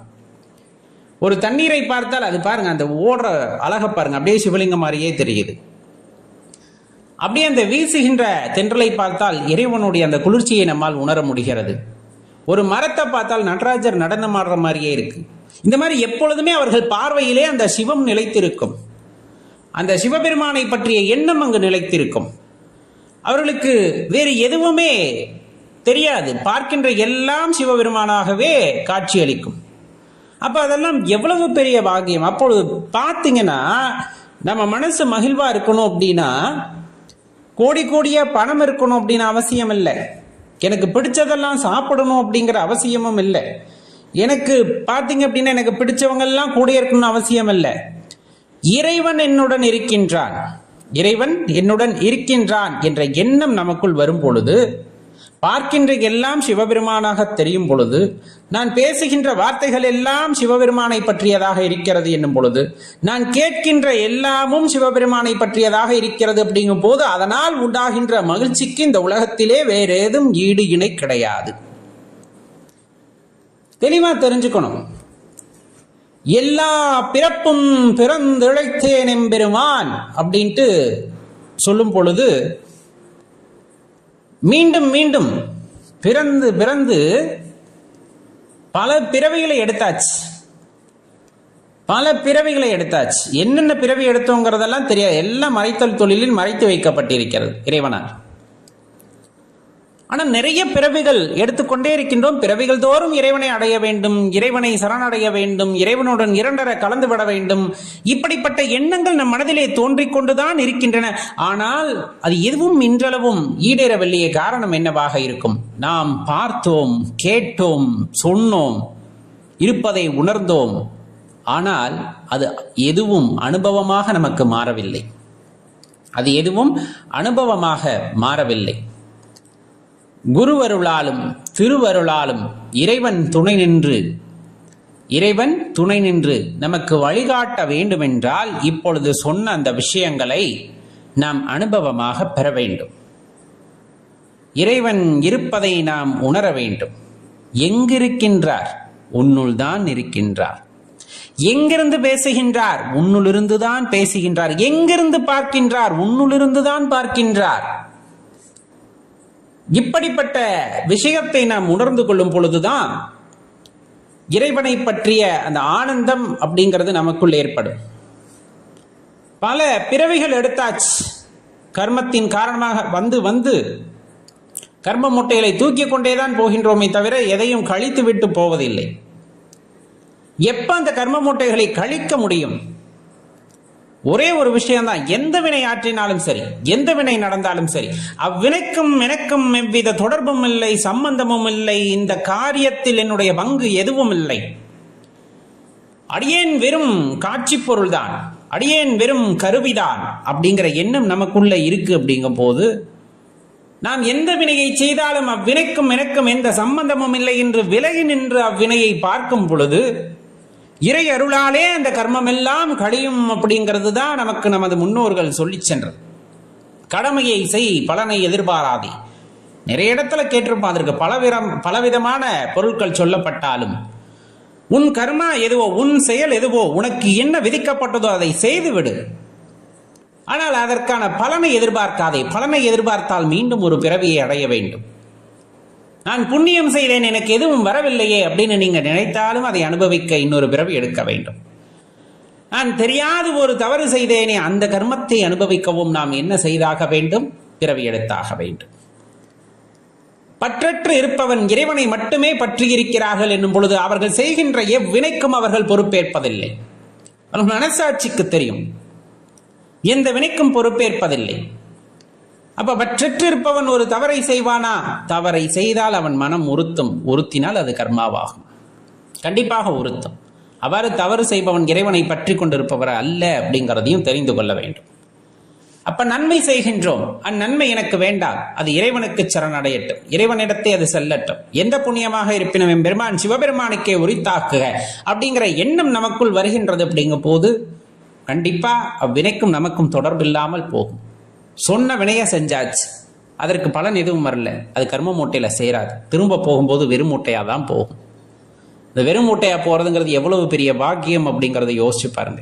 [SPEAKER 2] ஒரு தண்ணீரை பார்த்தால் அது பாருங்க அந்த ஓடுற அழகை பாருங்க, அப்படியே சிவலிங்கம் மாதிரியே தெரியுது. அப்படியே அந்த வீசுகின்ற தென்றலை பார்த்தால் இறைவனுடைய அந்த குளிர்ச்சியை நம்மால் உணர முடிகிறது. ஒரு மரத்தை பார்த்தால் நடராஜர் நடனம் ஆடுற மாதிரியே இருக்கு. இந்த மாதிரி எப்பொழுதுமே அவர்கள் பார்வையிலே அந்த சிவம் நிலைத்திருக்கும், அந்த சிவபெருமானை பற்றிய எண்ணம் அங்கு நிலைத்திருக்கும். அவர்களுக்கு வேறு எதுவுமே தெரியாது, பார்க்கின்ற எல்லாம் சிவபெருமானாகவே காட்சியளிக்கும். அப்ப அதெல்லாம் எவ்வளவு பெரிய பாக்கியம். அப்பொழுது பார்த்தீங்கன்னா நம்ம மனசு மகிழ்வா இருக்கணும் அப்படின்னா கோடி கோடியா பணம் இருக்கணும் அப்படின்னு அவசியம் இல்லை, எனக்கு பிடிச்சதெல்லாம் சாப்பிடணும் அப்படிங்கிற அவசியமும் இல்லை, எனக்கு பார்த்தீங்க அப்படின்னா எனக்கு பிடிச்சவங்க எல்லாம் கூட இருக்கணும்னு அவசியம் இல்லை. இறைவன் என்னுடன் இருக்கின்றான், இறைவன் என்னுடன் இருக்கின்றான் என்ற எண்ணம் நமக்குள் வரும் பொழுது, பார்க்கின்ற எல்லாம் சிவபெருமானாக தெரியும் பொழுது, நான் பேசுகின்ற வார்த்தைகள் எல்லாம் சிவபெருமானை பற்றியதாக இருக்கிறது என்னும் பொழுது, நான் கேட்கின்ற எல்லாமும் சிவபெருமானை பற்றியதாக இருக்கிறது அப்படிங்கும் போது, அதனால் உண்டாகின்ற மகிழ்ச்சிக்கு இந்த உலகத்திலே வேற ஏதும் ஈடு இணை கிடையாது. தெளிவா தெரிஞ்சுக்கணும். எல்லா பிறப்பும் பிறந்திழைத்தேன் எம்பெருமான் அப்படின்ட்டு சொல்லும் பொழுது, மீண்டும் மீண்டும் பிறந்து பிறந்து பல பிறவிகளை எடுத்தாச்சு, பல பிறவிகளை எடுத்தாச்சு. என்னென்ன பிறவி எடுத்தோங்கிறதெல்லாம் தெரியாது, எல்லாம் மறைத்தல் தொழிலில் மறைத்து வைக்கப்பட்டிருக்கிறது இறைவனார். ஆனால் நிறைய பிறவிகள் எடுத்துக்கொண்டே இருக்கின்றோம். பிறவிகள் தோறும் இறைவனை அடைய வேண்டும், இறைவனை சரணடைய வேண்டும், இறைவனுடன் இரண்டரை கலந்து விட வேண்டும், இப்படிப்பட்ட எண்ணங்கள் நம் மனதிலே தோன்றிக் கொண்டுதான் இருக்கின்றன. ஆனால் அது எதுவும் இன்றளவும் ஈடேறவில்லையே. காரணம் என்னவாக இருக்கும்? நாம் பார்த்தோம், கேட்டோம், சொன்னோம், இருப்பதை உணர்ந்தோம், ஆனால் அது எதுவும் அனுபவமாக நமக்கு மாறவில்லை, அது எதுவும் அனுபவமாக மாறவில்லை. குருவருளாலும் திருவருளாலும் இறைவன் துணை நின்று நமக்கு வழிகாட்ட வேண்டுமென்றால் இப்பொழுது சொன்ன அந்த விஷயங்களை நாம் அனுபவமாக பெற வேண்டும். இறைவன் இருப்பதை நாம் உணர வேண்டும். எங்கிருக்கின்றார்? உன்னுள் தான் இருக்கின்றார். எங்கிருந்து பேசுகின்றார்? உன்னுளிருந்து தான் பேசுகின்றார். எங்கிருந்து பார்க்கின்றார்? உன்னுளிருந்து தான் பார்க்கின்றார். இப்படிப்பட்ட விஷயத்தை நாம் உணர்ந்து கொள்ளும் பொழுதுதான் இறைவனை பற்றிய அந்த ஆனந்தம் அப்படிங்கிறது நமக்குள் ஏற்படும். பல பிறவிகள் எடுத்தாச்சு, கர்மத்தின் காரணமாக வந்து வந்து கர்ம மூட்டைகளை தூக்கி கொண்டேதான் போகின்றோமே தவிர எதையும் கழித்து விட்டு போவதில்லை. எப்ப அந்த கர்ம மூட்டைகளை கழிக்க முடியும்? ஒரே ஒரு விஷயம்தான், எந்த வினை ஆற்றினாலும் சரி, எந்த வினை நடந்தாலும் சரி, அவ்வினைக்கும் எனக்கும் எவ்வித தொடர்பும் இல்லை, சம்பந்தமும் இல்லை, இந்த காரியத்தில் என்னுடைய பங்கு எதுவும் இல்லை, அடியேன் வெறும் காட்சி பொருள்தான், அடியேன் வெறும் கருவிதான் அப்படிங்கிற எண்ணம் நமக்குள்ள இருக்கு. அப்படிங்கும் போது நாம் எந்த வினையை செய்தாலும் அவ்வினைக்கும் எனக்கும் எந்த சம்பந்தமும் இல்லை என்று விலகி நின்று அவ்வினையை பார்க்கும் பொழுது இறை அருளாலே அந்த கர்மம் எல்லாம் கழியும் அப்படிங்கிறது தான் நமக்கு நமது முன்னோர்கள் சொல்லி சென்றது. கடமையை செய், பலனை எதிர்பாராதே. நிறைய இடத்துல கேட்டிருப்பான். அதற்கு பலவிதமான பொருட்கள் சொல்லப்பட்டாலும் உன் கர்மா எதுவோ, உன் செயல் எதுவோ, உனக்கு என்ன விதிக்கப்பட்டதோ அதை செய்துவிடு. ஆனால் அதற்கான பலனை எதிர்பார்க்காதே. பலனை எதிர்பார்த்தால் மீண்டும் ஒரு பிறவியை அடைய வேண்டும். நான் புண்ணியம் செய்தேன், எனக்கு எதுவும் வரவில்லையே அப்படின்னு நீங்க நினைத்தாலும் அதை அனுபவிக்க இன்னொரு பிறவி எடுக்க வேண்டும். நான் தெரியாது ஒரு தவறு செய்தேனே, அந்த கர்மத்தை அனுபவிக்கவும் நாம் என்ன செய்தாக வேண்டும்? பிறவி எடுத்தாக வேண்டும். பற்றற்று இருப்பவன் இறைவனை மட்டுமே பற்றியிருக்கிறார்கள் என்னும் பொழுது அவர்கள் செய்கின்ற எவ்வினைக்கும் அவர்கள் பொறுப்பேற்பதில்லை. அவர்கள் மனசாட்சிக்கு தெரியும், எந்த வினைக்கும் பொறுப்பேற்பதில்லை. அப்ப பற்றற்று இருப்பவன் ஒரு தவறை செய்வானா? தவறை செய்தால் அவன் மனம் உறுத்தினால் அது கர்மாவாகும். கண்டிப்பாக உறுத்தும். அவ்வாறு தவறு செய்பவன் இறைவனை பற்றி கொண்டிருப்பவர் அல்ல அப்படிங்கிறதையும் தெரிந்து கொள்ள வேண்டும். அப்ப நன்மை செய்கின்றோம், அந்நன்மை எனக்கு வேண்டாம், அது இறைவனுக்கு சரணடையட்டும், இறைவனிடத்தை அது செல்லட்டும். எந்த புண்ணியமாக இருப்பினும் பெருமான் சிவபெருமானுக்கே உரித்தாக்குக அப்படிங்கிற எண்ணம் நமக்குள் வருகின்றது. அப்படிங்கும் போது கண்டிப்பா அவ்வினைக்கும் நமக்கும் தொடர்பில்லாமல் போகும். சொன்ன வினைய செஞ்சாச்சு, அதற்கு பலன் எதுவும் வரல, அது கர்ம மூட்டையில சேராது. திரும்ப போகும்போது வெறும் மூட்டையா தான் போகும். இந்த வெறும் மூட்டையா போறதுங்கிறது எவ்வளவு பெரிய பாக்கியம் அப்படிங்கிறத யோசிச்சு பாருங்க.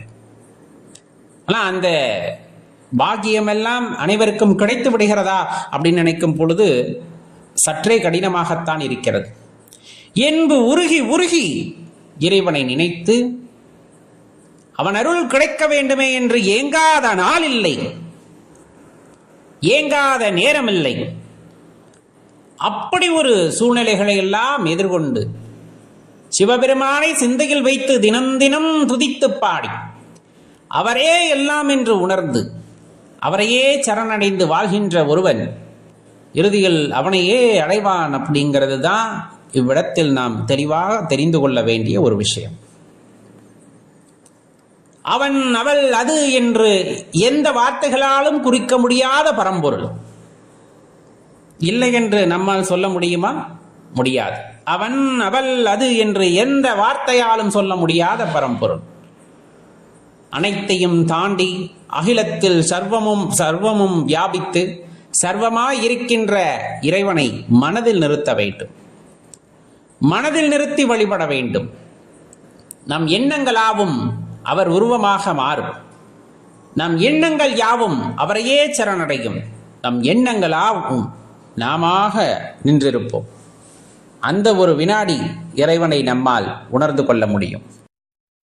[SPEAKER 2] ஆனா அந்த பாக்கியமெல்லாம் அனைவருக்கும் கிடைத்து விடுகிறதா அப்படின்னு நினைக்கும் பொழுது சற்றே கடினமாகத்தான் இருக்கிறது. என்பு உருகி உருகி இறைவனை நினைத்து அவன் அருள் கிடைக்க வேண்டுமே என்று ஏங்காத நாள் இல்லை, ஏங்காத நேரம் இல்லை. அப்படி ஒரு சூழ்நிலைகளை எல்லாம் எதிர்கொண்டு சிவபெருமானை சிந்தையில் வைத்து தினம் தினம் துதித்து பாடி அவரே எல்லாம் என்று உணர்ந்து அவரையே சரணடைந்து வாழ்கின்ற ஒருவன் இறுதியில் அவனையே அடைவான். அப்படிங்கிறது தான் இவ்விடத்தில் நாம் தெளிவாக தெரிந்து கொள்ள வேண்டிய ஒரு விஷயம். அவன் அவள் அது என்று எந்த வார்த்தைகளாலும் குறிக்க முடியாத பரம்பொருள். இல்லை என்று நம்மால் சொல்ல முடியுமா? முடியாது. அவன் அவள் அது என்று எந்த வார்த்தையாலும் சொல்ல முடியாத பரம்பொருள். அனைத்தையும் தாண்டி அகிலத்தில் சர்வமும் வியாபித்து சர்வமாய் இருக்கின்ற இறைவனை மனதில் நிறுத்த வேண்டும். மனதில் நிறுத்தி வழிபட வேண்டும். நம் எண்ணங்களாவும் அவர் உருவமாக மாறும். நம் எண்ணங்கள் யாவும் அவரையே சரணடையும். நம் எண்ணங்களாவும் நாமாக நின்றிருப்போம். அந்த ஒரு வினாடி இறைவனை நம்மால் உணர்ந்து கொள்ள முடியும்.